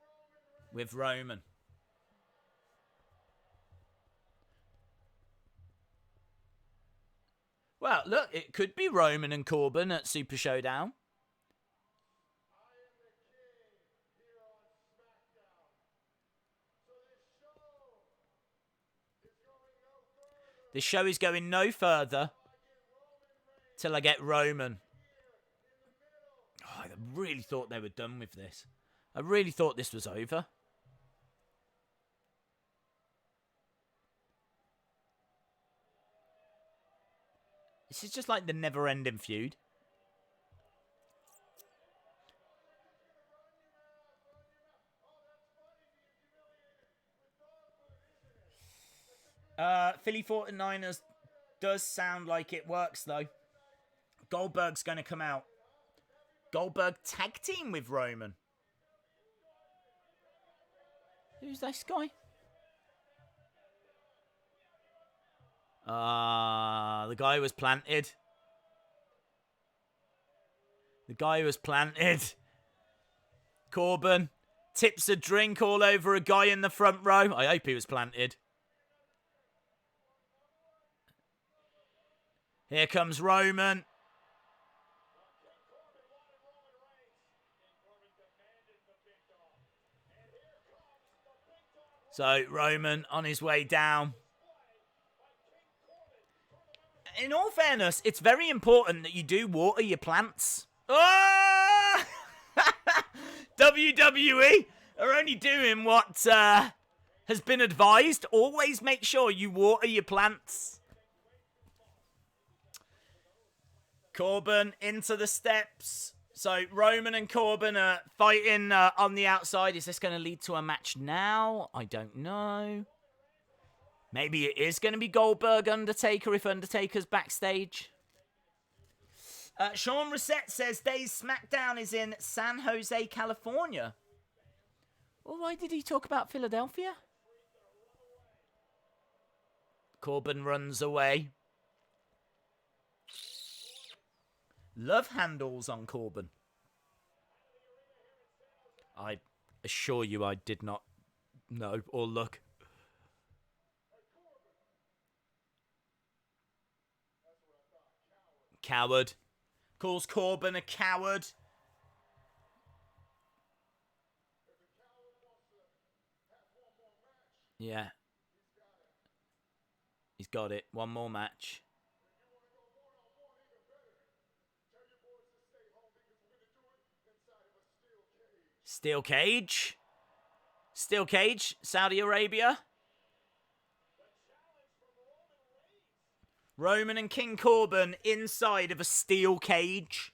with Roman. Well, look, it could be Roman and Corbin at Super Showdown. This show is going no further till I get Roman. Oh, I really thought they were done with this. I really thought this was over. This is just like the never-ending feud. Philly 49ers does sound like it works, though. Goldberg's going to come out. Goldberg tag team with Roman. Who's this guy? The guy was planted. The guy was planted. Corbin tips a drink all over a guy in the front row. I hope he was planted. Here comes Roman. So, Roman on his way down. In all fairness, it's very important that you do water your plants. Oh! WWE are only doing what has been advised. Always make sure you water your plants. Corbin into the steps. So Roman and Corbin are fighting on the outside. Is this going to lead to a match now? I don't know. Maybe it is going to be Goldberg Undertaker if Undertaker's backstage. Sean Reset says Day's SmackDown is in San Jose, California. Well, why did he talk about Philadelphia? Corbin runs away. Love handles on Corbin. I assure you I did not know or look. Coward. Calls Corbin a coward. Yeah. He's got it. One more match. Steel cage. Steel cage. Saudi Arabia. Roman and King Corbin inside of a steel cage.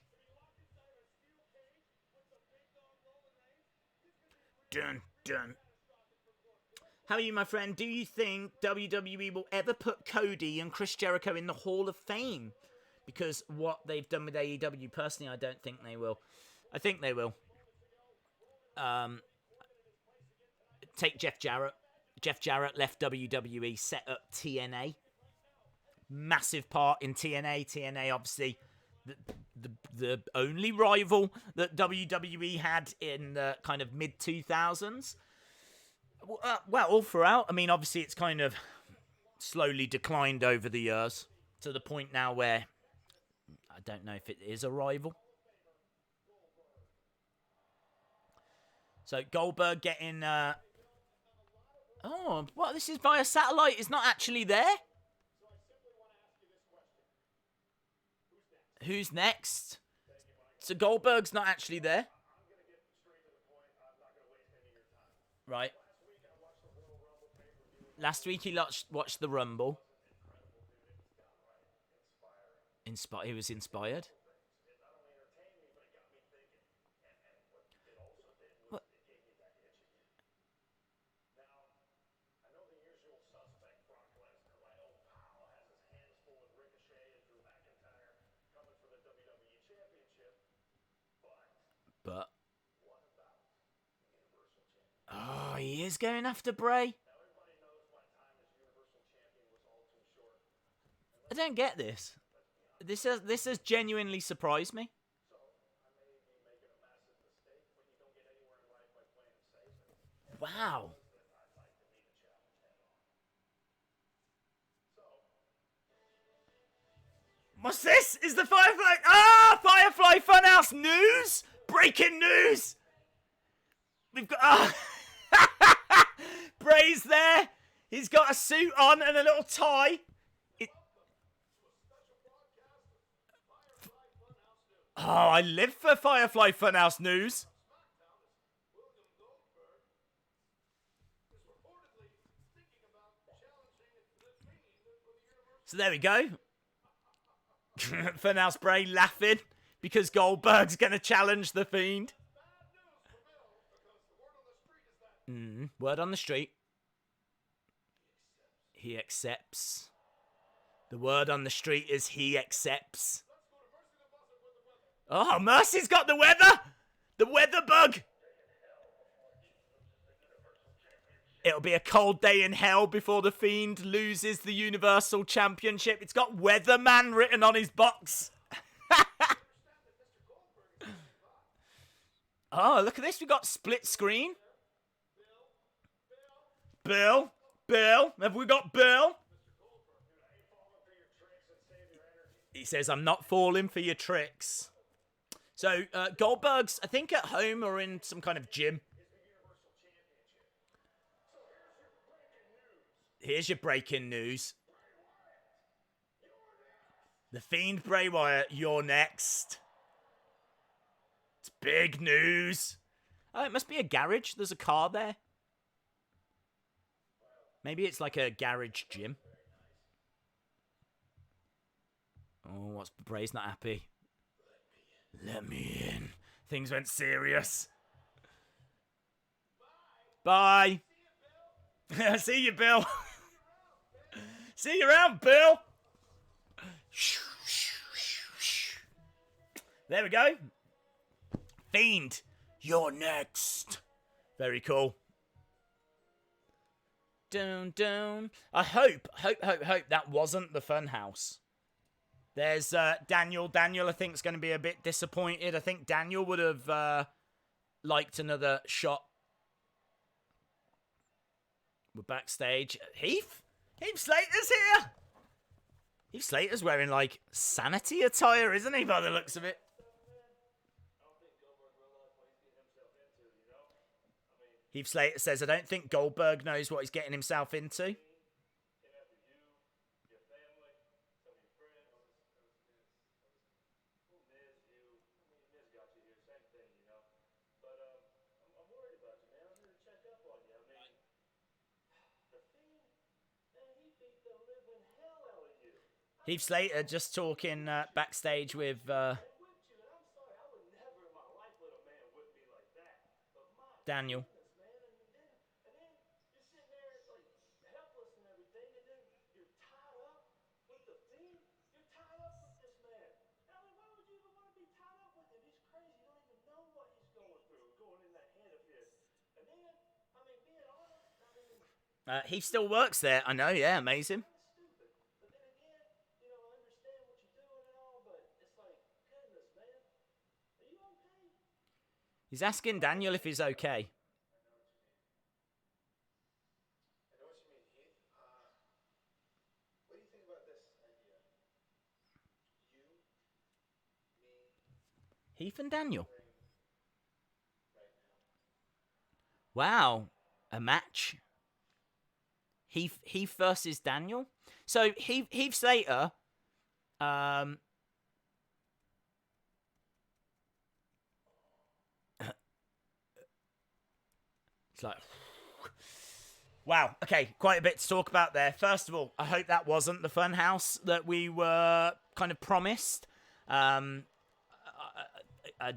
Dun, dun. How are you, my friend? Do you think WWE will ever put Cody and Chris Jericho in the Hall of Fame? Because what they've done with AEW, personally, I don't think they will. I think they will. Take Jeff Jarrett. Jeff Jarrett left WWE, set up TNA. Massive part in TNA. TNA, obviously, the only rival that WWE had in the kind of mid-2000s. Well, all throughout. I mean, obviously, it's kind of slowly declined over the years to the point now where I don't know if it is a rival. So Goldberg getting... Oh, what? This is via satellite. It's not actually there? Who's next? So Goldberg's not actually there? Right. Last week he watched the Rumble. He was inspired. What? But oh, he is going after Bray. I don't get this. This has genuinely surprised me. Wow. What's this? Is the Firefly Funhouse news? Breaking news. We've got Bray's there. He's got a suit on and a little tie. I live for Firefly Funhouse news. So there we go. Funhouse Bray laughing because Goldberg's going to challenge the Fiend. Word on the street. He accepts. The word on the street is he accepts. Oh, Mercy's got the weather! The weather bug! It'll be a cold day in hell before the Fiend loses the Universal Championship. It's got Weatherman written on his box. Oh, look at this. We got split screen. Bill. Have we got Bill? He says, I'm not falling for your tricks. So, Goldberg's, I think, at home or in some kind of gym. Here's your breaking news. The Fiend Bray Wyatt, you're next. It's big news. Oh, it must be a garage. There's a car there. Maybe it's like a garage gym. Oh, what's Bray's not happy? Let me in. Things went serious. Bye. See you, Bill. See you around, Bill. There we go. Fiend, you're next. Very cool. Dun. I hope that wasn't the Funhouse. There's Daniel. Daniel, I think, is going to be a bit disappointed. I think Daniel would have liked another shot. We're backstage. Heath Slater's here. Heath Slater's wearing, like, sanity attire, isn't he, by the looks of it? Heath Slater says, I don't think Goldberg knows what he's getting himself into. Heath Slater just talking backstage with Daniel. He still works there. I know, yeah, amazing. He's asking Daniel if he's okay. Heath and Daniel. Wow. A match. Heath versus Daniel. So Heath Slater it's like Wow, okay, quite a bit to talk about there. First of all, I hope that wasn't the Funhouse that we were kind of promised. I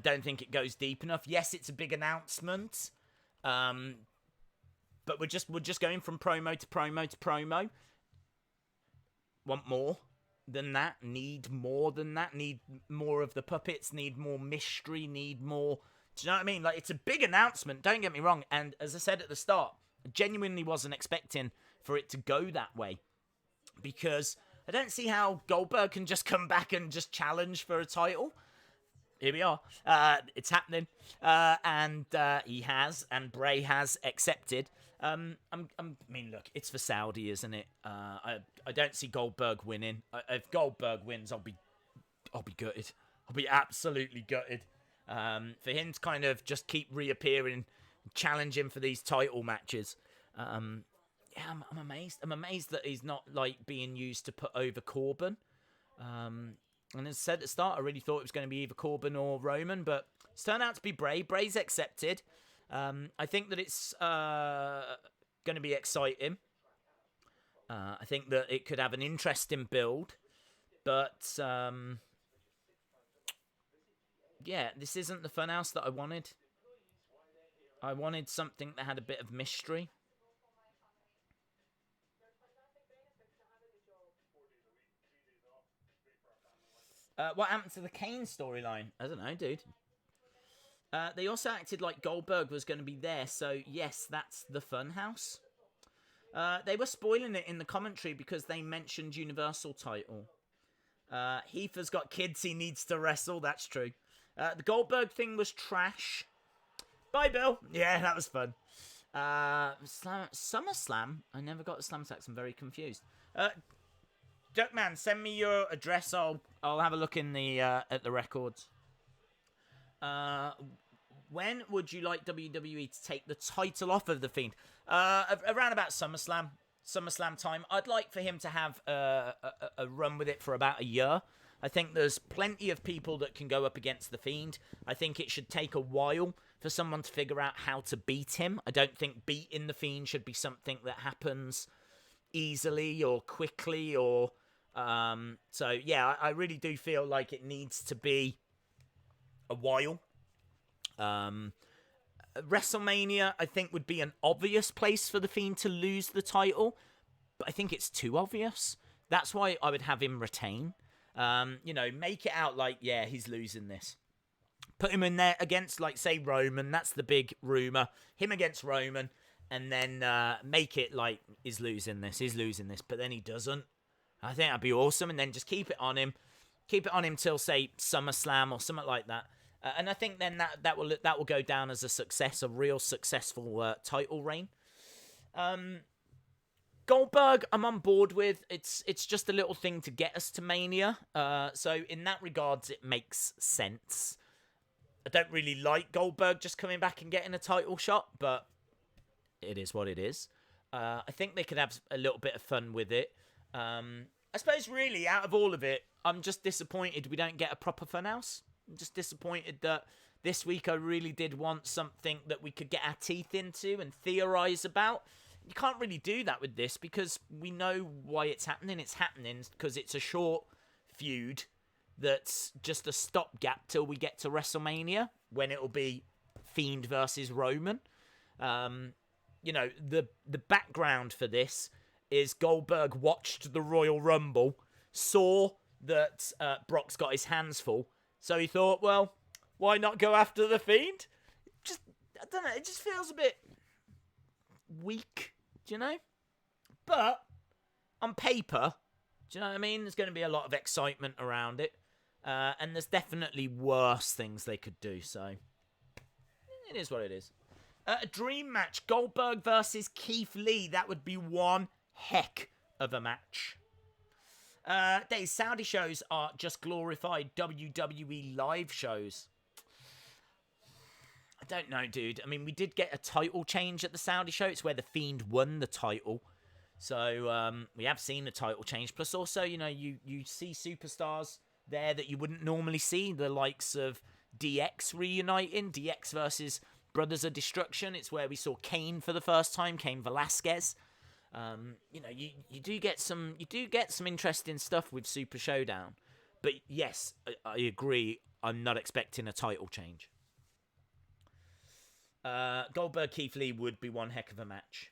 don't think it goes deep enough. Yes, it's a big announcement, but we're just going from promo to promo to promo. Want more than that? Need more than that? Need more of the puppets? Need more mystery? Need more? Do you know what I mean? Like, it's a big announcement. Don't get me wrong. And as I said at the start, I genuinely wasn't expecting for it to go that way, because I don't see how Goldberg can just come back and just challenge for a title. Here we are. It's happening, and he has, and Bray has accepted. I mean, look, it's for Saudi, isn't it? I don't see Goldberg winning. If Goldberg wins, I'll be gutted. I'll be absolutely gutted. For him to kind of just keep reappearing, challenging for these title matches. I'm amazed. I'm amazed that he's not like being used to put over Corbin. And as I said at the start, I really thought it was going to be either Corbin or Roman, but it's turned out to be Bray. Bray's accepted. I think that it's going to be exciting. I think that it could have an interesting build, but yeah, this isn't the Funhouse that I wanted. I wanted something that had a bit of mystery. What happened to the Kane storyline? I don't know, dude. They also acted like Goldberg was going to be there, so yes, that's the Funhouse. They were spoiling it in the commentary because they mentioned Universal title. Heath has got kids he needs to wrestle, that's true. The Goldberg thing was trash. Bye, Bill. Yeah, that was fun. SummerSlam? I never got the slam sacks, I'm very confused. Duckman, send me your address. I'll have a look in the at the records. When would you like WWE to take the title off of the Fiend? Around about SummerSlam time. I'd like for him to have a run with it for about a year. I think there's plenty of people that can go up against the Fiend. I think it should take a while for someone to figure out how to beat him. I don't think beating the Fiend should be something that happens easily or quickly or... So, yeah, I really do feel like it needs to be a while. WrestleMania, I think, would be an obvious place for the Fiend to lose the title, but I think it's too obvious. That's why I would have him retain. Make it out like, yeah, he's losing this. Put him in there against, like, say, Roman. That's the big rumor. Him against Roman. And then make it like, he's losing this. But then he doesn't. I think that'd be awesome. And then just keep it on him. Keep it on him till, say, SummerSlam or something like that. And I think then that will go down as a success, a real successful title reign. Goldberg, I'm on board with. It's just a little thing to get us to Mania. So in that regards, it makes sense. I don't really like Goldberg just coming back and getting a title shot, but it is what it is. I think they could have a little bit of fun with it. I suppose really, out of all of it, I'm just disappointed we don't get a proper Funhouse. I'm just disappointed that this week I really did want something that we could get our teeth into and theorise about. You can't really do that with this because we know why it's happening. It's happening because it's a short feud that's just a stopgap till we get to WrestleMania when it'll be Fiend versus Roman. The background for this is Goldberg watched the Royal Rumble, saw that Brock's got his hands full, so he thought, well, why not go after the Fiend? I don't know, it just feels a bit weak, do you know? But on paper, do you know what I mean? There's going to be a lot of excitement around it, and there's definitely worse things they could do, so it is what it is. A dream match, Goldberg versus Keith Lee. That would be one heck of a match. These Saudi shows are just glorified WWE live shows. I don't know, dude. I mean, we did get a title change at the Saudi show. It's where the Fiend won the title. So, we have seen a title change. Plus, also, you see superstars there that you wouldn't normally see. The likes of DX reuniting. DX versus Brothers of Destruction. It's where we saw Kane for the first time, Cain Velasquez. You know, you do get some interesting stuff with Super Showdown. But yes, I agree. I'm not expecting a title change. Goldberg Keith Lee would be one heck of a match.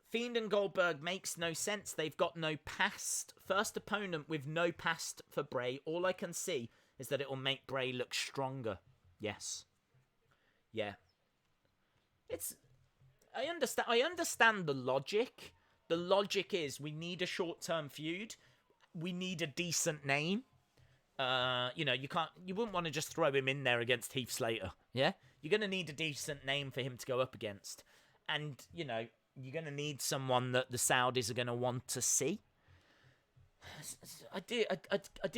Fiend and Goldberg makes no sense. They've got no past. First opponent with no past for Bray. All I can see is that it will make Bray look stronger. Yes. Yeah. I understand the logic. The logic is we need a short-term feud. We need a decent name. You know, you wouldn't want to just throw him in there against Heath Slater. Yeah? You're going to need a decent name for him to go up against. And, you know, you're going to need someone that the Saudis are going to want to see. I do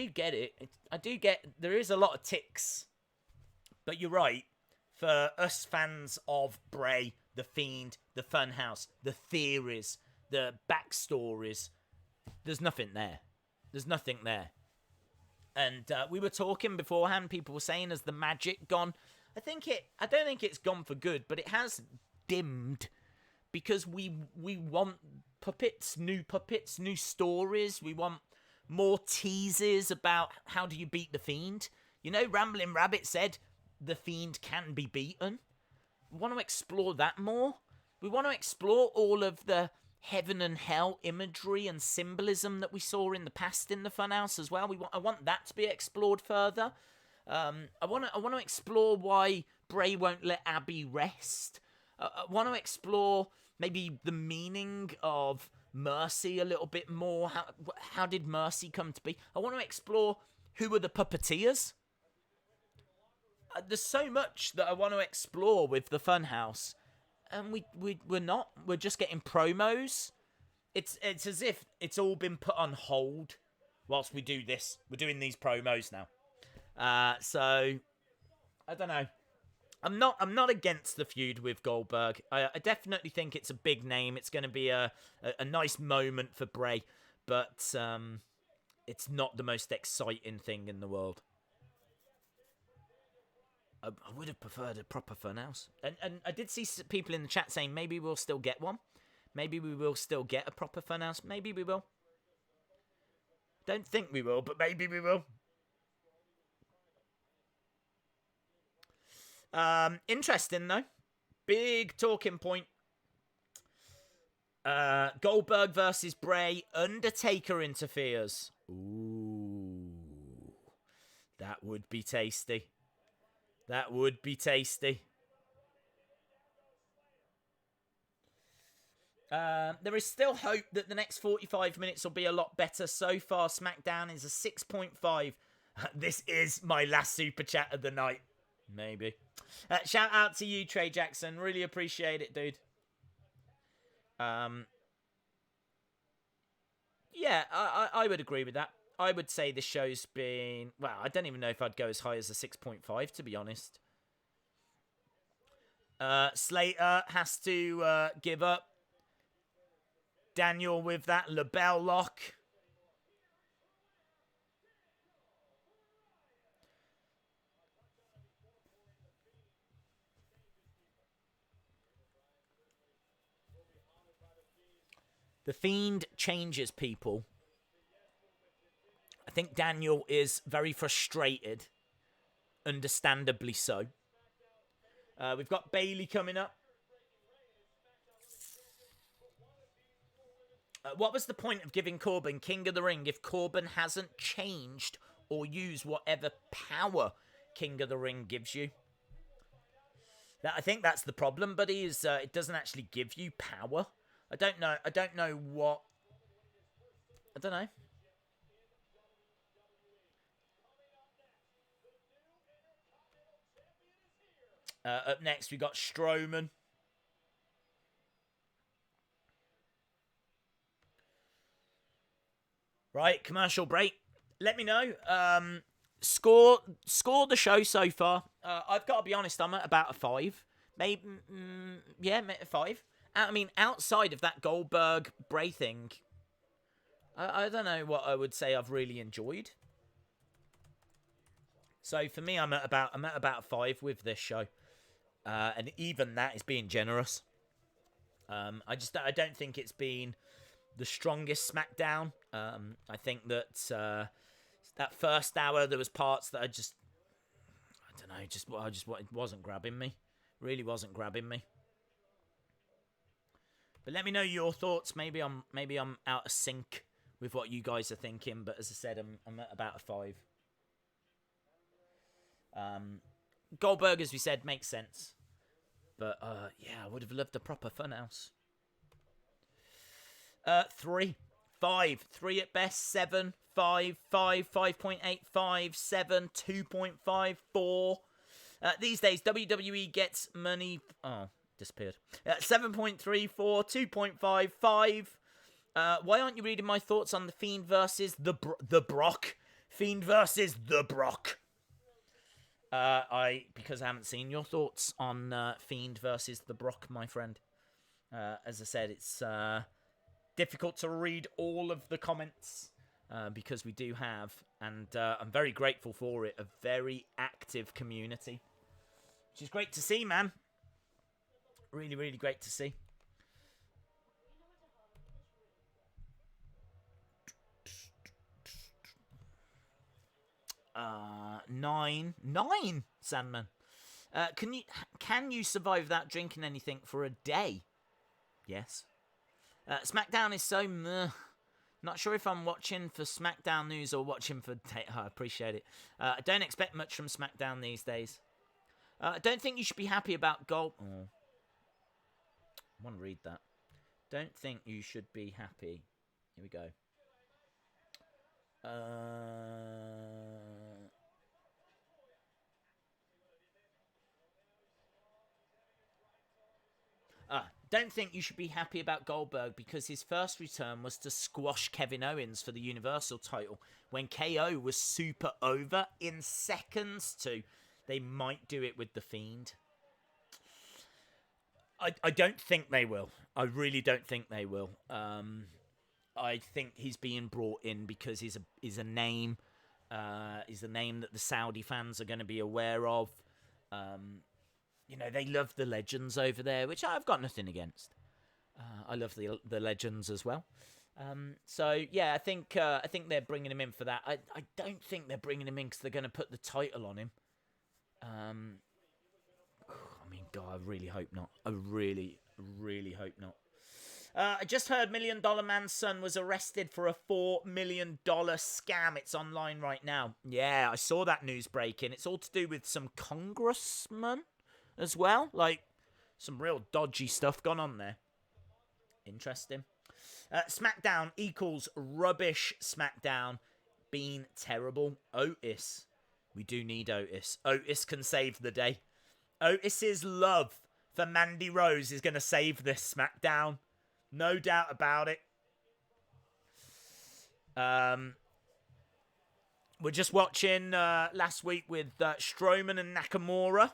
get it. I do get, there is a lot of ticks. But you're right. For us fans of Bray, The Fiend, the Funhouse, the theories, the backstories, there's nothing there. There's nothing there. And we were talking beforehand, people were saying, has the magic gone? I don't think it's gone for good, but it has dimmed. Because we want puppets, new stories. We want more teases about how do you beat the Fiend. You know, Ramblin' Rabbit said the Fiend can be beaten. We want to explore that more. We want to explore all of the heaven and hell imagery and symbolism that we saw in the past in the Funhouse as well. I want that to be explored further. I want to explore why Bray won't let Abby rest. I want to explore maybe the meaning of Mercy a little bit more. How did Mercy come to be? I want to explore who are the puppeteers. There's so much that I want to explore with the Funhouse, and we're not. We're just getting promos. It's as if it's all been put on hold whilst we do this. We're doing these promos now. So I don't know. I'm not against the feud with Goldberg. I definitely think it's a big name. It's going to be a nice moment for Bray, but it's not the most exciting thing in the world. I would have preferred a proper Funhouse. And I did see people in the chat saying maybe we'll still get one. Maybe we will still get a proper Funhouse. Maybe we will. Don't think we will, but maybe we will. Interesting though. Big talking point. Goldberg versus Bray. Undertaker interferes. Ooh. That would be tasty. That would be tasty. There is still hope that the next 45 minutes will be a lot better. So far, SmackDown is a 6.5. This is my last super chat of the night. Maybe. Shout out to you, Trey Jackson. Really appreciate it, dude. Yeah, I would agree with that. I would say this show's been... Well, I don't even know if I'd go as high as a 6.5, to be honest. Slater has to give up. Daniel with that LaBelle lock. The Fiend changes people. I think Daniel is very frustrated. Understandably so. We've got Bayley coming up. What was the point of giving Corbin King of the Ring if Corbin hasn't changed or used whatever power King of the Ring gives you? I think that's the problem, buddy, is it doesn't actually give you power. I don't know what... I don't know. Up next, we got Strowman. Right, commercial break. Let me know. Score the show so far. I've got to be honest, I'm at about a 5. Maybe, yeah, a 5. I mean, outside of that Goldberg Bray thing, I don't know what I would say I've really enjoyed. So for me, I'm at about 5 with this show, and even that is being generous. I don't think it's been the strongest SmackDown. I think that that first hour there was parts that I don't know, it wasn't grabbing me. Really wasn't grabbing me. But let me know your thoughts. Maybe I'm out of sync with what you guys are thinking. But as I said, I'm at about a 5. Goldberg, as we said, makes sense. But yeah, I would have loved a proper Funhouse. 3, 5, 3 at best, 7, 5, 5, 5.85, 7, 2.5, 4. These days, WWE gets money. Oh, disappeared. 7.34, 2.5, 5. Why aren't you reading my thoughts on the Fiend versus the Brock? Fiend versus the Brock. Because I haven't seen your thoughts on Fiend versus the Brock, my friend. As I said, it's difficult to read all of the comments because we do have, and I'm very grateful for it, a very active community, which is great to see, man. Really, really great to see. Nine, Sandman. Can you survive without drinking anything for a day? Yes. SmackDown is so meh. Not sure if I'm watching for SmackDown news or watching for... I appreciate it. I don't expect much from SmackDown these days. I don't think you should be happy about gold... Oh. I want to read that. Don't think you should be happy. Here we go. Don't think you should be happy about Goldberg because his first return was to squash Kevin Owens for the Universal title when KO was super over in seconds too. They might do it with The Fiend. I don't think they will. I really don't think they will. I think he's being brought in because he's a name. He's a name that the Saudi fans are going to be aware of. You know, they love the legends over there, which I've got nothing against. I love the legends as well. So yeah, I think they're bringing him in for that. I don't think they're bringing him in because they're going to put the title on him. I mean, God, I really hope not. I really, really hope not. I just heard $1 Million Man's son was arrested for a $4 million scam. It's online right now. Yeah, I saw that news breaking. It's all to do with some congressman as well. Like, some real dodgy stuff gone on there. Interesting. SmackDown equals rubbish SmackDown being terrible. Otis. We do need Otis. Otis can save the day. Otis's love for Mandy Rose is going to save this SmackDown. No doubt about it. We're just watching last week with Strowman and Nakamura.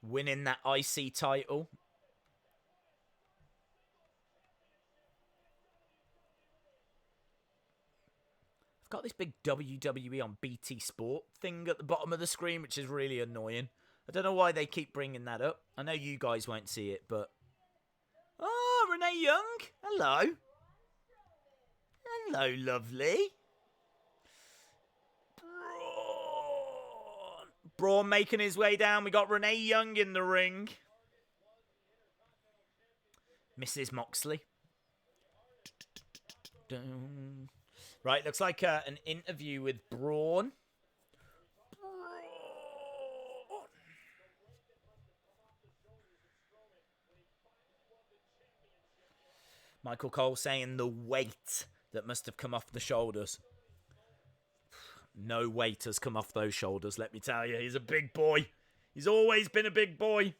Winning that IC title. I've got this big WWE on BT Sport thing at the bottom of the screen, which is really annoying. I don't know why they keep bringing that up. I know you guys won't see it, but... Oh, Renee Young. Hello. Hello, lovely. Braun making his way down. We got Renee Young in the ring. Mrs. Moxley. Right, looks like an interview with Braun. Michael Cole saying the weight that must have come off the shoulders. No weight has come off those shoulders, let me tell you. He's a big boy. He's always been a big boy.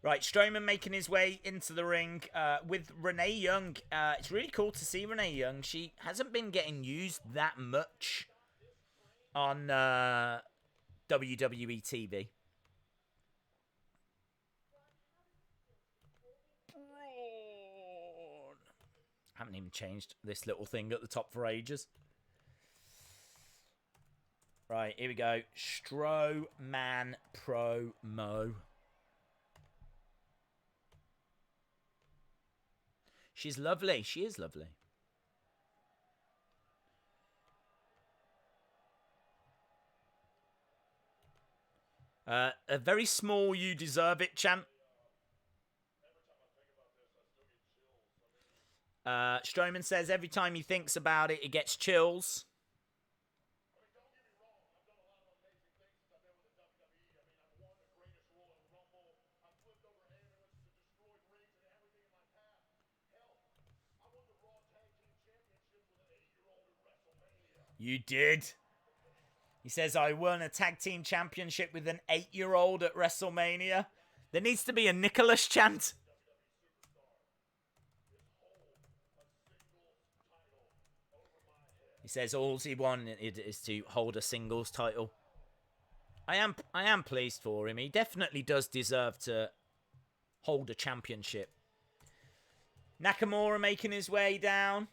Right, Strowman making his way into the ring with Renee Young. It's really cool to see Renee Young. She hasn't been getting used that much on WWE TV. Haven't even changed this little thing at the top for ages. Right, here we go. Strowman promo. She's lovely. She is lovely. A very small "you deserve it" chant. Strowman says every time he thinks about it, he gets chills. You did. He says, I won a tag team championship with an 8-year-old at WrestleMania. There needs to be a Nicholas chant. He says all he wanted is to hold a singles title. I am pleased for him. He definitely does deserve to hold a championship. Nakamura making his way down.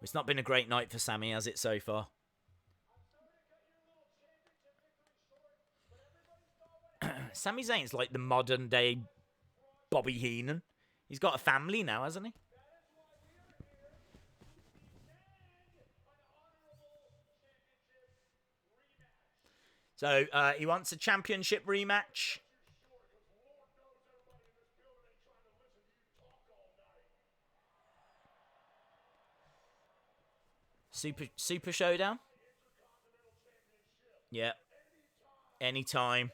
It's not been a great night for Sami, has it, so far? Sami Zayn's like the modern day Bobby Heenan. He's got a family now, hasn't he? So he wants a championship rematch. Super Showdown? Yeah. Anytime.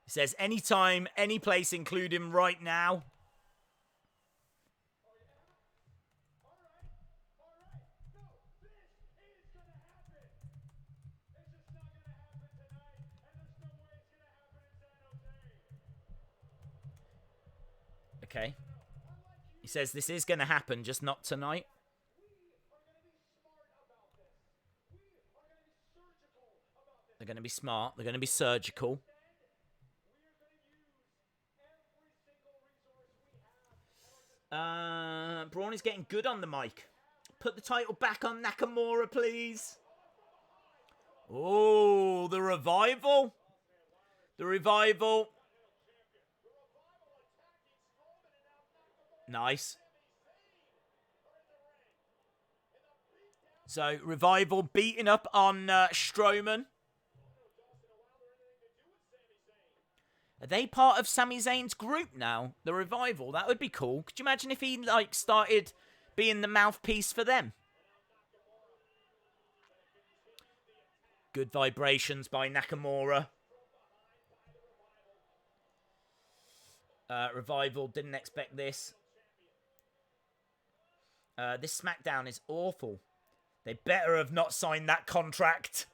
It says anytime, any place, including right now. Okay. He says this is going to happen, just not tonight. They're going to be smart. They're going to be surgical. Braun is getting good on the mic. Put the title back on Nakamura, please. Oh, the revival. The revival. Nice. So, revival beating up on Strowman. Are they part of Sami Zayn's group now? The revival? That would be cool. Could you imagine if he, like, started being the mouthpiece for them? Good vibrations by Nakamura. Revival, didn't expect this. This SmackDown is awful. They better have not signed that contract.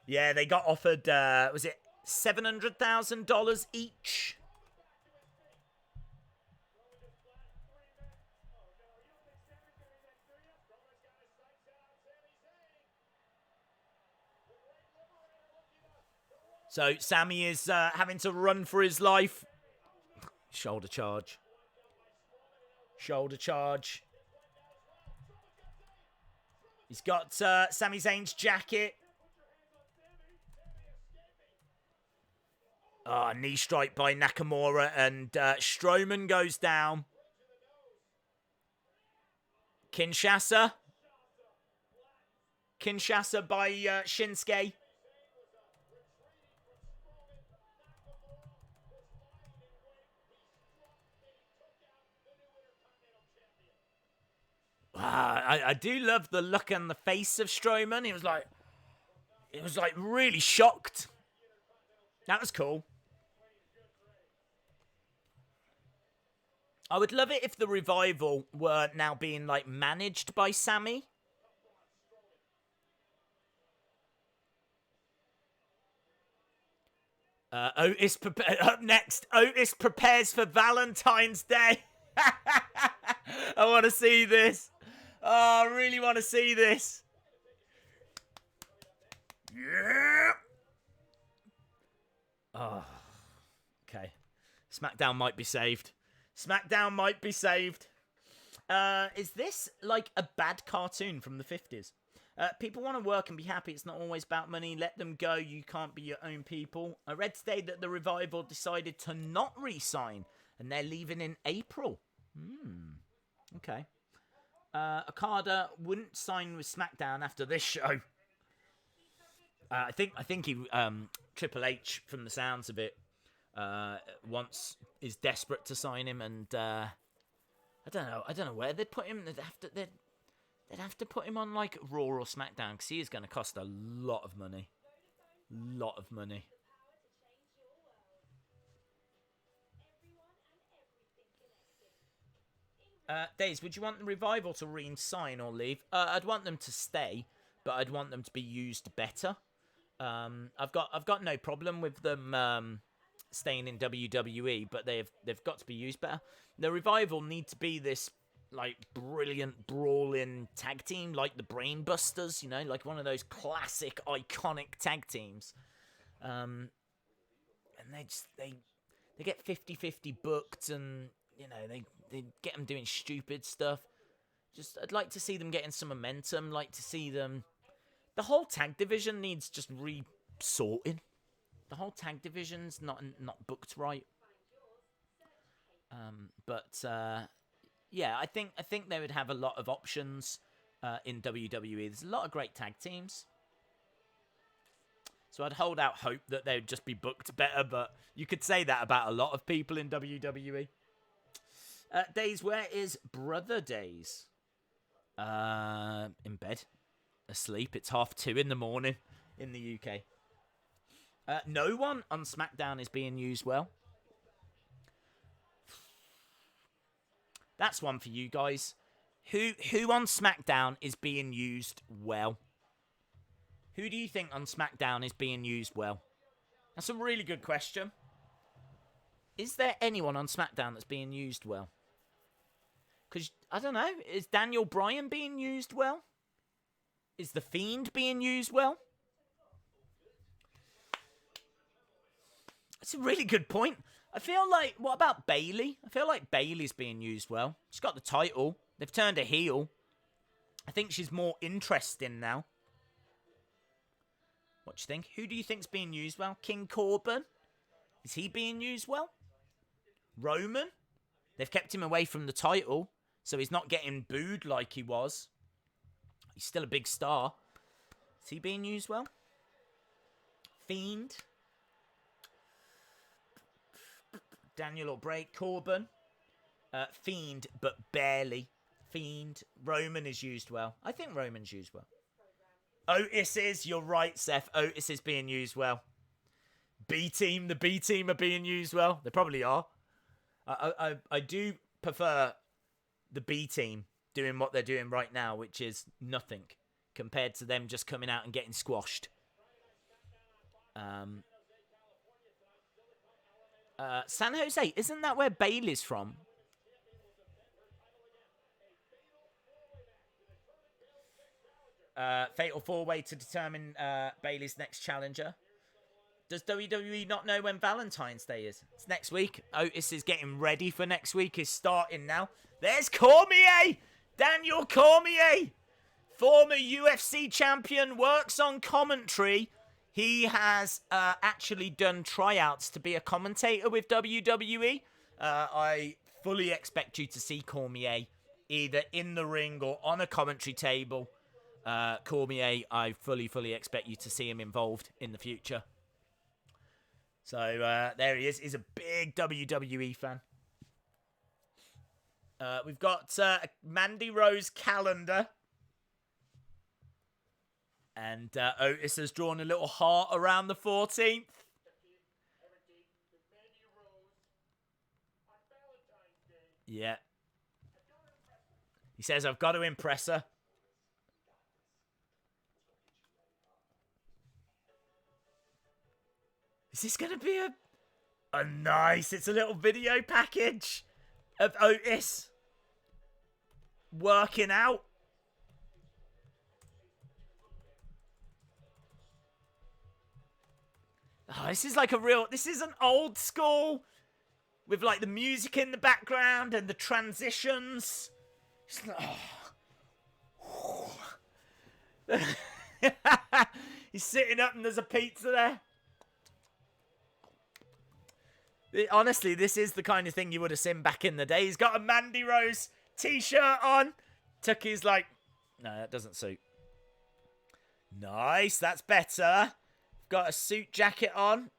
Yeah, they got offered, was it $700,000 each? So Sami is having to run for his life. Shoulder charge. Shoulder charge. He's got Sami Zayn's jacket. Knee strike by Nakamura, and Strowman goes down. Kinshasa. Kinshasa by Shinsuke. I do love the look on the face of Strowman. It was like really shocked. That was cool. I would love it if the revival were now being like managed by Sami. Otis up next. Otis prepares for Valentine's Day. I want to see this. Oh, I really want to see this. Yeah. Oh, okay. SmackDown might be saved. SmackDown might be saved. Is this like a bad cartoon from the 50s? People want to work and be happy. It's not always about money. Let them go. You can't be your own people. I read today that the Revival decided to not re-sign, and they're leaving in April. Okay. Okada wouldn't sign with SmackDown after this show. I think he Triple H, from the sounds of it, is desperate to sign him, and I don't know where they'd put him. They'd have to put him on like Raw or SmackDown, because he is going to cost a lot of money. Days, would you want the Revival to re-sign or leave? I'd want them to stay, but I'd want them to be used better. I've got no problem with them staying in WWE, but they've got to be used better. The Revival need to be this like brilliant brawling tag team, like the Brainbusters, like one of those classic iconic tag teams. And they get 50-50 booked, and they get them doing stupid stuff. I'd like to see them getting some momentum. Like to see them. The whole tag division needs just re-sorting. The whole tag division's not booked right. Yeah, I think they would have a lot of options in WWE. There's a lot of great tag teams. So I'd hold out hope that they would just be booked better, but you could say that about a lot of people in WWE. Days, where is Brother Days? In bed. Asleep. It's 2:30 in the morning in the UK. No one on SmackDown is being used well. That's one for you guys. Who on SmackDown is being used well? Who do you think on SmackDown is being used well? That's a really good question. Is there anyone on SmackDown that's being used well? Because, I don't know, is Daniel Bryan being used well? Is The Fiend being used well? That's a really good point. I feel like, what about Bayley? I feel like Bayley's being used well. She's got the title. They've turned her heel. I think she's more interesting now. What do you think? Who do you think's being used well? King Corbin? Is he being used well? Roman? They've kept him away from the title, so he's not getting booed like he was. He's still a big star. Is he being used well? Fiend? Daniel or Bray? Corbin? Fiend, but barely. Fiend. Roman is used well. I think Roman's used well. Otis is. You're right, Seth. Otis is being used well. B-Team. The B-Team are being used well. They probably are. I do prefer the B-Team doing what they're doing right now, which is nothing compared to them just coming out and getting squashed. San Jose, isn't that where Bayley's from? Fatal 4-way to determine Bayley's next challenger. Does WWE not know when Valentine's Day is? It's next week. Otis is getting ready for next week. Is starting now. There's Cormier! Daniel Cormier! Former UFC champion, works on commentary. He has actually done tryouts to be a commentator with WWE. I fully expect you to see Cormier either in the ring or on a commentary table. Cormier, I fully expect you to see him involved in the future. So there he is. He's a big WWE fan. We've got Mandy Rose calendar. And Otis has drawn a little heart around the 14th. Yeah. He says, I've got to impress her. Is this going to be a nice... It's a little video package of Otis working out. Oh, this is like this is an old school with like the music in the background and the transitions. He's sitting up and there's a pizza there. Honestly, this is the kind of thing you would have seen back in the day. He's got a Mandy Rose t-shirt on. Tucky's like, no, that doesn't suit. Nice, that's better. Got a suit jacket on.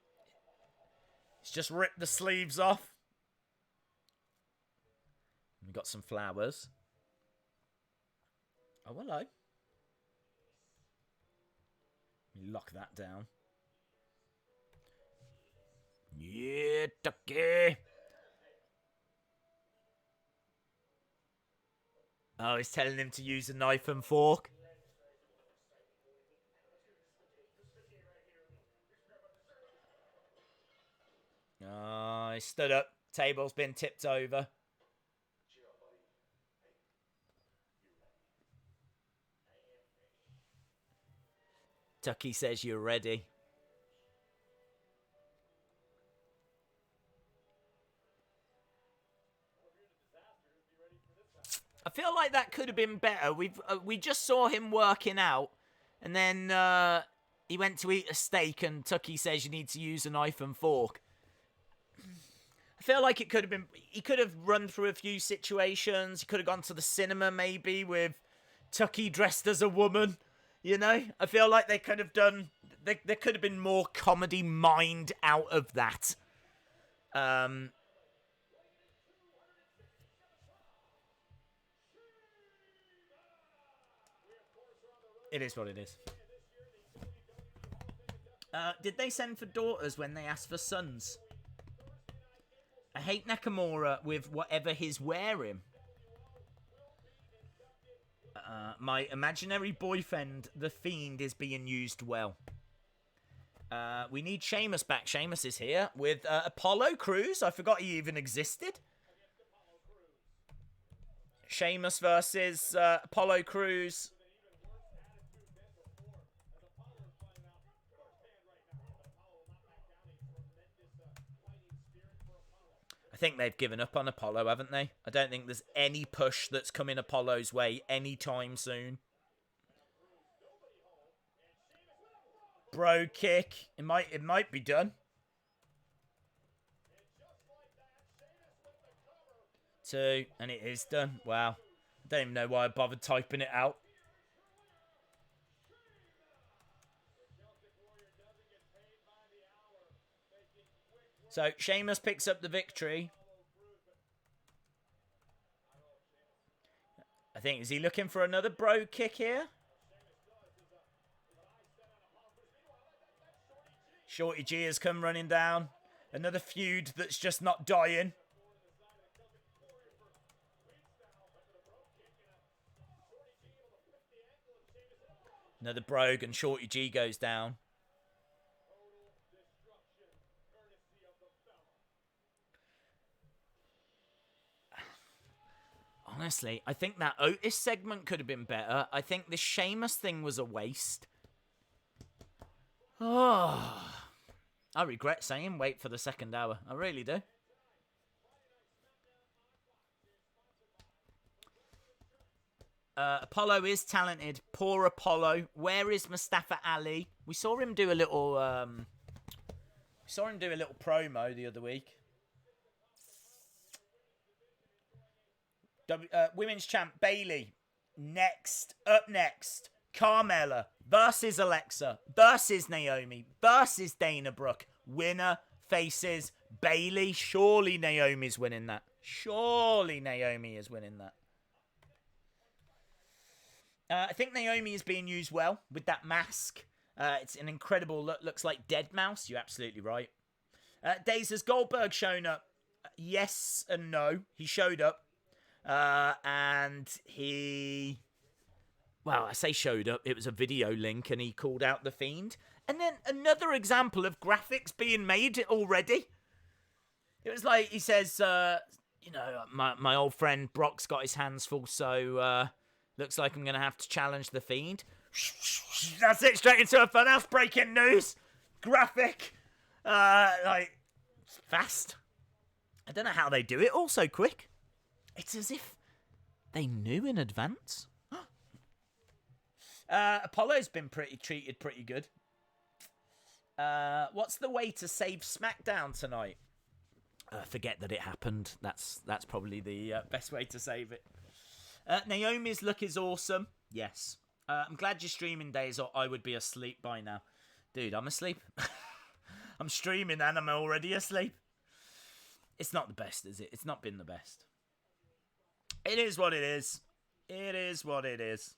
He's just ripped the sleeves off. We've got some flowers. Oh, hello. Let me lock that down. Yeah, Tucky. Oh, he's telling him to use a knife and fork. Oh, he stood up. Table's been tipped over. Tucky says you're ready. I feel like that could have been better. We just saw him working out, and then he went to eat a steak, and Tucky says you need to use a knife and fork. I feel like it could have been. He could have run through a few situations. He could have gone to the cinema maybe with Tucky dressed as a woman. You know, I feel like they could have done. There could have been more comedy mined out of that. It is what it is. Did they send for daughters when they asked for sons? I hate Nakamura with whatever he's wearing. My imaginary boyfriend, the Fiend, is being used well. We need Sheamus back. Sheamus is here with Apollo Crews. I forgot he even existed. Sheamus versus Apollo Crews. I think they've given up on Apollo, haven't they? I don't think there's any push that's coming Apollo's way anytime soon. Bro kick. It might be done. 2, and it is done. Wow. I don't even know why I bothered typing it out. So, Sheamus picks up the victory. I think, is he looking for another bro kick here? Shorty G has come running down. Another feud that's just not dying. Another brogue and Shorty G goes down. Honestly, I think that Otis segment could have been better. I think the Sheamus thing was a waste. Oh, I regret saying wait for the second hour. I really do. Apollo is talented. Poor Apollo. Where is Mustafa Ali? We saw him do a little. Promo the other week. Women's champ Bayley. Up next, Carmella versus Alexa versus Naomi versus Dana Brooke. Winner faces Bayley. Surely Naomi's winning that. Surely Naomi is winning that. I think Naomi is being used well with that mask. It's an incredible look. Looks like Deadmau5. You're absolutely right. Days, has Goldberg shown up? Yes and no. He showed up. And he... Well, I say showed up. It was a video link and he called out the Fiend. And then another example of graphics being made already. It was like, he says, my old friend Brock's got his hands full, so looks like I'm going to have to challenge the Fiend. That's it, straight into a Funhouse breaking news. Graphic. Like, fast. I don't know how they do it all so quick. It's as if they knew in advance. Apollo's been treated pretty good. What's the way to save SmackDown tonight? Forget that it happened. That's probably the best way to save it. Naomi's look is awesome. Yes. I'm glad you're streaming, Days, or I would be asleep by now. Dude, I'm asleep. I'm streaming and I'm already asleep. It's not the best, is it? It's not been the best. It is what it is. It is what it is.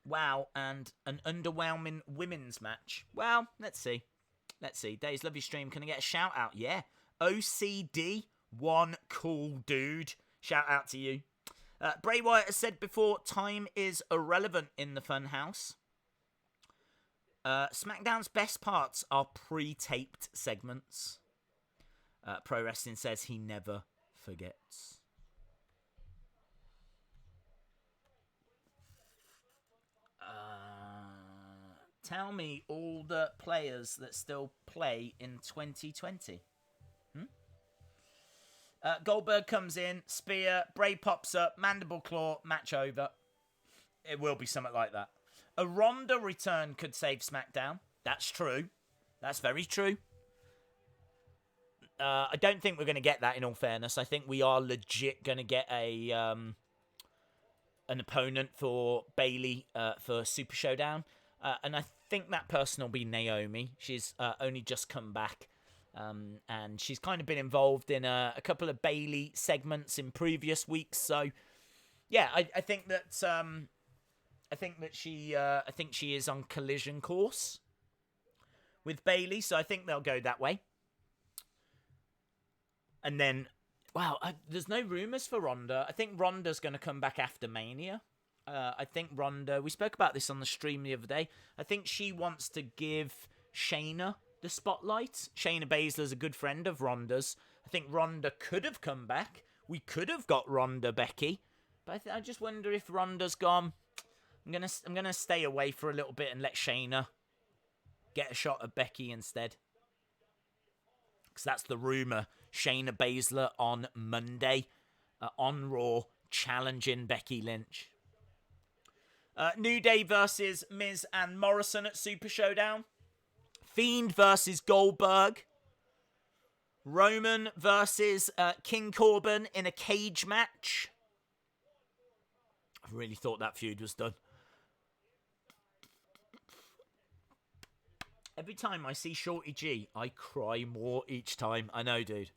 Wow, and an underwhelming women's match. Well, let's see. Let's see. Days, love your stream. Can I get a shout out? Yeah. OCD, one cool dude. Shout out to you. Bray Wyatt has said before, time is irrelevant in the Funhouse. SmackDown's best parts are pre-taped segments. Pro Wrestling says he never forgets. Tell me all the players that still play in 2020. Goldberg comes in, spear, Bray pops up, mandible claw, match over. It will be something like that. A Ronda return could save SmackDown. That's true. That's very true. I don't think we're going to get that, in all fairness. I think we are legit going to get a an opponent for Bayley for Super Showdown. And I think that person will be Naomi. She's only just come back. And she's kind of been involved in a couple of Bayley segments in previous weeks. So, yeah, I think that she is on collision course with Bayley. So I think they'll go that way. And then, wow, there's no rumours for Ronda. I think Ronda's going to come back after Mania. I think Ronda, we spoke about this on the stream the other day. I think she wants to give Shayna the spotlight. Shayna Baszler's a good friend of Ronda's. I think Ronda could have come back. We could have got Ronda Becky. But I just wonder if Ronda's gone, I'm gonna stay away for a little bit and let Shayna get a shot at Becky instead. Because that's the rumour. Shayna Baszler on Monday on Raw challenging Becky Lynch. New Day versus Miz and Morrison at Super Showdown. Fiend versus Goldberg. Roman versus King Corbin in a cage match. I really thought that feud was done. Every time I see Shorty G, I cry more each time. I know, dude.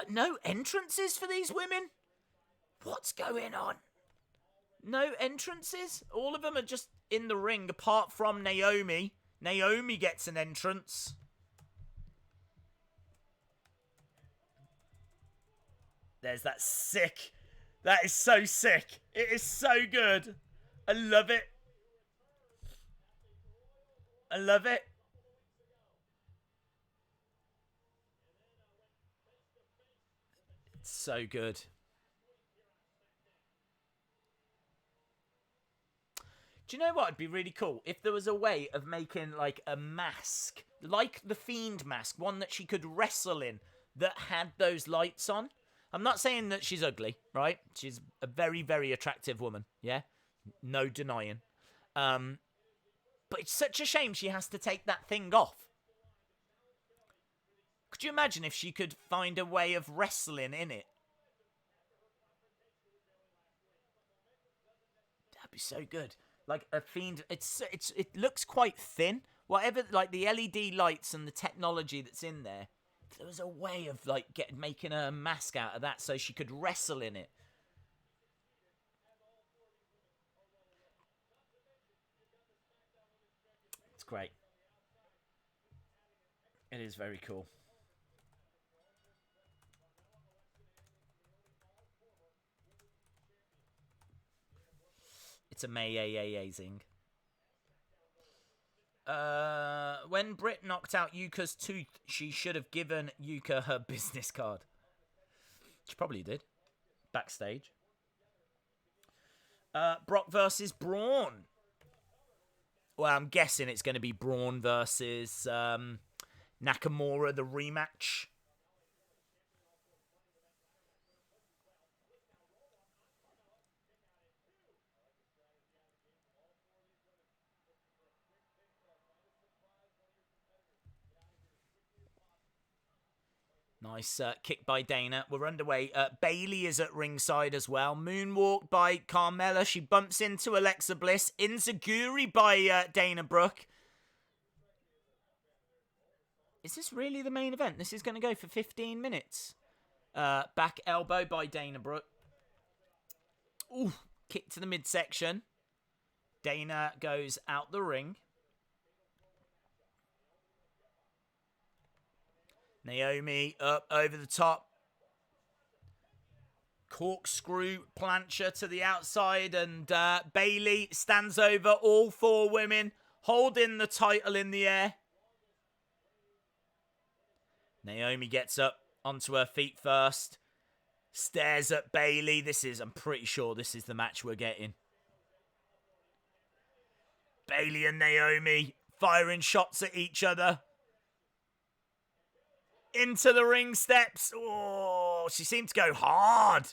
No entrances for these women? What's going on? No entrances? All of them are just in the ring, apart from Naomi. Naomi gets an entrance. There's that sick. That is so sick. It is so good. I love it. I love it. It's so good. Do you know what would be really cool? If there was a way of making like a mask, like the Fiend mask, one that she could wrestle in, that had those lights on. I'm not saying that she's ugly, right? She's a very, very attractive woman, yeah? No denying. But it's such a shame she has to take that thing off. Could you imagine if she could find a way of wrestling in it? That'd be so good. Like a Fiend, it looks quite thin. Whatever, like the LED lights and the technology that's in there, if there was a way of like making a mask out of that so she could wrestle in it. It's great. It is very cool. It's amazing. When Britt knocked out Yuka's tooth, she should have given Yuka her business card. She probably did. Backstage. Brock versus Braun. Well, I'm guessing it's going to be Braun versus Nakamura, the rematch. Nice kick by Dana. We're underway. Bayley is at ringside as well. Moonwalk by Carmella. She bumps into Alexa Bliss. Enziguri by Dana Brooke. Is this really the main event? This is going to go for 15 minutes. Back elbow by Dana Brooke. Ooh, kick to the midsection. Dana goes out the ring. Naomi up over the top. Corkscrew plancher to the outside, and Bayley stands over all four women, holding the title in the air. Naomi gets up onto her feet first, stares at Bayley. I'm pretty sure this is the match we're getting. Bayley and Naomi firing shots at each other. Into the ring steps. Oh, she seemed to go hard.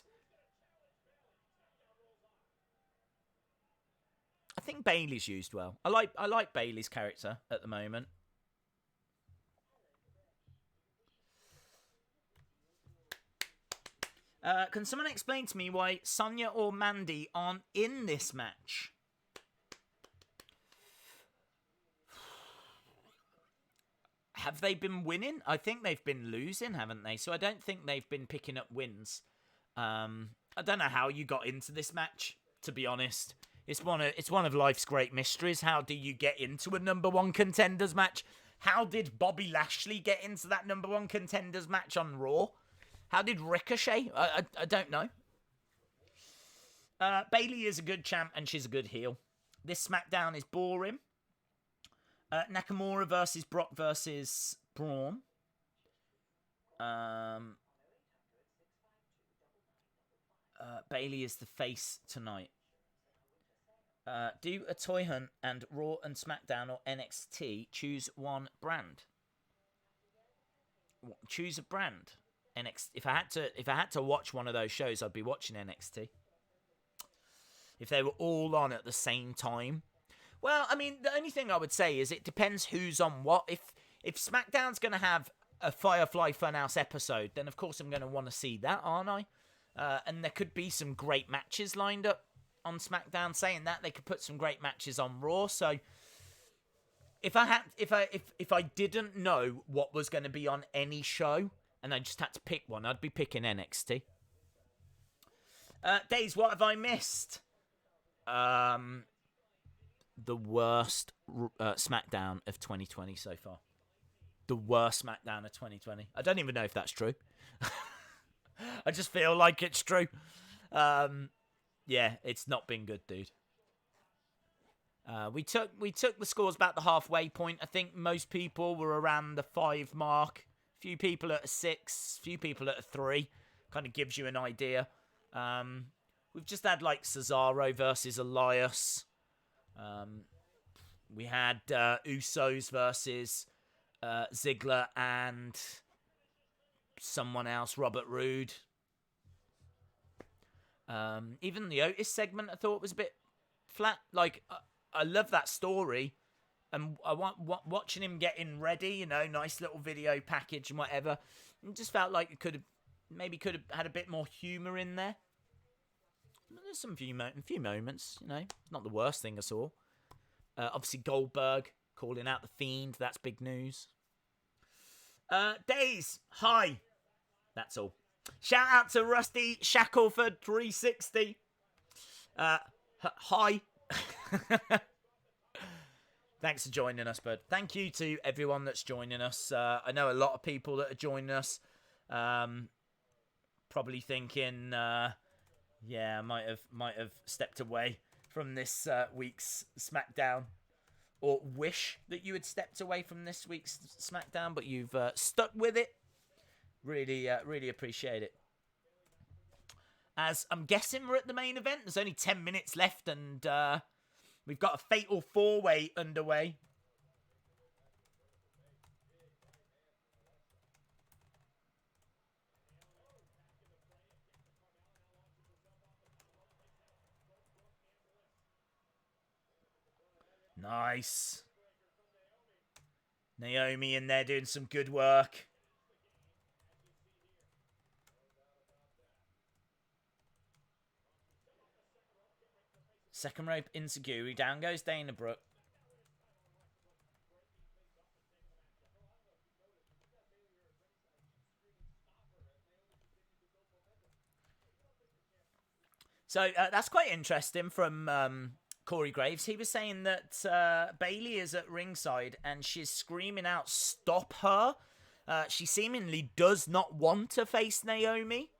I think Bayley's used well. I like Bayley's character at the moment. Can someone explain to me why Sonya or Mandy aren't in this match? Have they been winning? I think they've been losing, haven't they? So I don't think they've been picking up wins. I don't know how you got into this match, to be honest. It's one of life's great mysteries. How do you get into a number one contenders match? How did Bobby Lashley get into that number one contenders match on Raw? How did Ricochet? I don't know. Bayley is a good champ and she's a good heel. This SmackDown is boring. Nakamura versus Brock versus Braun. Bayley is the face tonight. Do a toy hunt and Raw and SmackDown or NXT. Choose one brand. Choose a brand. NXT. If I had to watch one of those shows, I'd be watching NXT. If they were all on at the same time. Well, I mean, the only thing I would say is it depends who's on what. If SmackDown's going to have a Firefly Funhouse episode, then of course I'm going to want to see that, aren't I? And there could be some great matches lined up on SmackDown. Saying that, they could put some great matches on Raw. So if I didn't know what was going to be on any show and I just had to pick one, I'd be picking NXT. Days, what have I missed? The worst SmackDown of 2020 so far. The worst SmackDown of 2020. I don't even know if that's true. I just feel like it's true. Yeah, it's not been good, dude. We took the scores about the halfway point. I think most people were around the 5 mark. Few people at a 6, few people at a 3. Kind of gives you an idea. We've just had like Cesaro versus Elias. We had Usos versus Ziggler and someone else, Robert Roode. Even the Otis segment I thought was a bit flat. Like, I love that story. And I want watching him getting ready, you know, nice little video package and whatever. It just felt like it could have had a bit more humour in there. There's some few moments, you know. It's not the worst thing I saw. Obviously, Goldberg calling out the Fiend. That's big news. Days, hi. That's all. Shout out to Rusty Shackleford 360. Hi. Thanks for joining us, bud. Thank you to everyone that's joining us. I know a lot of people that are joining us. Probably thinking... yeah, I might have stepped away from this week's SmackDown, or wish that you had stepped away from this week's SmackDown, but you've stuck with it. Really appreciate it. as I'm guessing we're at the main event. There's only 10 minutes left, and we've got a fatal 4-way underway. Nice. Naomi in there doing some good work. Second rope insecurity. Down goes Dana Brooke. So that's quite interesting from Corey Graves. He was saying that Bayley is at ringside and she's screaming out, "Stop her!" She seemingly does not want to face Naomi.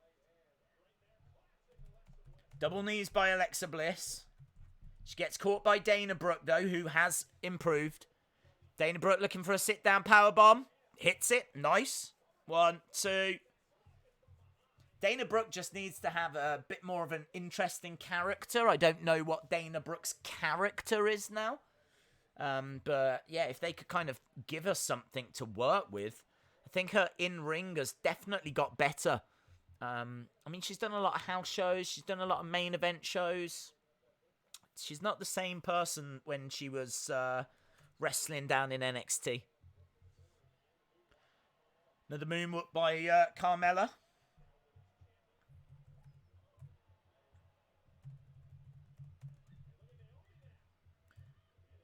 Double knees by Alexa Bliss. She gets caught by Dana Brooke, though, who has improved. Dana Brooke looking for a sit-down powerbomb. Hits it. Nice. 1, 2. Dana Brooke just needs to have a bit more of an interesting character. I don't know what Dana Brooke's character is now. But, yeah, if they could kind of give us something to work with, I think her in-ring has definitely got better. I mean, she's done a lot of house shows. She's done a lot of main event shows. She's not the same person when she was wrestling down in NXT. Another moonwalk by Carmella.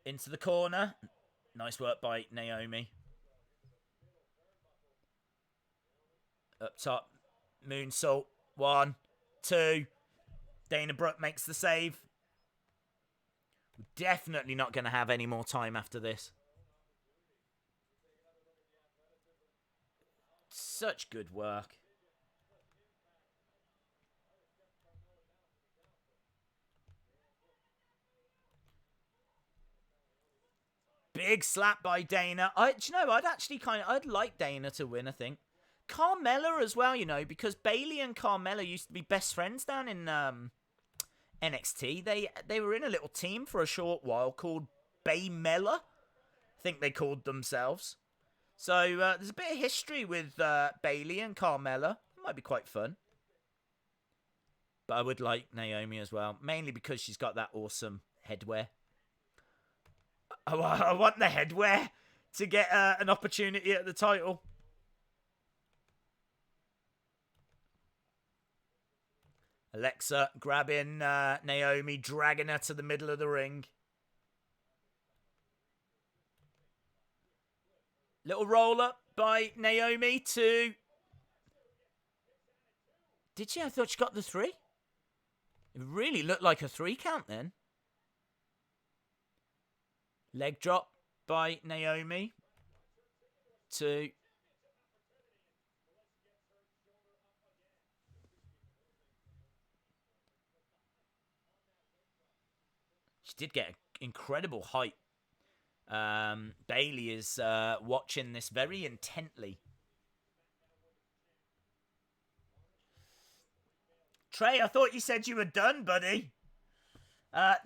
Into the corner. Nice work by Naomi. Up top. Moonsault. 1, 2. Dana Brooke makes the save. We're definitely not going to have any more time after this. Such good work. Big slap by Dana. Do you know, I'd like Dana to win, I think. Carmella as well, you know, because Bayley and Carmella used to be best friends down in NXT. They were in a little team for a short while called Baymella, I think they called themselves. So there's a bit of history with Bayley and Carmella. It might be quite fun. But I would like Naomi as well, mainly because she's got that awesome headwear. I want the headwear to get an opportunity at the title. Alexa grabbing Naomi, dragging her to the middle of the ring. Little roll up by Naomi to... Did she? I thought she got the 3. It really looked like a 3 count then. Leg drop by Naomi to... She did get incredible height. Bayley is watching this very intently. Trey, I thought you said you were done, buddy.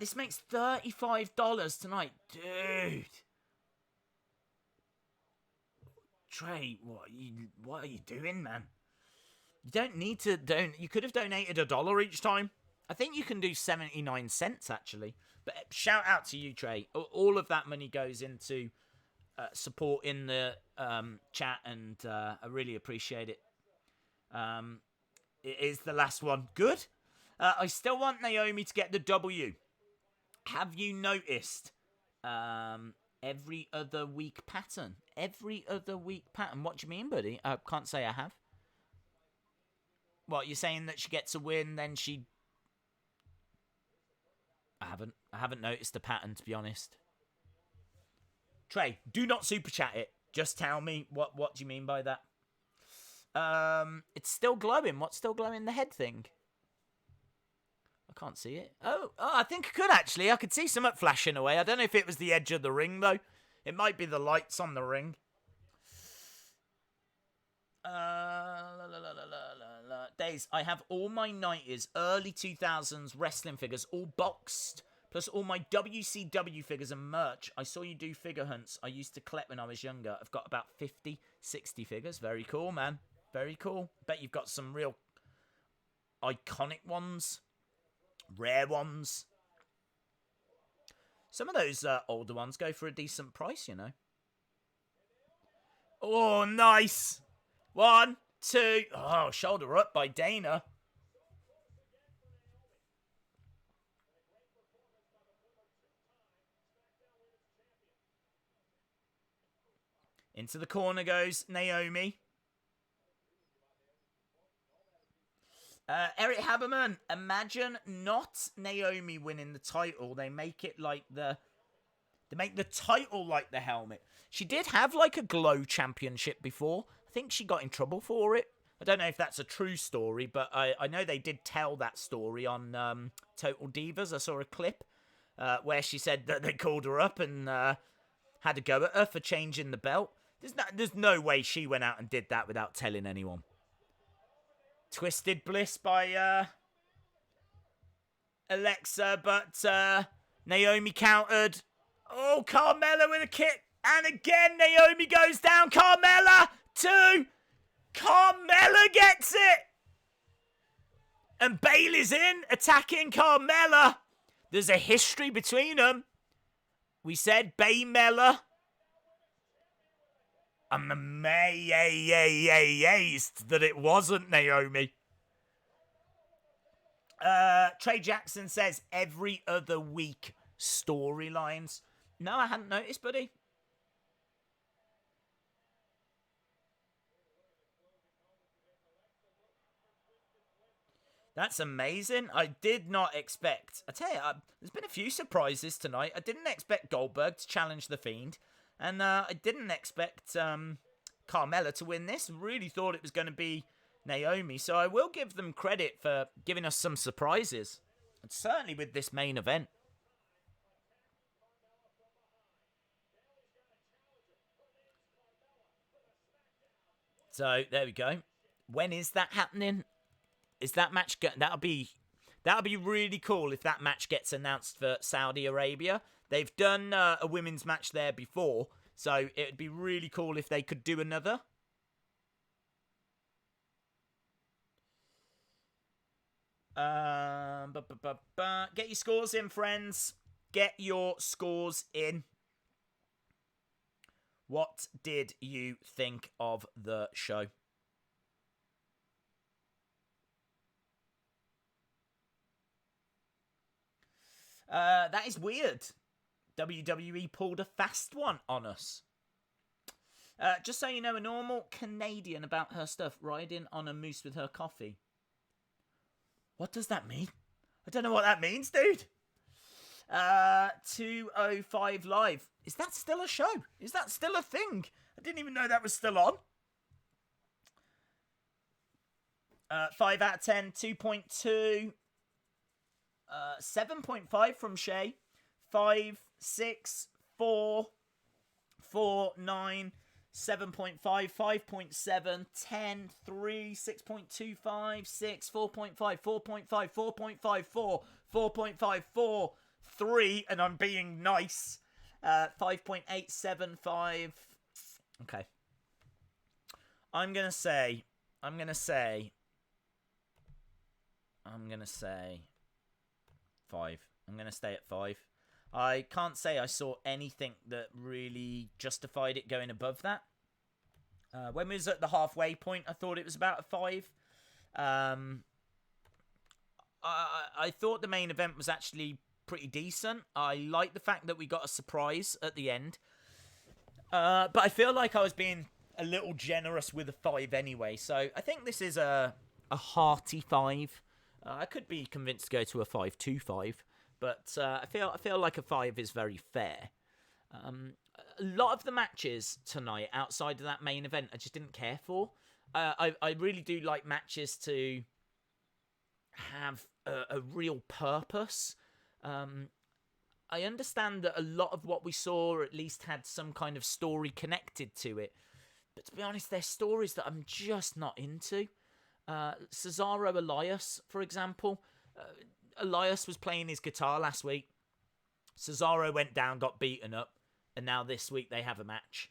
This makes $35 tonight. Dude. Trey, what are you doing, man? You don't need to... You could have donated $1 each time. I think you can do 79 cents, actually. But shout out to you, Trey. All of that money goes into supporting the chat, and I really appreciate it. It is the last one. Good. I still want Naomi to get the W. Have you noticed every other week pattern? Every other week pattern. What do you mean, buddy? I can't say I have. What, you're saying that she gets a win, then she... I haven't noticed the pattern, to be honest. Trey, do not super chat it. Just tell me what do you mean by that? It's still glowing. What's still glowing? The head thing. I can't see it. Oh, I think I could actually. I could see something flashing away. I don't know if it was the edge of the ring though. It might be the lights on the ring. Days, I have all my 90s, early 2000s wrestling figures all boxed, plus all my WCW figures and merch. I saw you do figure hunts. I used to collect when I was younger. I've got about 50, 60 figures. Very cool, man. Very cool. Bet you've got some real iconic ones, rare ones. Some of those older ones go for a decent price, you know. Oh, nice. 1, 2. Oh, shoulder up by Dana. Into the corner goes Naomi. Eric Haberman, imagine not Naomi winning the title. They make it like they make the title like the helmet. She did have like a Glow Championship before. I think she got in trouble for it. I don't know if that's a true story, but I know they did tell that story on Total Divas. I saw a clip where she said that they called her up and had a go at her for changing the belt. There's no way she went out and did that without telling anyone. Twisted Bliss by Alexa, but Naomi countered. Oh, Carmella with a kick. And again, Naomi goes down. Carmella, 2. Carmella gets it. And Bayley's in, attacking Carmella. There's a history between them. We said Baymella. I'm amazed that it wasn't Naomi. Trey Jackson says every other week storylines. No, I hadn't noticed, buddy. That's amazing. I did not expect. I tell you, there's been a few surprises tonight. I didn't expect Goldberg to challenge The Fiend. And I didn't expect Carmella to win this. Really thought it was going to be Naomi. So I will give them credit for giving us some surprises. And certainly with this main event. So there we go. When is that happening? Is that match... That'll be really cool if that match gets announced for Saudi Arabia. They've done a women's match there before, so it'd be really cool if they could do another. Get your scores in, friends. Get your scores in. What did you think of the show? That is weird. WWE pulled a fast one on us. Just so you know, a normal Canadian about her stuff, riding on a moose with her coffee. What does that mean? I don't know what that means, dude. 205 Live. Is that still a show? Is that still a thing? I didn't even know that was still on. 5 out of 10, 2.2. 7.5 from Shay. 5, 6, 4, 4, 9, 7.5, 5.7, 10, 3, 6.25, 6, 4.5, 4.5, 4.54, 4.54, 3, and I'm being nice. 5.875. Okay. I'm gonna say 5. I'm gonna stay at 5. I can't say I saw anything that really justified it going above that. When we was at the halfway point, I thought it was about a 5. I thought the main event was actually pretty decent. I like the fact that we got a surprise at the end. But I feel like I was being a little generous with a 5 anyway. So I think this is a hearty 5. I could be convinced to go to a 5.25, but I feel like a 5 is very fair. A lot of the matches tonight outside of that main event I just didn't care for. I really do like matches to have a real purpose. I understand that a lot of what we saw at least had some kind of story connected to it. But to be honest, they're stories that I'm just not into. Cesaro Elias, for example. Elias was playing his guitar last week. Cesaro went down, got beaten up, and now this week they have a match.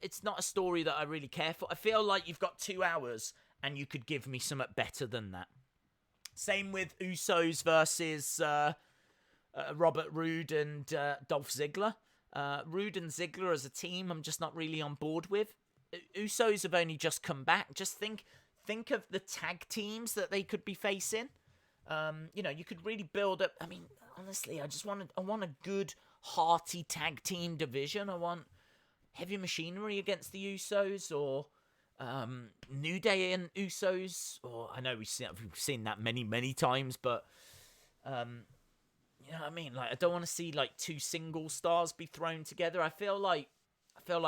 It's not a story that I really care for. I feel like you've got 2 hours and you could give me something better than that. Same with Usos versus Robert Roode and Dolph Ziggler. Roode and Ziggler as a team, I'm just not really on board with. Usos have only just come back. Just think of the tag teams that they could be facing. You could really build up. I mean, honestly, I want a good, hearty tag team division. I want Heavy Machinery against the Usos, or New Day and Usos. Or I know we've seen that many times, but you know what I mean. Like, I don't want to see like 2 single stars be thrown together. I feel like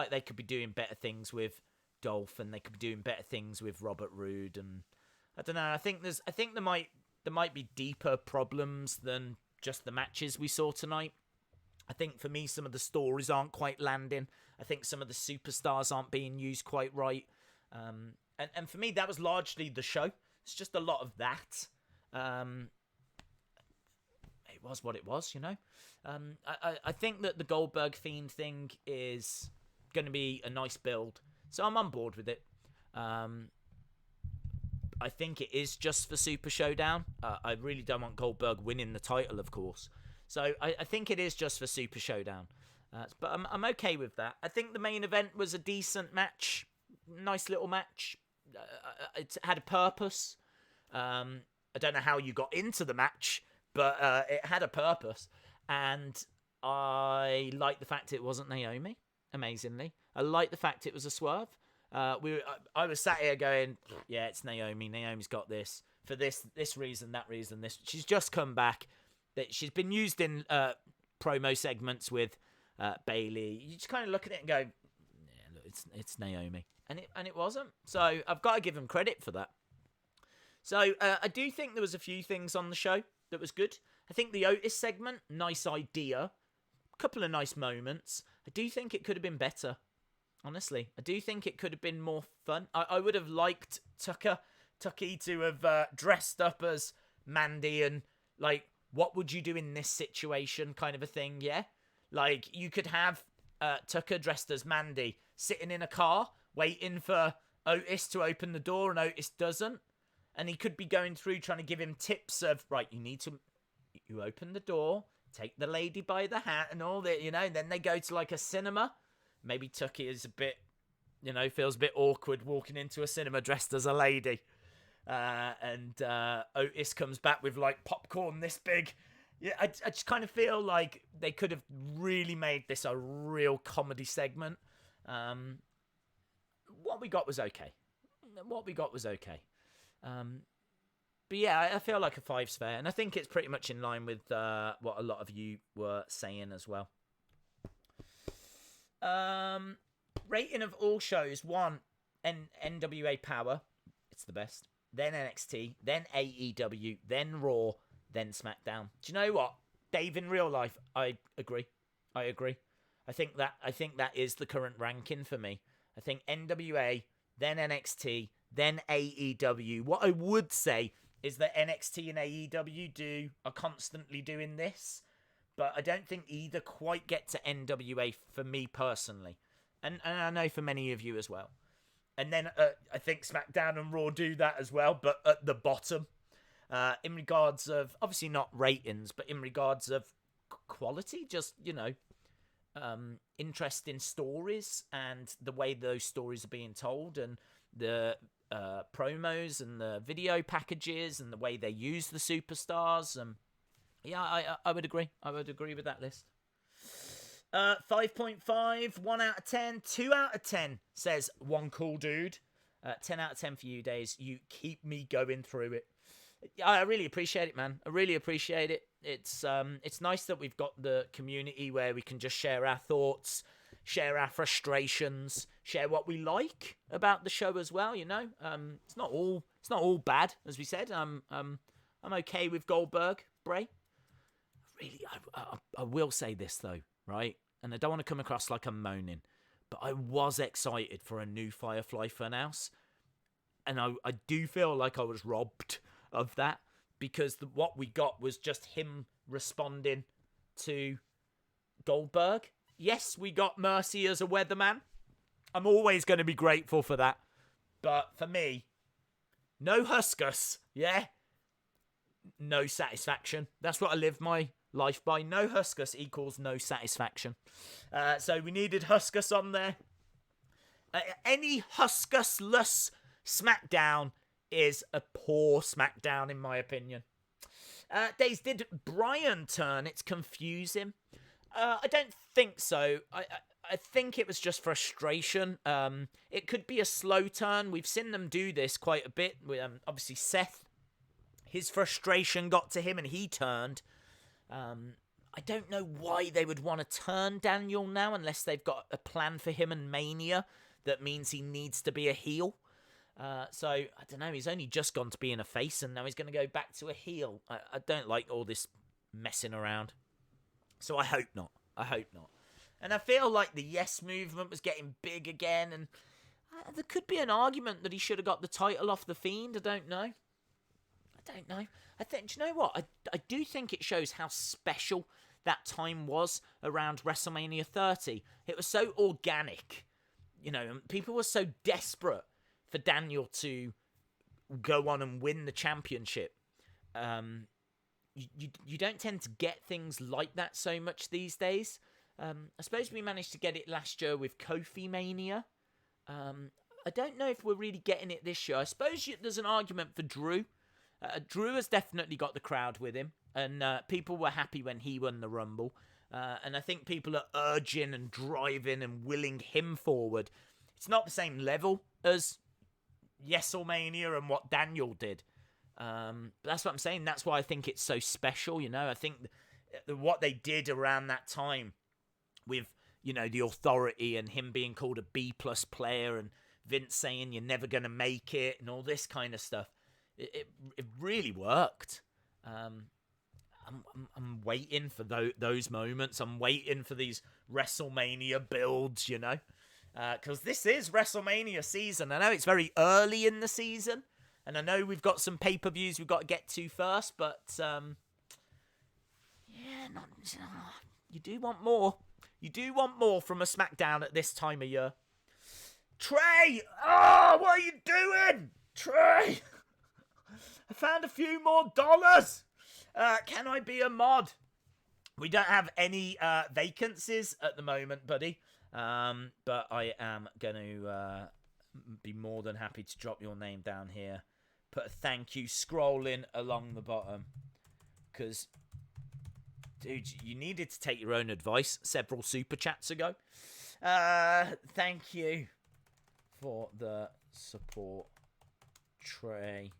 they could be doing better things with Dolph, and they could be doing better things with Robert Roode, and I don't know. I think there might be deeper problems than just the matches we saw tonight. I think for me, some of the stories aren't quite landing. I think some of the superstars aren't being used quite right. And for me, that was largely the show. It's just a lot of that. It was what it was, you know. I think that the Goldberg Fiend thing is going to be a nice build, so I'm on board with it. I think it is just for Super Showdown. I really don't want Goldberg winning the title, of course. So I think it is just for Super Showdown. But I'm okay with that. I think the main event was a decent match. Nice little match. It had a purpose. I don't know how you got into the match, but it had a purpose. And I like the fact it wasn't Naomi, amazingly. I like the fact it was a swerve. I was sat here going, yeah, it's Naomi. Naomi's got this for this reason, that reason, this. She's just come back. She's been used in promo segments with Bayley. You just kind of look at it and go, yeah, look, it's Naomi, and it wasn't. So I've got to give them credit for that. So I do think there was a few things on the show that was good. I think the Otis segment, nice idea, a couple of nice moments. I do think it could have been better. Honestly, I do think it could have been more fun. I would have liked Tucky to have dressed up as Mandy and, like, what would you do in this situation kind of a thing, yeah? Like, you could have Tucker dressed as Mandy sitting in a car waiting for Otis to open the door, and Otis doesn't. And he could be going through trying to give him tips of, right, you open the door, take the lady by the hat and all that, you know, and then they go to like a cinema. Maybe Tucky is a bit, you know, feels a bit awkward walking into a cinema dressed as a lady. And Otis comes back with like popcorn this big. Yeah, I just kind of feel like they could have really made this a real comedy segment. What we got was okay. But yeah, I feel like a 5's fair, and I think it's pretty much in line with what a lot of you were saying as well. Rating of all shows: 1, NWA Power, it's the best. Then NXT, then AEW, then Raw, then SmackDown. Do you know what, Dave? In real life, I agree. I think that is the current ranking for me. I think NWA, then NXT, then AEW. What I would say is that NXT and AEW are constantly doing this, but I don't think either quite get to NWA for me personally. And I know for many of you as well. And then I think SmackDown and Raw do that as well, but at the bottom. In regards of, obviously not ratings, but in regards of quality, just, you know, interesting stories and the way those stories are being told, and the promos and the video packages and the way they use the superstars. Yeah, I would agree. I would agree with that list. 5.5, 1 out of 10, 2 out of 10 says one cool dude. 10 out of 10 for you, Days. You keep me going through it. I really appreciate it, man. I really appreciate it. It's nice that we've got the community where we can just share our thoughts, share our frustrations, share what we like about the show as well. You know, it's not all bad, as we said. I'm okay with Goldberg, Bray. Really, I will say this though, right? And I don't want to come across like I'm moaning, but I was excited for a new Firefly Funhouse. I do feel like I was robbed of that, because what we got was just him responding to Goldberg. Yes, we got Mercy as a weatherman. I'm always going to be grateful for that. But for me, no Huskus, yeah? No satisfaction. That's what I live my life by. No Huskus equals no satisfaction. So we needed Huskus on there. Any Huskus-less SmackDown is a poor SmackDown, in my opinion. Days, did Bryan turn? It's confusing. I don't think so. I think it was just frustration. It could be a slow turn. We've seen them do this quite a bit. Obviously, Seth, his frustration got to him and he turned. I don't know why they would want to turn Daniel now, unless they've got a plan for him and Mania that means he needs to be a heel. So, I don't know, he's only just gone to being a face and now he's going to go back to a heel. I don't like all this messing around. So I hope not. And I feel like the Yes movement was getting big again, and there could be an argument that he should have got the title off the Fiend. I don't know. I think, do you know what? I do think it shows how special that time was around WrestleMania 30. It was so organic. You know, people were so desperate for Daniel to go on and win the championship. You don't tend to get things like that so much these days. I suppose we managed to get it last year with Kofi Mania. I don't know if we're really getting it this year. I suppose there's an argument for Drew. Drew has definitely got the crowd with him, and people were happy when he won the Rumble. And I think people are urging and driving and willing him forward. It's not the same level as Yeselmania and what Daniel did. But that's what I'm saying. That's why I think it's so special, you know. I think what they did around that time with, you know, the Authority and him being called a B-plus player and Vince saying you're never going to make it and all this kind of stuff, it really worked. I'm waiting for those moments. I'm waiting for these WrestleMania builds, you know, because this is WrestleMania season. I know it's very early in the season, and I know we've got some pay-per-views we've got to get to first, but you do want more. You do want more from a SmackDown at this time of year. Trey! Oh, what are you doing? Trey! I found a few more dollars. Can I be a mod? We don't have any vacancies at the moment, buddy. But I am going to be more than happy to drop your name down here. Put a thank you scrolling along the bottom. Because, dude, you needed to take your own advice several super chats ago. Thank you for the support, Trey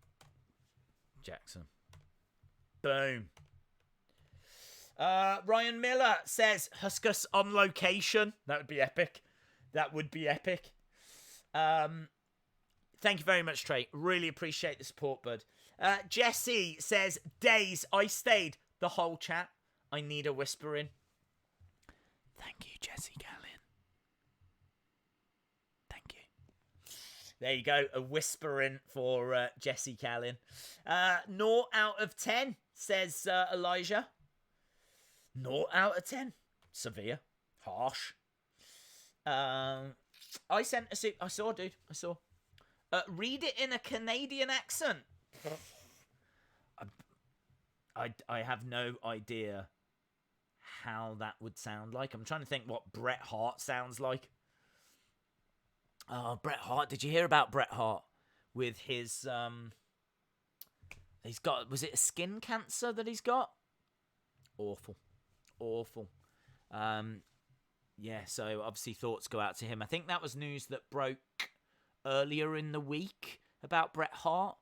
Jackson. Boom. Ryan Miller says Huskus on location. That would be epic. Thank you very much, Trey. Really appreciate the support, bud. Jesse says, Days, I stayed the whole chat. I need a whispering. Thank you, Jesse Gallin. Thank you. There you go. A whispering for Jesse Gallin. 0 out of 10, says Elijah. 0 out of 10. Severe. Harsh. I sent a suit. I saw. Read it in a Canadian accent. I have no idea how that would sound like. I'm trying to think what Bret Hart sounds like. Oh, Bret Hart. Did you hear about Bret Hart with his he's got, was it a skin cancer that he's got? Awful. Yeah, so obviously thoughts go out to him. I think that was news that broke earlier in the week about Bret Hart.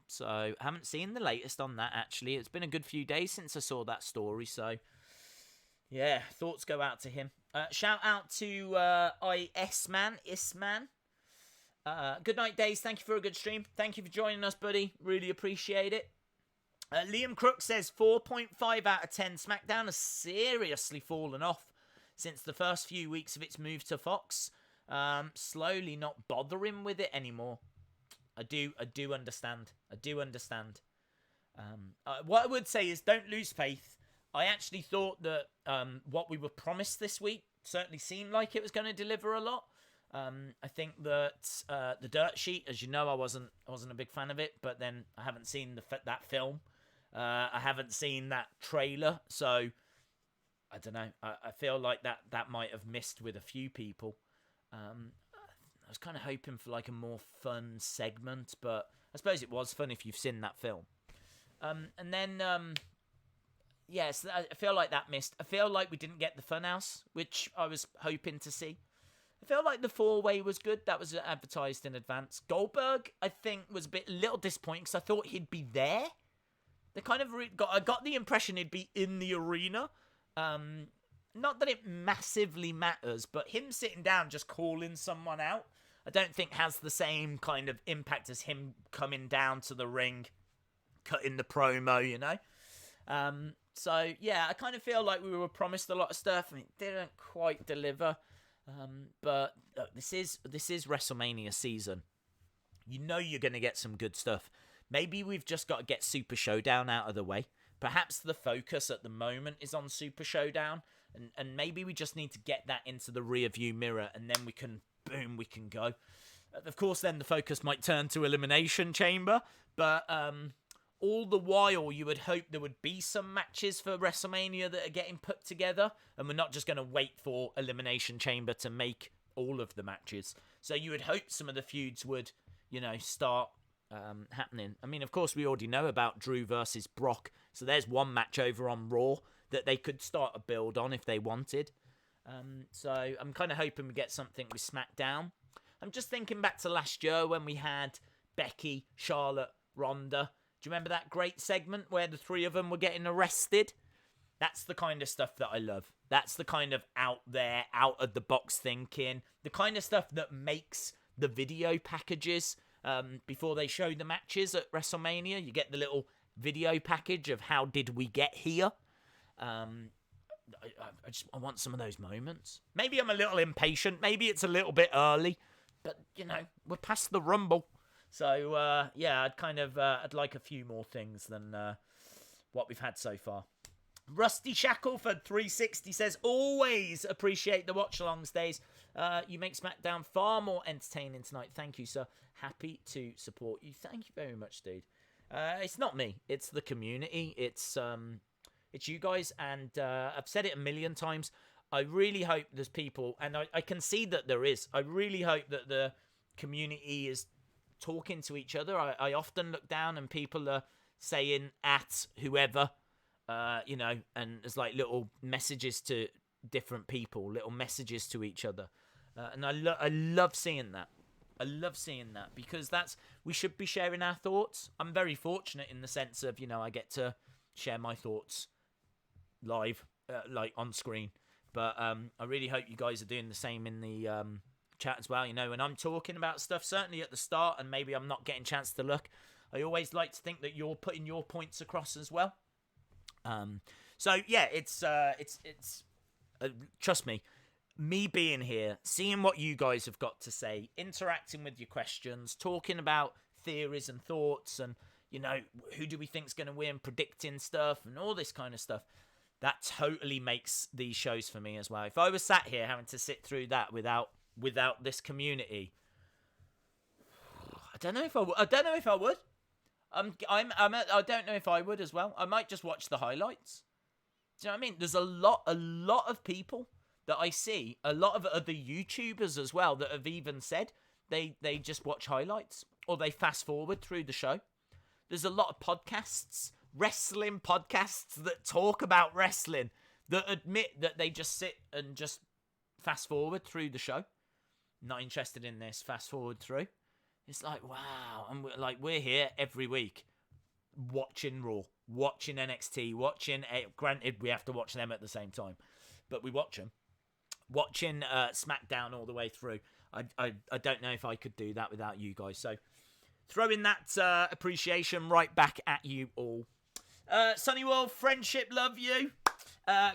So I haven't seen the latest on that, actually. It's been a good few days since I saw that story, so yeah, thoughts go out to him. Shout out to Isman. Good night, Days. Thank you for a good stream. Thank you for joining us, buddy. Really appreciate it. Liam Crook says 4.5 out of 10. SmackDown has seriously fallen off since the first few weeks of its move to Fox. Slowly not bothering with it anymore. I do understand. What I would say is don't lose faith. I actually thought that what we were promised this week certainly seemed like it was going to deliver a lot. I think that the dirt sheet, as you know, I wasn't a big fan of it, but then I haven't seen that film. I haven't seen that trailer, so I don't know. I feel like that might have missed with a few people. I was kind of hoping for like a more fun segment, but I suppose it was fun if you've seen that film. And then, yes, I feel like that missed. I feel like we didn't get the Funhouse, which I was hoping to see. I feel like the 4-way was good. That was advertised in advance. Goldberg, I think, was a little disappointing because I thought he'd be there. They kind of I got the impression he'd be in the arena. Not that it massively matters, but him sitting down just calling someone out, I don't think has the same kind of impact as him coming down to the ring, cutting the promo, you know? So, yeah, I kind of feel like we were promised a lot of stuff and it didn't quite deliver. But look, this is WrestleMania season. You know you're going to get some good stuff. Maybe we've just got to get Super Showdown out of the way. Perhaps the focus at the moment is on Super Showdown. And maybe we just need to get that into the rearview mirror and then we can go. Of course, then the focus might turn to Elimination Chamber. But all the while, you would hope there would be some matches for WrestleMania that are getting put together. And we're not just going to wait for Elimination Chamber to make all of the matches. So you would hope some of the feuds would, start happening. I mean, of course, we already know about Drew versus Brock. So there's one match over on Raw that they could start a build on if they wanted. So I'm kind of hoping we get something with SmackDown. I'm just thinking back to last year when we had Becky, Charlotte, Ronda. Do you remember that great segment where the three of them were getting arrested? That's the kind of stuff that I love. That's the kind of out there, out of the box thinking. The kind of stuff that makes the video packages before they show the matches at WrestleMania. You get the little video package of how did we get here. I want some of those moments. Maybe I'm a little impatient. Maybe it's a little bit early. But, we're past the Rumble. So, I'd like a few more things than what we've had so far. Rusty Shackleford 360 says, always appreciate the watch-alongs days. You make SmackDown far more entertaining tonight. Thank you, sir. Happy to support you. Thank you very much, dude. It's not me. It's the community. It's you guys. And I've said it a million times. I really hope there's people, and I can see that there is. I really hope that the community is talking to each other. I often look down and people are saying at whoever, and there's like little messages to different people, little messages to each other. And I love seeing that. I love seeing that because we should be sharing our thoughts. I'm very fortunate in the sense of, I get to share my thoughts live, like on screen. But I really hope you guys are doing the same in the chat as well. When I'm talking about stuff, certainly at the start, and maybe I'm not getting a chance to look, I always like to think that you're putting your points across as well. So yeah, it's trust me being here, seeing what you guys have got to say, interacting with your questions, talking about theories and thoughts, and who do we think's going to win, predicting stuff, and all this kind of stuff. That totally makes these shows for me as well. If I was sat here having to sit through that without this community, I don't know if I would. I don't know if I would. I don't know if I would as well. I might just watch the highlights. Do you know what I mean? There's a lot of people that I see, a lot of other YouTubers as well that have even said they just watch highlights or they fast forward through the show. There's a lot of podcasts, wrestling podcasts that talk about wrestling that admit that they just sit and just fast forward through the show. Not interested in this, fast forward through. It's like, wow. And we're here every week watching Raw, watching NXT, granted, we have to watch them at the same time, but we watch them. Watching SmackDown all the way through. I don't know if I could do that without you guys. So throwing that appreciation right back at you all. Sunny World, friendship, love you.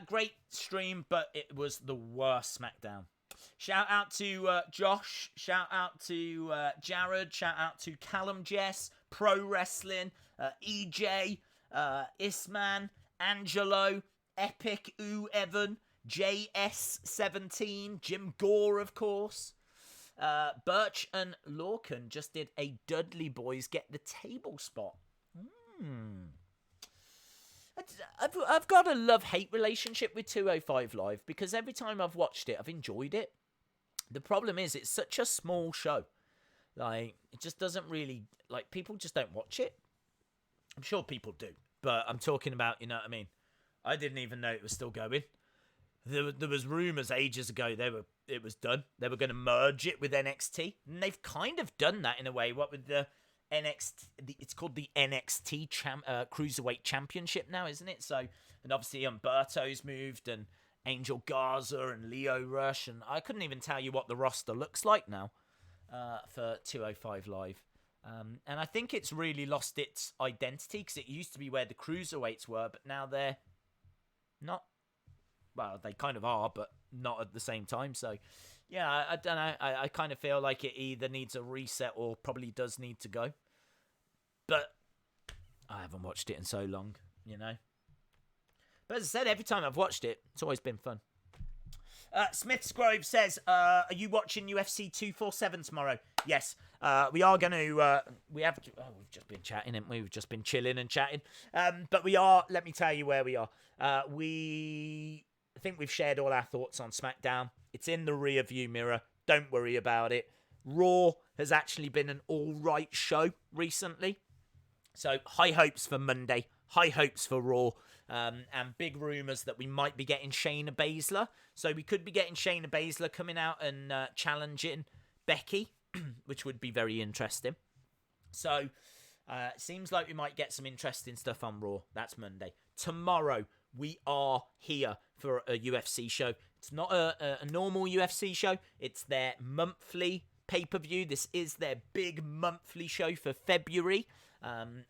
Great stream, but it was the worst SmackDown. Shout out to Josh. Shout out to Jared. Shout out to Callum Jess. Pro Wrestling. EJ. Isman. Angelo. Epic. Evan. JS17. Jim Gore, of course. Birch and Lorcan just did a Dudley Boys Get the Table spot. I've got a love-hate relationship with 205 Live because every time I've watched it, I've enjoyed it. The problem is it's such a small show. Like, it just doesn't really... Like, people just don't watch it. I'm sure people do. But I'm talking about, you know what I mean? I didn't even know it was still going. There was rumours ages ago it was done. They were going to merge it with NXT. And they've kind of done that in a way. What with the NXT... It's called the NXT Cruiserweight Championship now, isn't it? So, and obviously Humberto's moved and Angel Garza and Leo Rush. And I couldn't even tell you what the roster looks like now for 205 Live. And I think it's really lost its identity because it used to be where the Cruiserweights were, but now they're not... Well, they kind of are, but not at the same time. So, yeah, I don't know. I kind of feel like it either needs a reset or probably does need to go. But I haven't watched it in so long, you know. But as I said, every time I've watched it, it's always been fun. Smith's Grove says, are you watching UFC 247 tomorrow? Yes. We are going to... we've just been chatting, haven't we? We've just been chilling and chatting. But we are... Let me tell you where we are. I think we've shared all our thoughts on SmackDown. It's in the rear view mirror. Don't worry about it. Raw has actually been an all-right show recently. So high hopes for Monday. High hopes for Raw. And big rumours that we might be getting Shayna Baszler. So we could be getting Shayna Baszler coming out and challenging Becky, which would be very interesting. So it seems like we might get some interesting stuff on Raw. That's Monday. Tomorrow, we are here for a UFC show. It's not a normal UFC show. It's their monthly pay-per-view. This is their big monthly show for February. And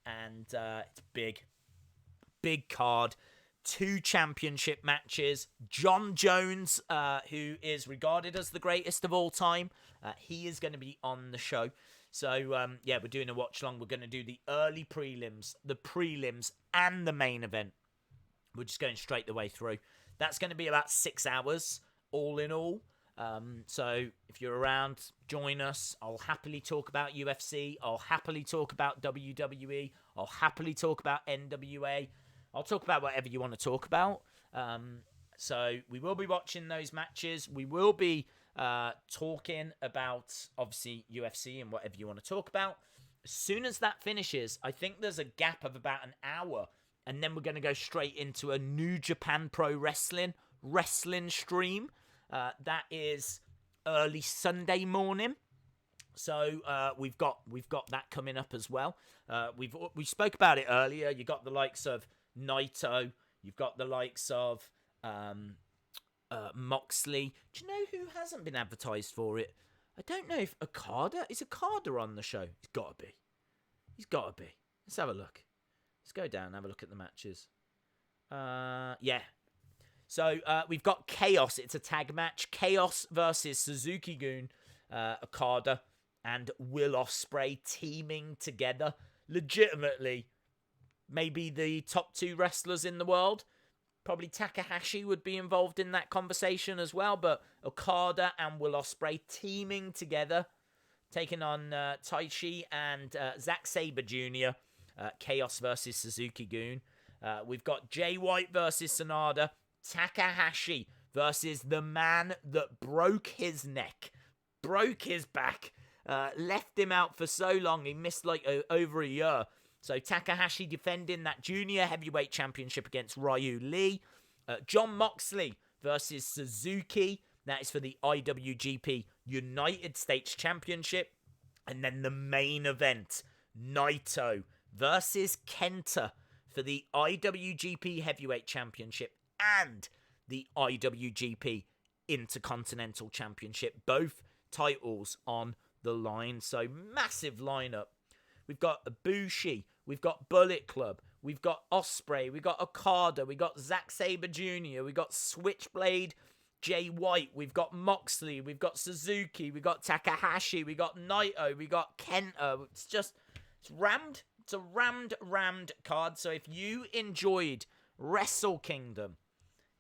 it's big card. 2 championship matches. John Jones, who is regarded as the greatest of all time, he is going to be on the show. So, yeah, we're doing a watch-along. We're going to do the early prelims, the prelims, and the main event. We're just going straight the way through. That's going to be about 6 hours, all in all. So if you're around, join us. I'll happily talk about UFC. I'll happily talk about WWE. I'll happily talk about NWA. I'll talk about whatever you want to talk about. So we will be watching those matches. We will be talking about, obviously, UFC and whatever you want to talk about. As soon as that finishes, I think there's a gap of about an hour. And then we're going to go straight into a New Japan Pro Wrestling stream. That is early Sunday morning. So we've got that coming up as well. We spoke about it earlier. You got the likes of Naito. You've got the likes of Moxley. Do you know who hasn't been advertised for it? I don't know if Okada... Is Okada on the show? He's got to be. Let's have a look. Let's go down and have a look at the matches. Yeah. So we've got Chaos. It's a tag match. Chaos versus Suzuki-gun, Okada, and Will Ospreay teaming together. Legitimately, maybe the top 2 wrestlers in the world. Probably Takahashi would be involved in that conversation as well. But Okada and Will Ospreay teaming together, taking on Taichi and Zack Sabre Jr., Chaos versus Suzuki-gun. We've got Jay White versus Sanada. Takahashi versus the man that broke his neck. Broke his back. Left him out for so long. He missed like over a year. So Takahashi defending that junior heavyweight championship against Ryu Lee. Jon Moxley versus Suzuki. That is for the IWGP United States Championship. And then the main event. Naito versus Kenta for the IWGP Heavyweight Championship and the IWGP Intercontinental Championship. Both titles on the line. So massive lineup. We've got Ibushi. We've got Bullet Club. We've got Ospreay. We've got Okada. We've got Zack Sabre Jr. We've got Switchblade Jay White, we've got Moxley, we've got Suzuki, we've got Takahashi, we got Naito, we got Kenta. It's rammed. It's a rammed card. So if you enjoyed Wrestle Kingdom,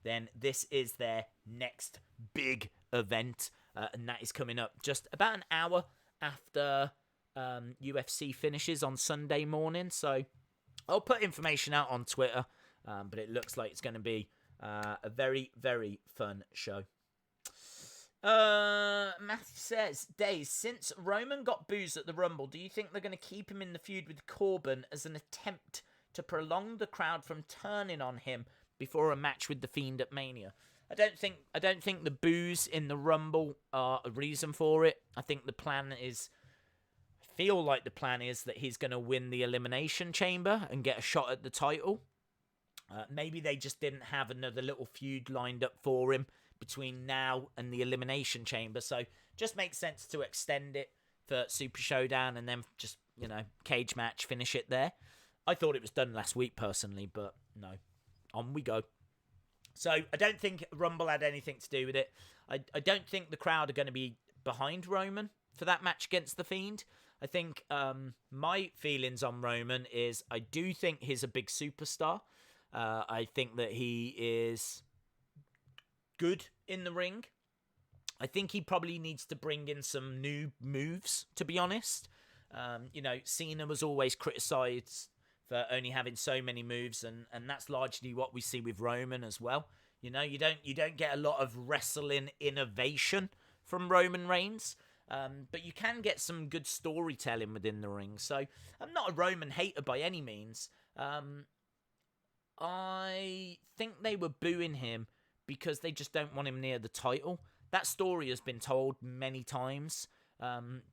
then this is their next big event, and that is coming up just about an hour after UFC finishes on Sunday morning. So I'll put information out on Twitter, but it looks like it's going to be a very, very fun show. Matthew says, Days, since Roman got booze at the Rumble, do you think they're going to keep him in the feud with Corbin as an attempt to prolong the crowd from turning on him before a match with the Fiend at Mania? I don't think the booze in the Rumble are a reason for it. I think the plan is, I feel like the plan is that he's going to win the Elimination Chamber and get a shot at the title. Maybe they just didn't have another little feud lined up for him between now and the Elimination Chamber. So just makes sense to extend it for Super Showdown and then just, cage match, finish it there. I thought it was done last week personally, but no. On we go. So I don't think Rumble had anything to do with it. I don't think the crowd are going to be behind Roman for that match against The Fiend. I think my feelings on Roman is I do think he's a big superstar. I think that he is good in the ring. I think he probably needs to bring in some new moves, to be honest. Cena was always criticised for only having so many moves, and that's largely what we see with Roman as well. You don't get a lot of wrestling innovation from Roman Reigns, but you can get some good storytelling within the ring. So I'm not a Roman hater by any means. I think they were booing him because they just don't want him near the title. That story has been told many times.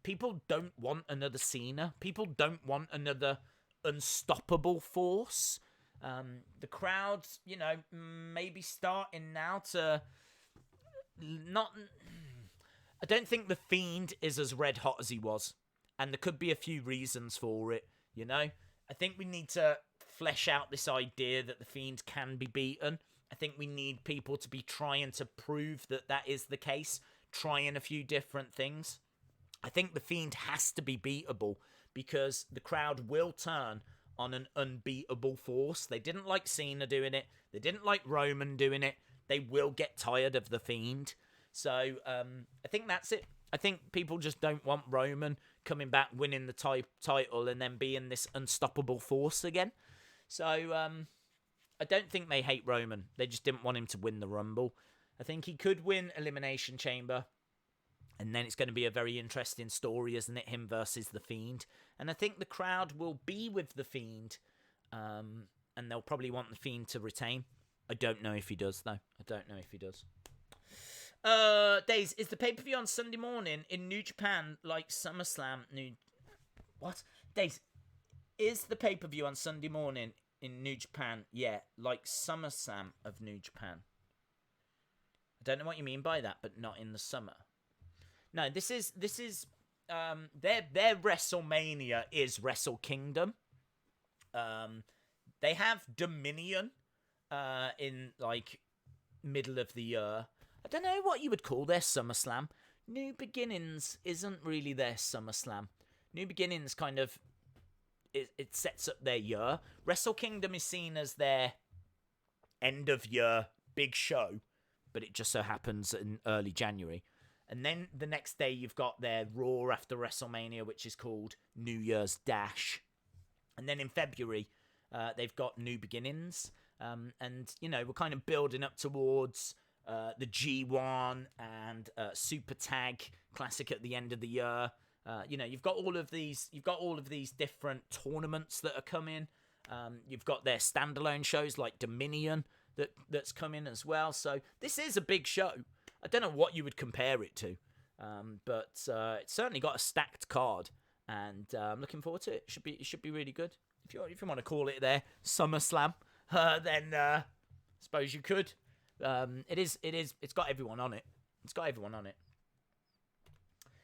People don't want another Cena. People don't want another unstoppable force. The crowd's, maybe starting now to not... I don't think The Fiend is as red hot as he was. And there could be a few reasons for it, I think we need to flesh out this idea that The Fiend can be beaten. I think we need people to be trying to prove that that is the case, trying a few different things. I think The Fiend has to be beatable because the crowd will turn on an unbeatable force. They didn't like Cena doing it. They didn't like Roman doing it. They will get tired of The Fiend. So I think that's it. I think people just don't want Roman coming back, winning the title, and then being this unstoppable force again. So I don't think they hate Roman. They just didn't want him to win the Rumble. I think he could win Elimination Chamber. And then it's going to be a very interesting story, isn't it? Him versus The Fiend. And I think the crowd will be with The Fiend. And they'll probably want The Fiend to retain. I don't know if he does, though. I don't know if he does. Days, is the pay-per-view on Sunday morning in New Japan like SummerSlam? What? Days, is the pay-per-view on Sunday morning in New Japan? Yeah, like SummerSlam of New Japan. I don't know what you mean by that, but not in the summer. No, this is their WrestleMania is Wrestle Kingdom. They have Dominion in like middle of the year. I don't know what you would call their SummerSlam. New Beginnings isn't really their SummerSlam. New Beginnings kind of it sets up their year. Wrestle Kingdom is seen as their end of year big show, but it just so happens in early January. And then the next day you've got their Raw after WrestleMania, which is called New Year's Dash. And then in February, they've got New Beginnings. And, we're kind of building up towards the G1 and Super Tag Classic at the end of the year. You've got all of these different tournaments that are coming. You've got their standalone shows like Dominion that's coming as well. So this is a big show. I don't know what you would compare it to, but it's certainly got a stacked card, and I'm looking forward to it. It should be really good. If you want to call it their SummerSlam, then I suppose you could. It's got everyone on it.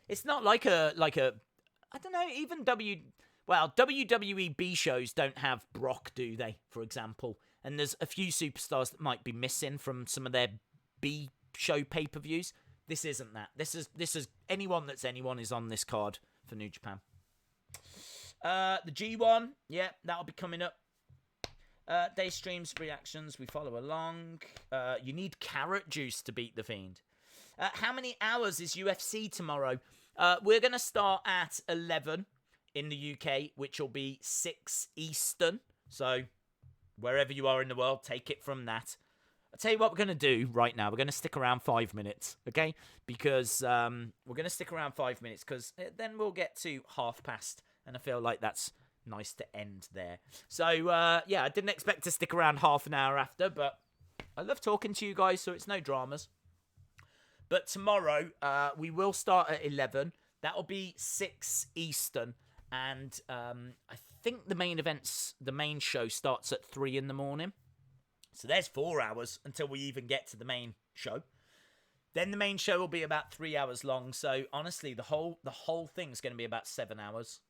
It's not like a I don't know, even WWE B shows don't have Brock, do they, for example? And there's a few superstars that might be missing from some of their B show pay-per-views. This isn't that. This is anyone is on this card for New Japan. The G1, yeah, that'll be coming up. Day streams, reactions, we follow along. You need carrot juice to beat the Fiend. How many hours is UFC tomorrow? We're going to start at 11 in the UK, which will be 6 Eastern. So wherever you are in the world, take it from that. I'll tell you what we're going to do right now. We're going to stick around 5 minutes, okay? Because we're going to stick around 5 minutes because then we'll get to past. And I feel like that's nice to end there. So, yeah, I didn't expect to stick around half an hour after, but I love talking to you guys, so it's no dramas. But tomorrow, we will start at 11. That'll be 6 Eastern. And I think the main show starts at 3 in the morning. So there's 4 hours until we even get to the main show. Then the main show will be about 3 hours long. So honestly, the whole thing's going to be about 7 hours.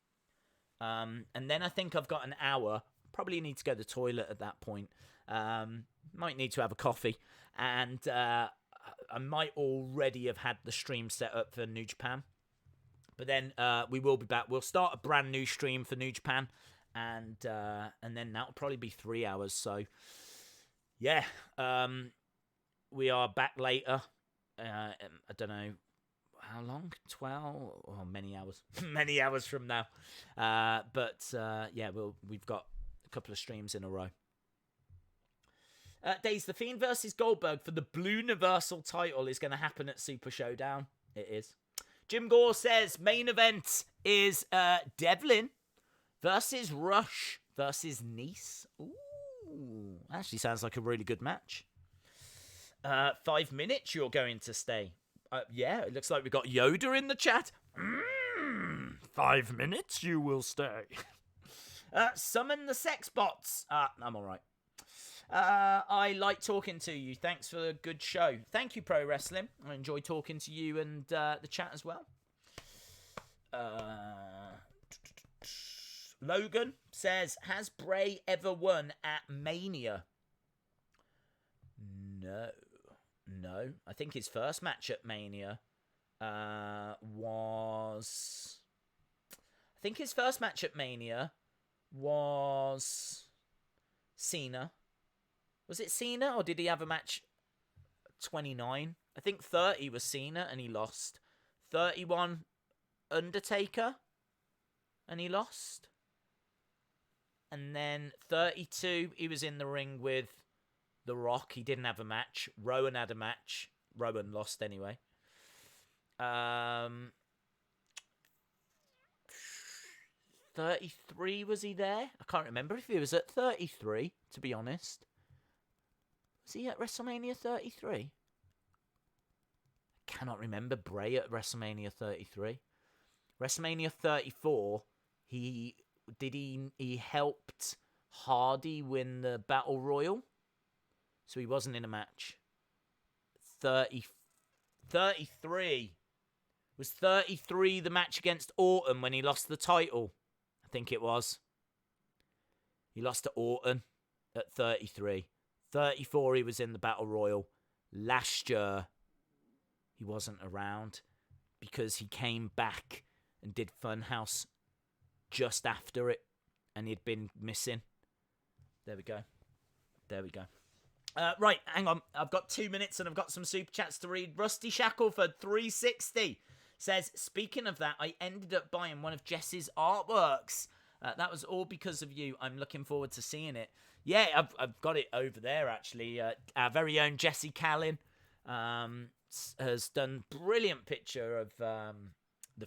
And then I think I've got an hour. Probably need to go to the toilet at that point. Might need to have a coffee. And I might already have had the stream set up for New Japan. But then we will be back. We'll start a brand new stream for New Japan. And then that'll probably be 3 hours. So, yeah. We are back later. I don't know how long? 12? Oh, many hours. Many hours from now. But yeah, we've got a couple of streams in a row. Days, the Fiend versus Goldberg for the Blue Universal title is going to happen at Super Showdown. It is. Jim Gore says main event is Devlin versus Rush versus Nice. Ooh, actually sounds like a really good match. 5 minutes you're going to stay. Yeah, it looks like we've got Yoda in the chat. 5 minutes you will stay. Summon the sex bots. I'm all right. I like talking to you. Thanks for a good show. Thank you, Pro Wrestling. I enjoy talking to you and the chat as well. Logan says, has Bray ever won at Mania? No. I think his first match at Mania was... I think his first match at Mania was Cena. Was it Cena, or did he have a match 29? I think 30 was Cena, and he lost. 31, Undertaker, and he lost. And then 32, he was in the ring with The Rock. He didn't have a match. Rowan had a match. Rowan lost anyway. 33, was he there? I can't remember if he was at 33, to be honest. Was he at WrestleMania 33? I cannot remember Bray at WrestleMania 33. WrestleMania 34, he helped Hardy win the Battle Royal. So he wasn't in a match. 33. Was 33 the match against Orton when he lost the title? I think it was. He lost to Orton at 33. 34, he was in the Battle Royal. Last year, he wasn't around because he came back and did Funhouse just after it, and he'd been missing. There we go. Right, hang on. I've got 2 minutes and I've got some super chats to read. Rusty Shackleford 360 says, speaking of that, I ended up buying one of Jess's artworks. That was all because of you. I'm looking forward to seeing it. Yeah, I've got it over there, actually. Our very own Jessie Callin has done brilliant picture of The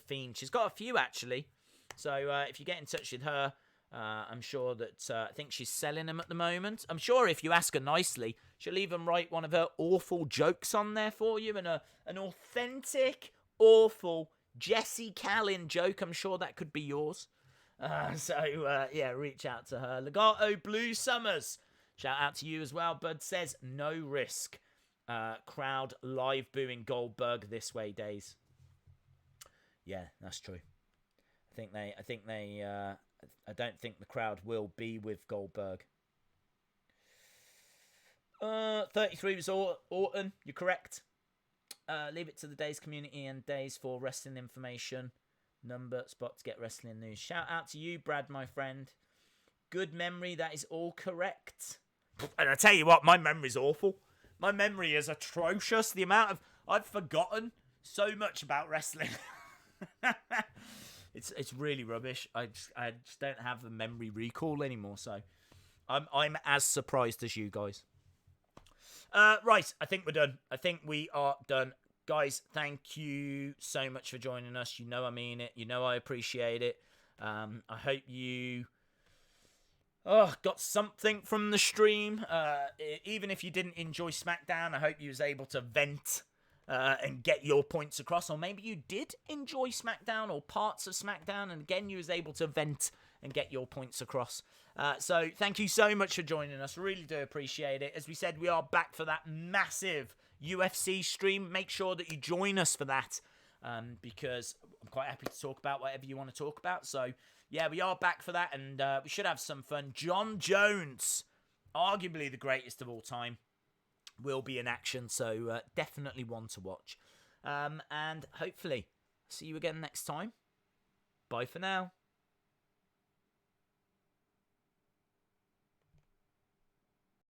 Fiend. She's got a few, actually. So if you get in touch with her, I'm sure that I think she's selling them at the moment. I'm sure if you ask her nicely, she'll even write one of her awful jokes on there for you, and an authentic, awful Jessie Callin joke. I'm sure that could be yours. Yeah, reach out to her. Legato Blue Summers, shout out to you as well. Bud says no risk. Crowd live booing Goldberg this way, Days. Yeah, that's true. I don't think the crowd will be with Goldberg. 33 was Orton. You're correct. Leave it to the Days community and Days for wrestling information. Number spot to get wrestling news. Shout out to you, Brad, my friend. Good memory, that is all correct. And I tell you what, my memory's awful. My memory is atrocious. The amount of... I've forgotten so much about wrestling. It's really rubbish. I just don't have the memory recall anymore, so I'm as surprised as you guys. Right, I think we're done. I think we are done. Guys, thank you so much for joining us. You know I mean it. You know I appreciate it. I hope you got something from the stream. Even if you didn't enjoy SmackDown, I hope you was able to vent and get your points across. Or maybe you did enjoy SmackDown or parts of SmackDown, and again, you was able to vent and get your points across. So thank you so much for joining us. Really do appreciate it. As we said, we are back for that massive UFC stream. Make sure that you join us for that, because I'm quite happy to talk about whatever you want to talk about. So yeah, we are back for that, and we should have some fun. John Jones, arguably the greatest of all time, will be in action, so definitely one to watch. And hopefully see you again next time. Bye for now.